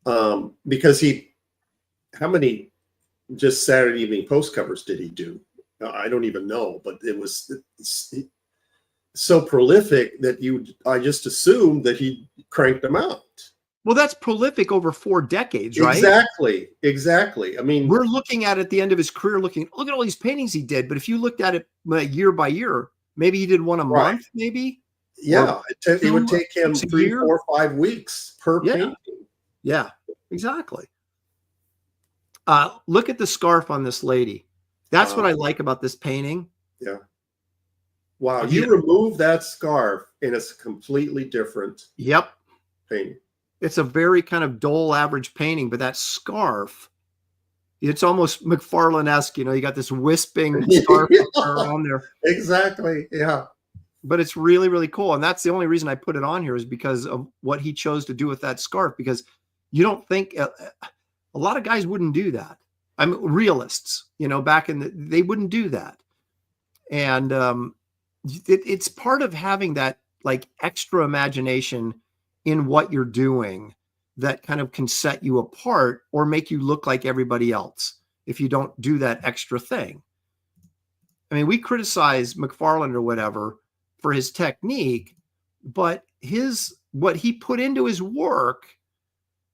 Because how many just Saturday Evening Post covers did he do? I don't even know, but it's so prolific that I just assumed that he cranked them out. Well, that's prolific over 4 decades, right? Exactly. I mean, we're looking at the end of his career, look at all these paintings he did. But if you looked at it year by year, maybe he did one a month, maybe. Yeah, it would take him 3, 4, 5 weeks per painting. Yeah, exactly. Look at the scarf on this lady. That's what I like about this painting. Yeah. Wow, you remove that scarf and it's a completely different painting. It's a very kind of dull average painting, but that scarf, it's almost McFarlane-esque, you got this wisping scarf around there. Exactly, yeah. But it's really, really cool. And that's the only reason I put it on here, is because of what he chose to do with that scarf, because you don't think a lot of guys wouldn't do that. Realists, back they wouldn't do that. And it's part of having that like extra imagination in what you're doing that kind of can set you apart or make you look like everybody else if you don't do that extra thing. I mean, we criticize McFarlane or whatever for his technique, but what he put into his work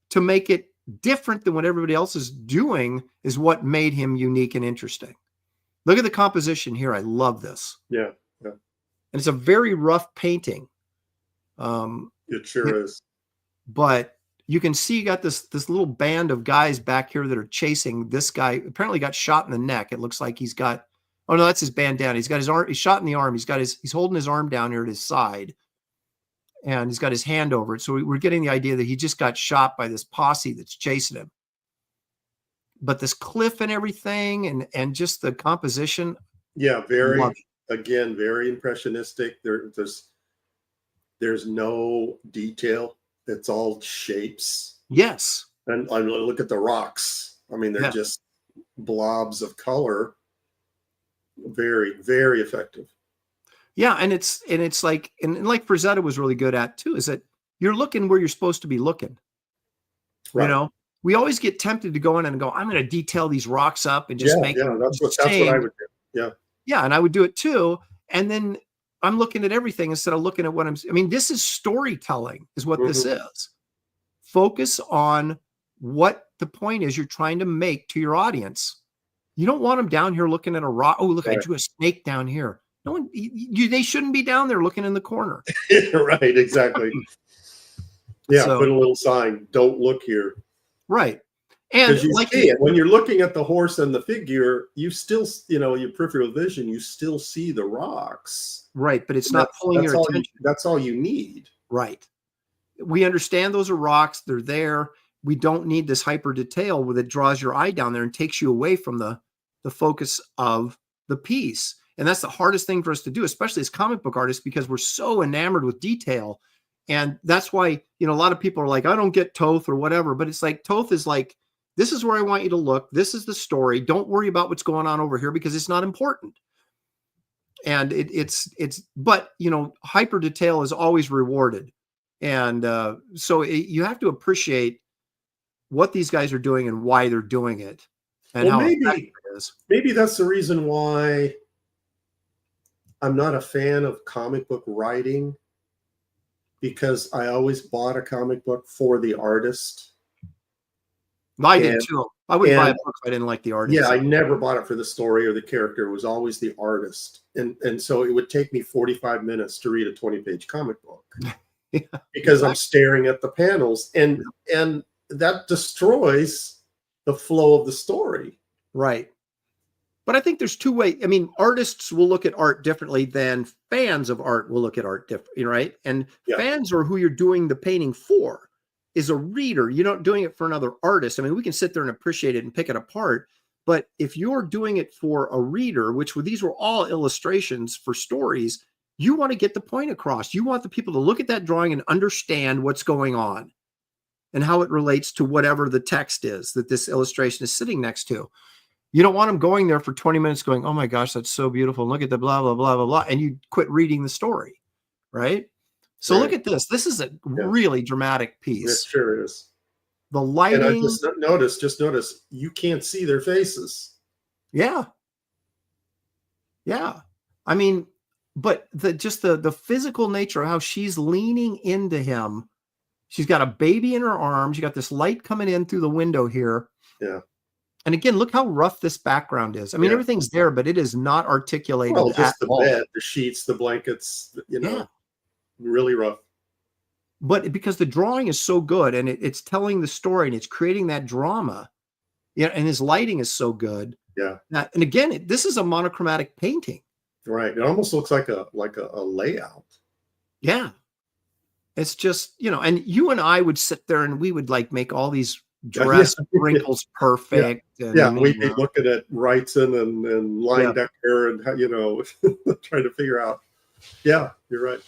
to make it different than what everybody else is doing is what made him unique and interesting. Look at the composition here. I love this. Yeah. Yeah. And it's a very rough painting. It sure is. But you can see you got this little band of guys back here that are chasing this guy. Apparently got shot in the neck. It looks like he's got, oh no, that's his bandana. He's got his arm, he's shot in the arm. He's holding his arm down here at his side. And he's got his hand over it. So we're getting the idea that he just got shot by this posse that's chasing him. But this cliff and everything and just the composition. Yeah, very impressionistic. There's no detail. It's all shapes. Yes. And I look at the rocks. I mean, they're just blobs of color. Very, very effective. Yeah, and it's like, and like Frazetta was really good at too, is that you're looking where you're supposed to be looking. Right. You know, we always get tempted to go in and go, I'm going to detail these rocks up and just make them. That's what I would do. Yeah. Yeah, and I would do it too. And then I'm looking at everything instead of looking at what I mean, this is storytelling is what this is. Focus on what the point is you're trying to make to your audience. You don't want them down here looking at a rock. Oh, look, I drew a snake down here. No one, they shouldn't be down there looking in the corner. Right, exactly. Yeah, so, put a little sign, don't look here. Right. And you like see it when you're looking at the horse and the figure, you still, your peripheral vision, you still see the rocks. Right, but it's not pulling your attention. That's all you need. Right. We understand those are rocks, they're there. We don't need this hyper detail that draws your eye down there and takes you away from the focus of the piece. And that's the hardest thing for us to do, especially as comic book artists, because we're so enamored with detail. And that's why, a lot of people are like, I don't get Toth or whatever, but it's like, Toth is like, this is where I want you to look. This is the story. Don't worry about what's going on over here because it's not important. And but hyper detail is always rewarded. And so you have to appreciate what these guys are doing and why they're doing it. And how effective it is. Maybe that's the reason why I'm not a fan of comic book writing, because I always bought a comic book for the artist. I did too. I wouldn't buy a book if I didn't like the artist. Yeah, I never bought it for the story or the character. It was always the artist. And so it would take me 45 minutes to read a 20-page comic book because I'm staring at the panels. And that destroys the flow of the story. Right. But I think there's two ways. I mean, artists will look at art differently than fans of art will look at art differently, right? And fans are who you're doing the painting for. Is a reader. You're not doing it for another artist. I mean, we can sit there and appreciate it and pick it apart. But if you're doing it for a reader, these were all illustrations for stories, you want to get the point across. You want the people to look at that drawing and understand what's going on and how it relates to whatever the text is that this illustration is sitting next to. You don't want them going there for 20 minutes going, oh my gosh, that's so beautiful. Look at the blah, blah, blah, blah, blah. And you quit reading the story, right? So look at this. This is a really dramatic piece. It sure is. The lighting. And I just notice you can't see their faces. Yeah. Yeah. I mean, but the physical nature of how she's leaning into him. She's got a baby in her arms. You got this light coming in through the window here. Yeah. And again, look how rough this background is. I mean, everything's there, but it is not articulated. Well, just the bed, the sheets, the blankets, really rough. But because the drawing is so good and it's telling the story and it's creating that drama, and his lighting is so good. Yeah. And again, this is a monochromatic painting. Right. It almost looks like a layout. Yeah. It's just, and you and I would sit there and we would like make all these dress wrinkles perfect. Yeah. And, we'd be looking at Wrightson and Leyendecker and, trying to figure out. Yeah, you're right.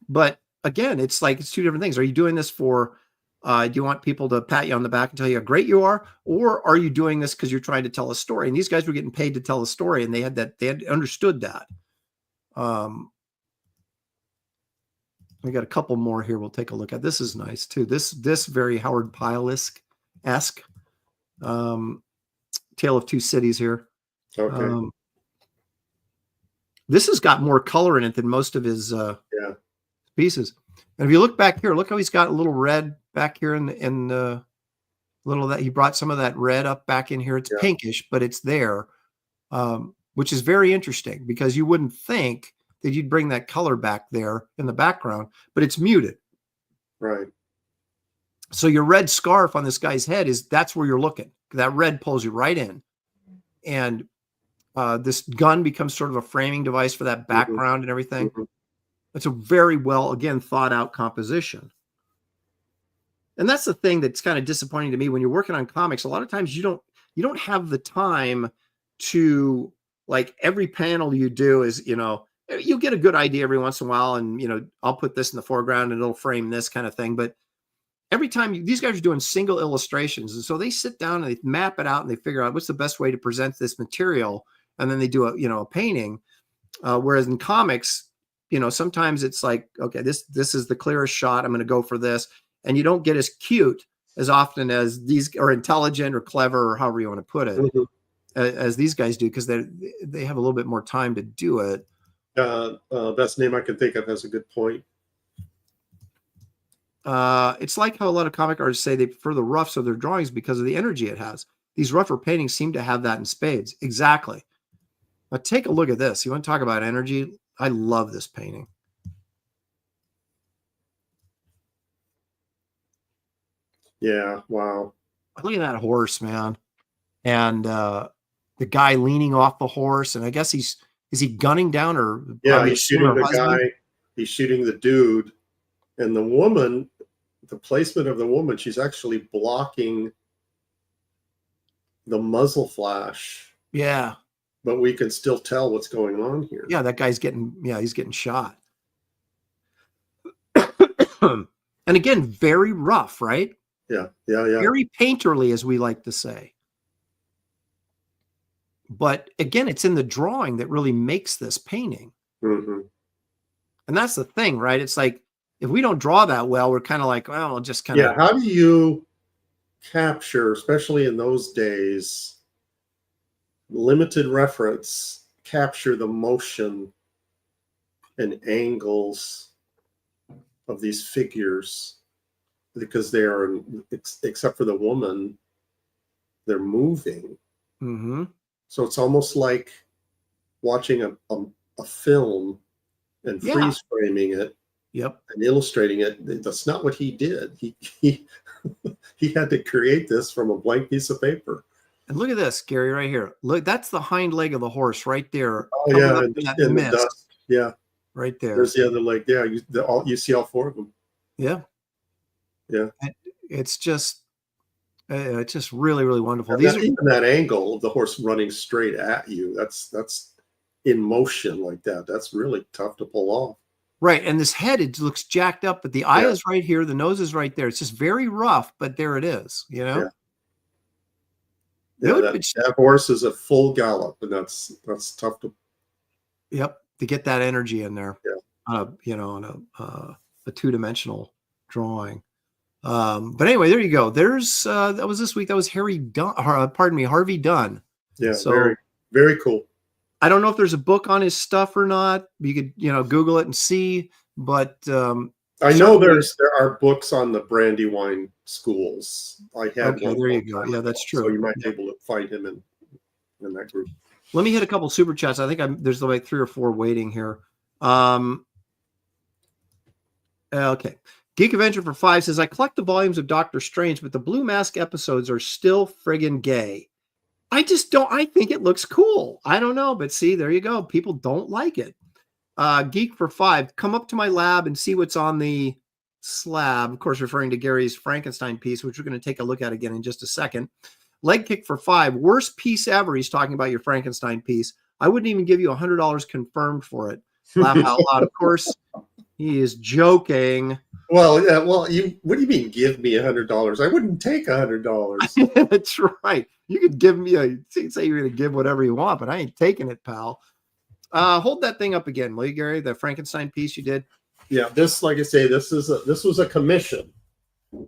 But again, it's like, it's two different things. Are you doing this for, do you want people to pat you on the back and tell you how great you are? Or are you doing this because you're trying to tell a story? And these guys were getting paid to tell a story and they had understood that. We got a couple more here. We'll take a look at. This is nice too. This very Howard Pyle-esque, Tale of Two Cities here. Okay. This has got more color in it than most of his pieces. And if you look back here, look how he's got a little red back here in the Little that he brought some of that red up back in here. It's Yeah. pinkish, but it's there, which is very interesting because you wouldn't think that you'd bring that color back there in the background, but it's muted. Right. So your red scarf on this guy's head that's where you're looking. That red pulls you right in. And this gun becomes sort of a framing device for that background and everything. It's a very well, again, thought out composition. And that's the thing that's kind of disappointing to me when you're working on comics. A lot of times you don't have the time to, like, every panel you do is, you get a good idea every once in a while, and I'll put this in the foreground and it'll frame this kind of thing. But every time these guys are doing single illustrations, and so they sit down and they map it out and they figure out what's the best way to present this material, and then they do a painting. Whereas in comics, sometimes it's like, okay, this is the clearest shot, I'm going to go for this. And you don't get as cute as often as these, or intelligent or clever, or however you want to put it, as these guys do, because they have a little bit more time to do it. Best name I can think of has a good point. It's like how a lot of comic artists say they prefer the roughs of their drawings because of the energy it has. These rougher paintings seem to have that in spades. Exactly. Now take a look at this. You want to talk about energy? I love this painting. Yeah. Wow. Look at that horse, man. And the guy leaning off the horse. And I guess is he gunning down, or he's shooting the guy. He's shooting the dude. And the woman, the placement of the woman, she's actually blocking the muzzle flash. Yeah. But we can still tell what's going on here. Yeah, that guy's he's getting shot. And again, very rough, right? Yeah. Very painterly, as we like to say. But again, it's in the drawing that really makes this painting. And that's the thing, right? It's like, if we don't draw that well, we're kind of like, well, we'll just kind of. Yeah. How do you capture, especially in those days, limited reference, capture the motion and angles of these figures? Because they are, except for the woman, they're moving. So it's almost like watching a film and freeze framing it. Yep. And illustrating it. That's not what he did. He had to create this from a blank piece of paper. And look at this, Gary, right here. Look, that's the hind leg of the horse right there. Oh yeah, in the dust. Yeah, right there. There's the other leg. Yeah, you see all four of them. Yeah. It's just really, really wonderful. Even that angle of the horse running straight at you. That's in motion like that. That's really tough to pull off. Right. And this head, it looks jacked up, but the eye is right here. The nose is right there. It's just very rough, but there it is, Yeah, that horse is a full gallop, and that's tough to. Yep. To get that energy in there. Yeah. On a two-dimensional drawing. But anyway, there you go. There's that was this week. That was Harvey Dunn. Yeah. So, very, very cool. I don't know if there's a book on his stuff or not. You could, Google it and see, but I know there are books on the Brandywine schools. I had one. There you go. Yeah, that's true. So you might be able to find him in that group. Let me hit a couple super chats. I think there's like 3 or 4 waiting here. Okay. Geek Avenger for 5 says, I collect the volumes of Doctor Strange, but the Blue Mask episodes are still friggin' gay. I just don't. I think it looks cool. I don't know, but see, there you go. People don't like it. Geek for 5, come up to my lab and see what's on the slab. Of course, referring to Gary's Frankenstein piece, which we're going to take a look at again in just a second. Leg kick for 5, worst piece ever. He's talking about your Frankenstein piece. I wouldn't even give you $100 confirmed for it. Laugh out loud. Of course, he is joking. Well, yeah. Well, what do you mean? Give me $100? I wouldn't take $100. That's right. You could give me say you're going to give whatever you want, but I ain't taking it, pal. Hold that thing up again, will you, Gary? The Frankenstein piece you did. Yeah, this, like I say, this was a commission,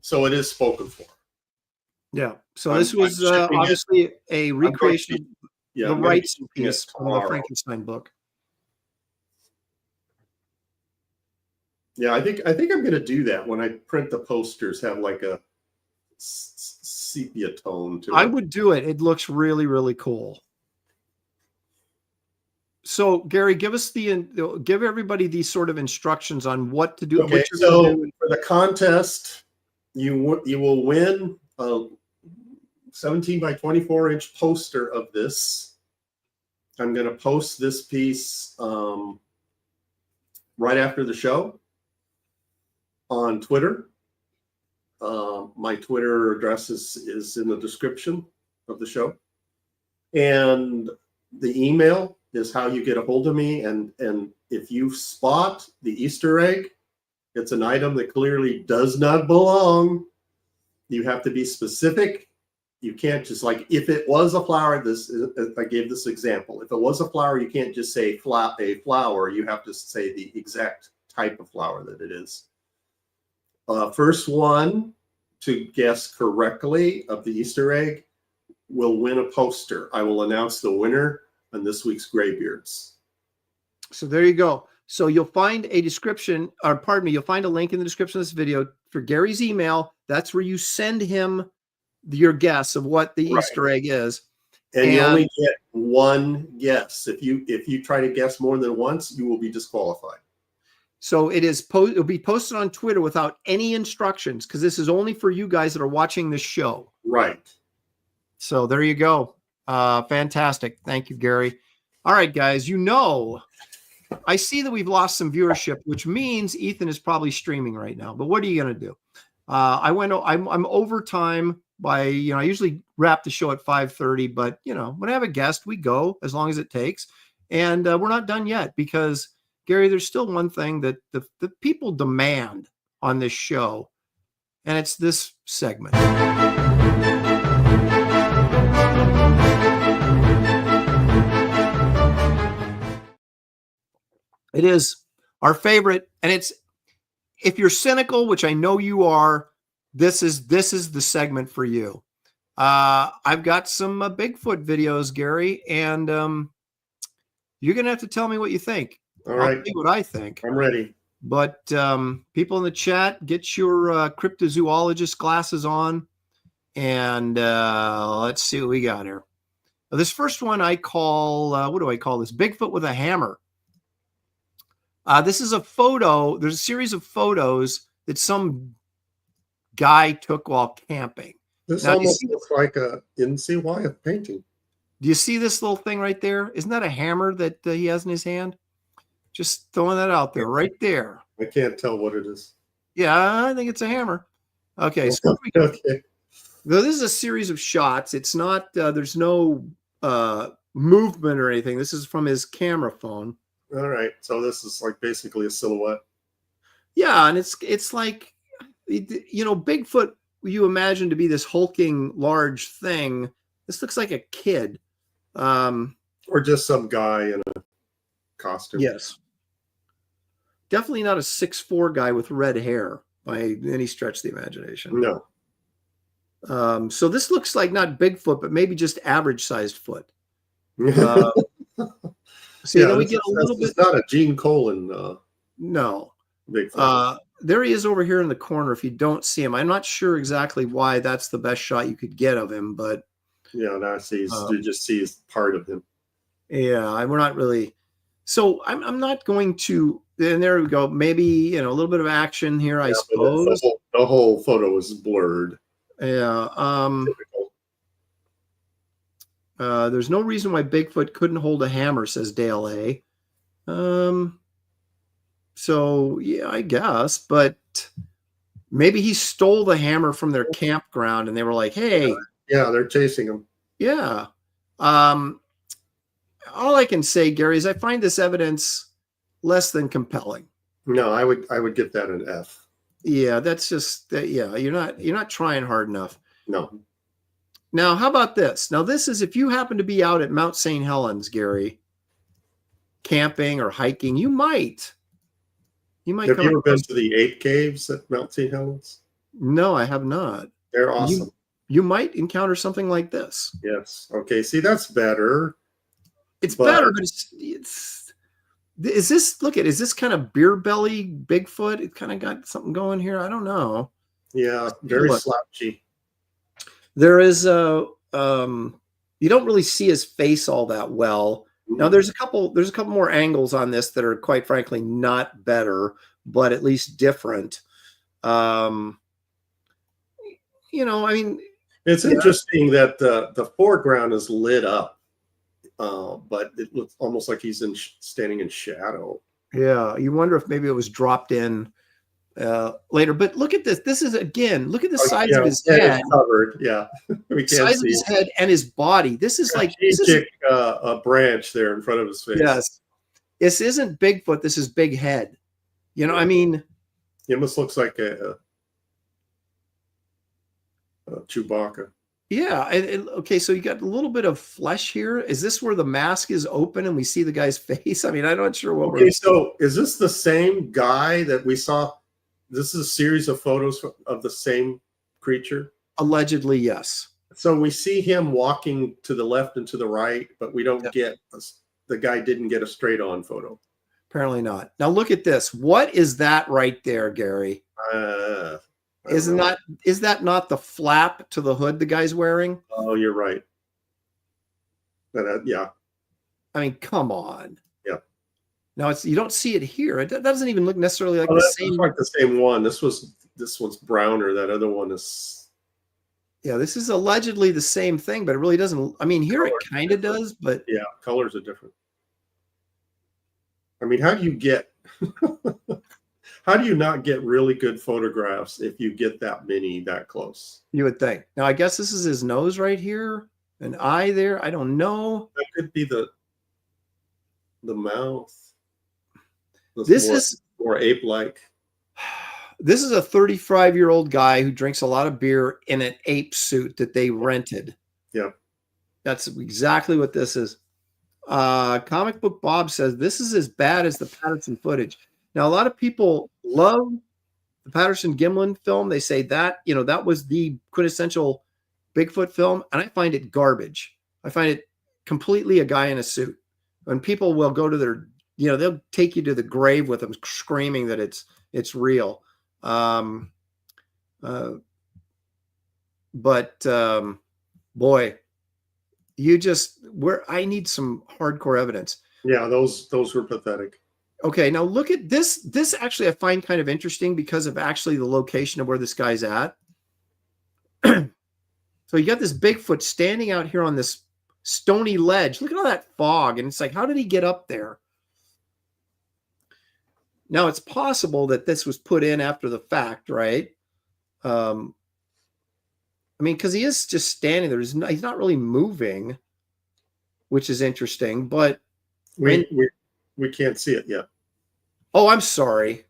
so it is spoken for. Yeah. So this was obviously a recreation of the Wrightson piece from the Frankenstein book. Yeah, I think I'm going to do that when I print the posters. Have like a sepia tone to I it. would do it. It looks really, really cool. So Gary, give everybody these sort of instructions on what to do. Okay, What you're so gonna do. for the contest, you will win a 17 by 24 inch poster of this. I'm going to post this piece right after the show on Twitter. My Twitter address is in the description of the show. And the email is how you get a hold of me. And if you spot the Easter egg, it's an item that clearly does not belong. You have to be specific. You can't just, like, if it was a flower, I gave this example. If it was a flower, you can't just say a flower. You have to say the exact type of flower that it is. First one to guess correctly of the Easter egg will win a poster. I will announce the winner on this week's Graybeards. So there you go. So you'll find a description, or pardon me, you'll find a link in the description of this video for Gary's email. That's where you send him your guess of what the Easter egg is. And you only get one guess. If you try to guess more than once, you will be disqualified. So it'll be posted on Twitter without any instructions, because this is only for you guys that are watching this show. Right. So there you go. Fantastic. Thank you, Gary. All right, guys, I see that we've lost some viewership, which means Ethan is probably streaming right now. But what are you going to do? I'm overtime by, I usually wrap the show at 5:30, but when I have a guest, we go as long as it takes. And we're not done yet, because Gary, there's still one thing that the people demand on this show, and it's this segment. It is our favorite, and if you're cynical, which I know you are, this is the segment for you. I've got some Bigfoot videos, Gary, and you're gonna have to tell me what you think. All right. I'll tell you what I think. I'm ready. But people in the chat, get your cryptozoologist glasses on, and let's see what we got here. This first one I call, what do I call this? Bigfoot with a hammer. This is a photo. There's a series of photos that some guy took while camping. This Now, almost looks like a N.C. Wyeth painting. Do you see this little thing right there? Isn't that a hammer that he has in his hand? Just throwing that out there, right there. I can't tell what it is. Yeah, I think it's a hammer. Okay, so Okay. this is a series of shots. It's not, there's no movement or anything. This is from his camera phone. All right. So this is like basically a silhouette. Yeah, and it's like, Bigfoot, you imagine to be this hulking large thing. This looks like a kid. Or just some guy in a costume. Yes. Definitely not a 6'4" guy with red hair by any stretch of the imagination. No. So this looks like not Bigfoot, but maybe just average sized foot. See, yeah, then we get a little bit. It's not a Gene Colan. No. Bigfoot. There he is over here in the corner. If you don't see him, I'm not sure exactly why that's the best shot you could get of him, but yeah, now you just see part of him. Yeah, we're not really. So I'm not going to. And there we go. Maybe a little bit of action here, I suppose. The whole photo is blurred. Yeah. There's no reason why Bigfoot couldn't hold a hammer, says Dale A. So yeah, I guess, but maybe he stole the hammer from their campground, and they were like, "Hey, yeah, they're chasing him." Yeah. All I can say, Gary, is I find this evidence less than compelling. No, I would give that an F. Yeah, that's just yeah. You're not trying hard enough. No. Now, how about this? Now, this is if you happen to be out at Mount St. Helens, Gary, camping or hiking, you might. Have you ever been to the ape caves at Mount St. Helens? No, I have not. They're awesome. You might encounter something like this. Yes. Okay. See, that's better. It's better, but it's is this kind of beer belly Bigfoot? It kind of got something going here. I don't know. Yeah, very slouchy. There is a you don't really see his face all that well. Now there's a couple more angles on this that are quite frankly not better, but at least different. I mean, It's interesting that the foreground is lit up, but it looks almost like he's standing in shadow. Yeah, you wonder if maybe it was dropped in later. But look at this. This is again. Look at the size of his head. Covered. Yeah, we can't size see of his head and his body. This is like a branch there in front of his face. Yes, this isn't Bigfoot. This is Big Head. I mean, it almost looks like a Chewbacca. Yeah. Okay, so you got a little bit of flesh here. Is this where the mask is open and we see the guy's face? I mean, I'm not sure what. Okay, so is this the same guy that we saw? This is a series of photos of the same creature? Allegedly, yes. So we see him walking to the left and to the right, but we don't get the guy didn't get a straight on photo. Apparently not. Now look at this. What is that right there, Gary? Is that not the flap to the hood the guy's wearing? Oh, you're right. Yeah. I mean, come on. Yeah. Now you don't see it here. It doesn't even look necessarily like the same. Like the same one. This one's browner. That other one is. Yeah, this is allegedly the same thing, but it really doesn't. I mean, here it kind of does, but yeah, colors are different. I mean, how do you get? How do you not get really good photographs if you get that many that close? You would think. Now, I guess this is his nose right here, an eye there. I don't know. That could be the mouth. This is more ape-like. This is a 35-year-old guy who drinks a lot of beer in an ape suit that they rented. Yeah. That's exactly what this is. Comic Book Bob says this is as bad as the Patterson footage. Now, a lot of people love the Patterson Gimlin film. They say that, that was the quintessential Bigfoot film, and I find it garbage. I find it completely a guy in a suit. When people will go to their, they'll take you to the grave with them screaming that it's real. Boy, I need some hardcore evidence. Yeah, those were pathetic. Okay, now look at this. This actually I find kind of interesting because of actually the location of where this guy's at. So you got this Bigfoot standing out here on this stony ledge. Look at all that fog. And it's like, how did he get up there? Now, it's possible that this was put in after the fact, right? I mean, because he is just standing there. He's not really moving, which is interesting. But we can't see it yet. Oh, I'm sorry.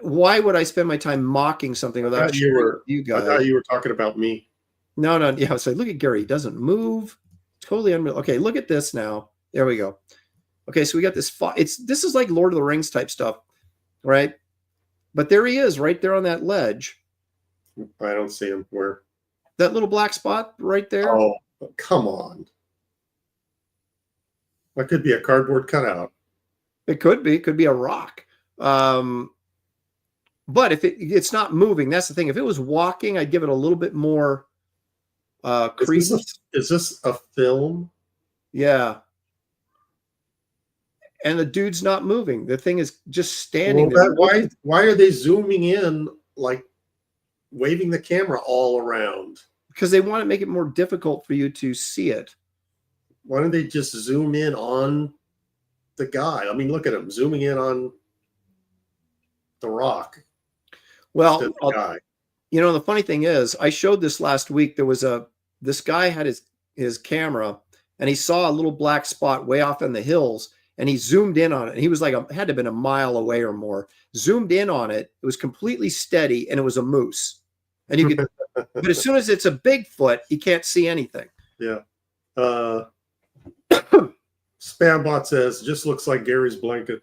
Why would I spend my time mocking something without you guys? I thought you were talking about me. No. Yeah, so look at Gary. He doesn't move. Totally unreal. Okay, look at this now. There we go. Okay, so we got this. This is like Lord of the Rings type stuff, right? But there he is, right there on that ledge. I don't see him. Where? That little black spot right there. Oh, come on. That could be a cardboard cutout. It could be. It could be a rock. But if it's not moving, that's the thing. If it was walking, I'd give it a little bit more credence. Is this a film? Yeah. And the dude's not moving. The thing is just standing there. Why are they zooming in, like waving the camera all around? Because they want to make it more difficult for you to see it. Why don't they just zoom in on the guy? I mean, look at him zooming in on the rock. Well, the funny thing is, I showed this last week. There was this guy had his camera and he saw a little black spot way off in the hills and he zoomed in on it. He was like, had to have been a mile away or more, zoomed in on it. It was completely steady and it was a moose. And you could, but as soon as it's a Bigfoot, you can't see anything. Yeah. Spambot says, just looks like Gary's blanket.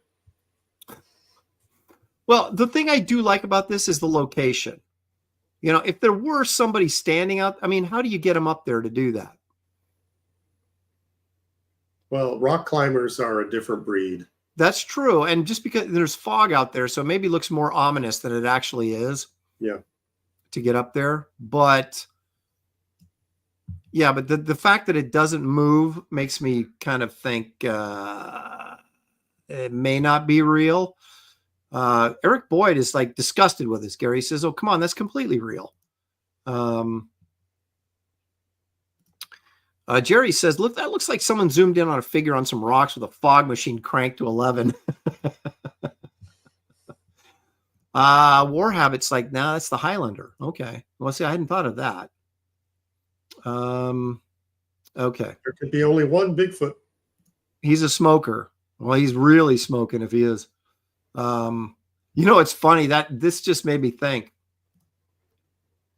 Well, the thing I do like about this is the location. If there were somebody standing out, I mean, how do you get them up there to do that? Well, rock climbers are a different breed. That's true. And just because there's fog out there, so maybe it looks more ominous than it actually is. Yeah. To get up there. But Yeah, but the fact that it doesn't move makes me kind of think it may not be real. Eric Boyd is like disgusted with this. Gary says, "Oh, come on, that's completely real." Jerry says, "Look, that looks like someone zoomed in on a figure on some rocks with a fog machine cranked to 11." War Habit's like, "Nah, that's the Highlander." Okay, well, see, I hadn't thought of that. Okay, There could be only one Bigfoot. he's a smoker. Well, he's really smoking if he is. It's funny that this just made me think.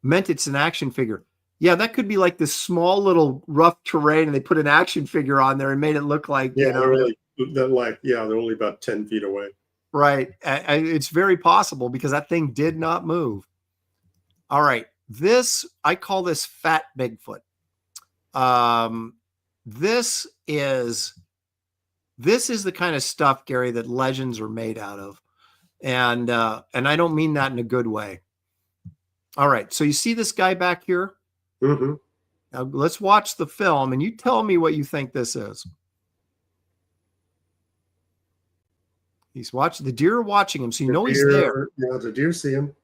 Meant it's an action figure. Yeah, that could be like this small little rough terrain, and they put an action figure on there and made it look like they're only about 10 feet away. Right. It's very possible because that thing did not move. All right. I call this fat Bigfoot. This is the kind of stuff, Gary, that legends are made out of. And I don't mean that in a good way. All right. So you see this guy back here? Mm-hmm. Now let's watch the film and you tell me what you think this is. He's watching, the deer are watching him, so you know he's there. Yeah, the deer see him.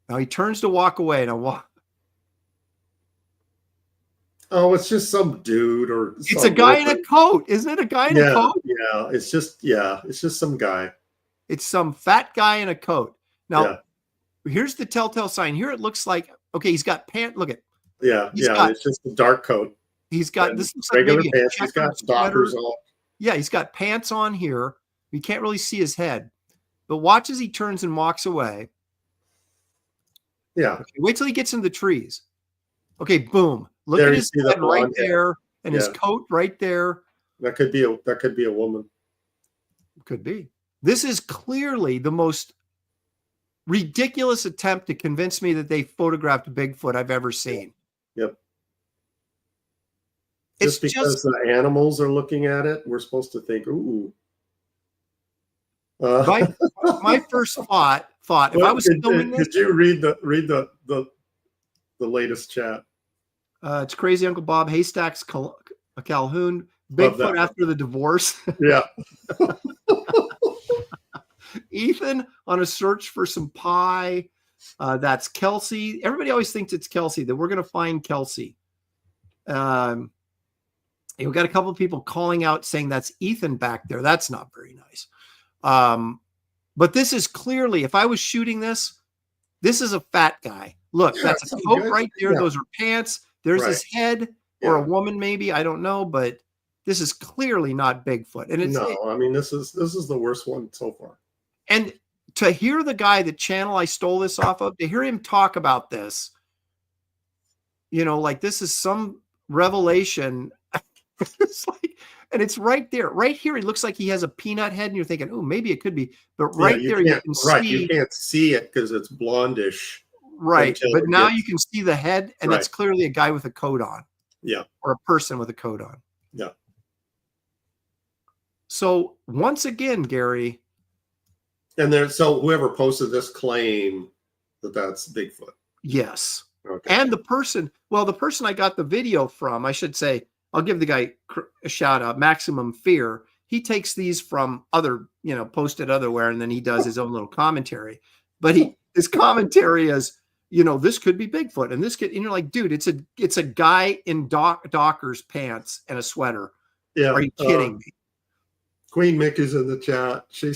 Now he turns to walk away. Now Oh, it's just some dude or it's a guy in a coat, isn't it? A guy in a coat? Yeah, it's just some guy. It's some fat guy in a coat. Now, here's the telltale sign. Here it looks like, okay, he's got pants. Look at. It's just a dark coat. He's got this looks regular like maybe pants. He's got dockers on. Yeah, he's got pants on here. You can't really see his head, but watch as he turns and walks away. Yeah. Okay, wait till he gets in the trees. Okay, boom. Look at his head right there and his coat right there. That could be a woman. Could be. This is clearly the most ridiculous attempt to convince me that they photographed Bigfoot I've ever seen. Yep. Just because the animals are looking at it, we're supposed to think, ooh. My first thought if I was filming this, did you read the latest chat? It's Crazy Uncle Bob, Haystacks Calhoun, Bigfoot after the divorce. Yeah. Ethan on a search for some pie. That's Kelsey. Everybody always thinks it's Kelsey, that we're going to find Kelsey. We've got a couple of people calling out saying that's Ethan back there. That's not very nice. But this is clearly, if I was shooting this is a fat guy. Look, that's a coat right there. Yeah. Those are pants. There's his head or a woman, maybe. I don't know, but this is clearly not Bigfoot. And this is the worst one so far. And to hear the guy, the channel I stole this off of, to hear him talk about this, like this is some revelation. It's like, and it's right there, right here. It looks like he has a peanut head, and you're thinking, oh, maybe it could be. But right there, you can see. You can't see it because it's blondish. Right, but now you can see the head, and it's clearly a guy with a coat on. Yeah, or a person with a coat on. Yeah. So once again, Gary. And so whoever posted this claim that's Bigfoot. Yes. Okay. And the person I got the video from, I should say, I'll give the guy a shout out, Maximum Fear. He takes these from other, posted otherwhere, and then he does his own little commentary. But his commentary is, this could be Bigfoot, and this could, and you're like, dude, it's a guy in Dockers pants and a sweater. Yeah. Are you kidding me? Queen Mickey's in the chat. She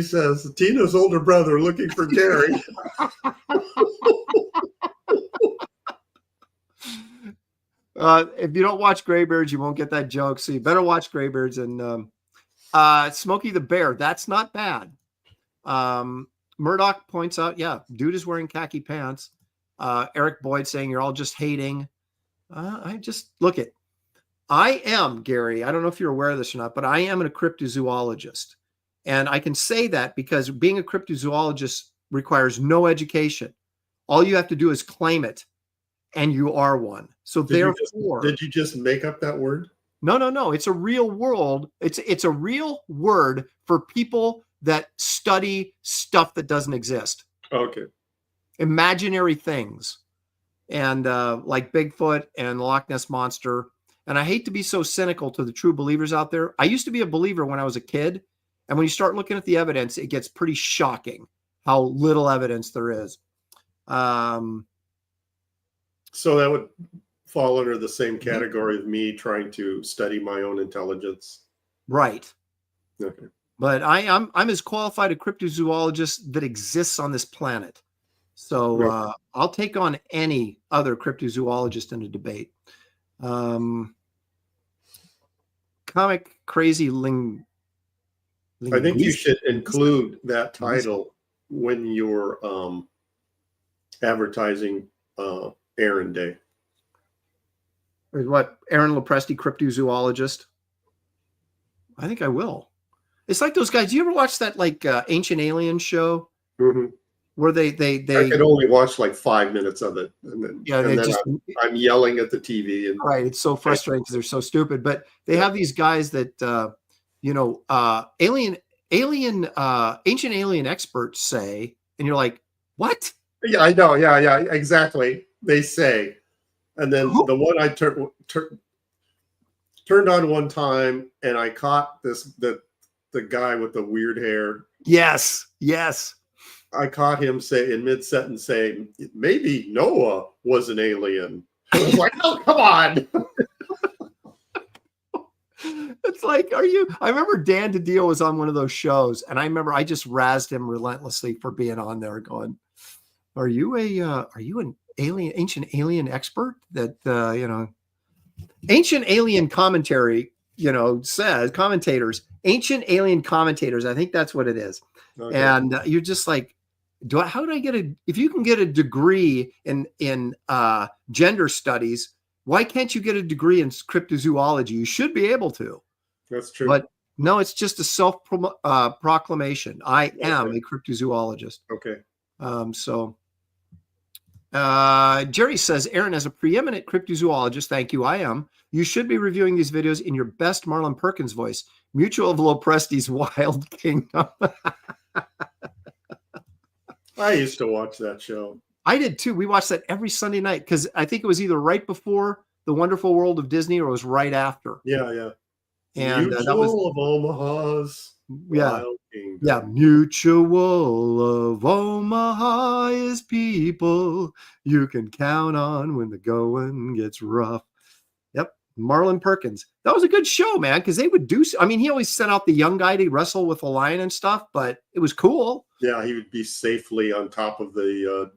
says, Tina's older brother looking for Gary. If you don't watch Graybeards, you won't get that joke. So you better watch Graybeards. And Smokey the Bear, that's not bad. Murdoch points out, dude is wearing khaki pants. Eric Boyd saying you're all just hating. I am, Gary, I don't know if you're aware of this or not, but I am a cryptozoologist. And I can say that because being a cryptozoologist requires no education. All you have to do is claim it, and you are one. So therefore, did you just make up that word? No. It's a real world. It's a real word for people that study stuff that doesn't exist. Okay. Imaginary things. and like Bigfoot and the Loch Ness Monster. And I hate to be so cynical to the true believers out there. I used to be a believer when I was a kid. And when you start looking at the evidence, it gets pretty shocking how little evidence there is. So that would fall under the same category of me trying to study my own intelligence. Right. Okay. But I'm as qualified a cryptozoologist that exists on this planet. So I'll take on any other cryptozoologist in a debate. Comic crazy I think you should include that title when you're advertising Aaron Day. What, Aaron Lopresti, cryptozoologist? I think I will. It's like those guys. Do you ever watch that like Ancient Alien show? Mm-hmm. Where they I could only watch like 5 minutes of it, and then, I'm yelling at the TV. And right, it's so frustrating because they're so stupid. But they have these guys that ancient alien experts say, and you're like, what? Yeah, I know. Yeah, exactly. They say, and then the one I turned on one time, and I caught the guy with the weird hair. Yes. I caught him say in mid-sentence saying, maybe Noah was an alien. I was like, oh, come on. It's like, I remember Dan DiDio was on one of those shows, and I remember I just razzed him relentlessly for being on there going, are you an ancient alien expert that, ancient alien commentary, says commentators, ancient alien commentators. I think that's what it is. Okay. And you're just like, how do I get if you can get a degree in gender studies, why can't you get a degree in cryptozoology? You should be able to. That's true. But no, it's just a self-proclamation. I am a cryptozoologist. Okay. Jerry says, Aaron, as a preeminent cryptozoologist, thank you, I am. You should be reviewing these videos in your best Marlon Perkins voice. Mutual of Lopresti's Wild Kingdom. I used to watch that show. I did too. We watched that every Sunday night because I think it was either right before The Wonderful World of Disney or it was right after. Yeah. And Mutual that was of Omaha's Wild Kingdom. Yeah. Mutual of Omaha is people you can count on when the going gets rough. Yep. Marlon Perkins. That was a good show, man, because they would do. I mean, he always sent out the young guy to wrestle with a lion and stuff, but it was cool. Yeah, he would be safely on top of the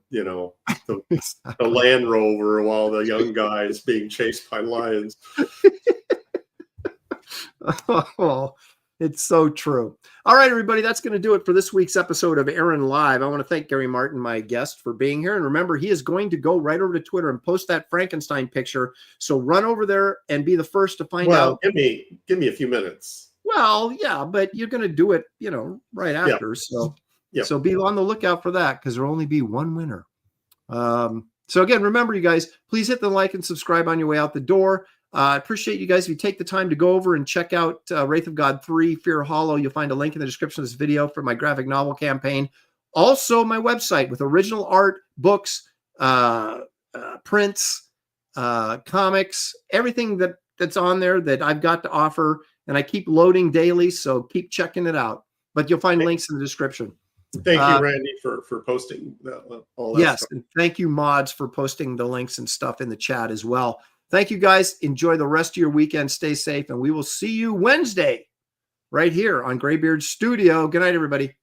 Land Rover while the young guy is being chased by lions. Oh, it's so true. All right, everybody, that's going to do it for this week's episode of Aaron Live. I want to thank Gary Martin, my guest, for being here. And remember, he is going to go right over to Twitter and post that Frankenstein picture. So run over there and be the first to find out. Give me a few minutes. Well, yeah, but you're going to do it, right after. Yeah. So be on the lookout for that because there'll only be one winner. So again, remember, you guys, please hit the like and subscribe on your way out the door. I appreciate you guys if you take the time to go over and check out Wraith of God 3, Fear Hollow. You'll find a link in the description of this video for my graphic novel campaign. Also, my website with original art, books, prints, comics, everything that's on there that I've got to offer. And I keep loading daily, so keep checking it out. But you'll find links in the description. Thank you, Randy, for posting all that stuff. And thank you, mods, for posting the links and stuff in the chat as well. Thank you, guys. Enjoy the rest of your weekend. Stay safe, and we will see you Wednesday right here on Graybeard Studio. Good night, everybody.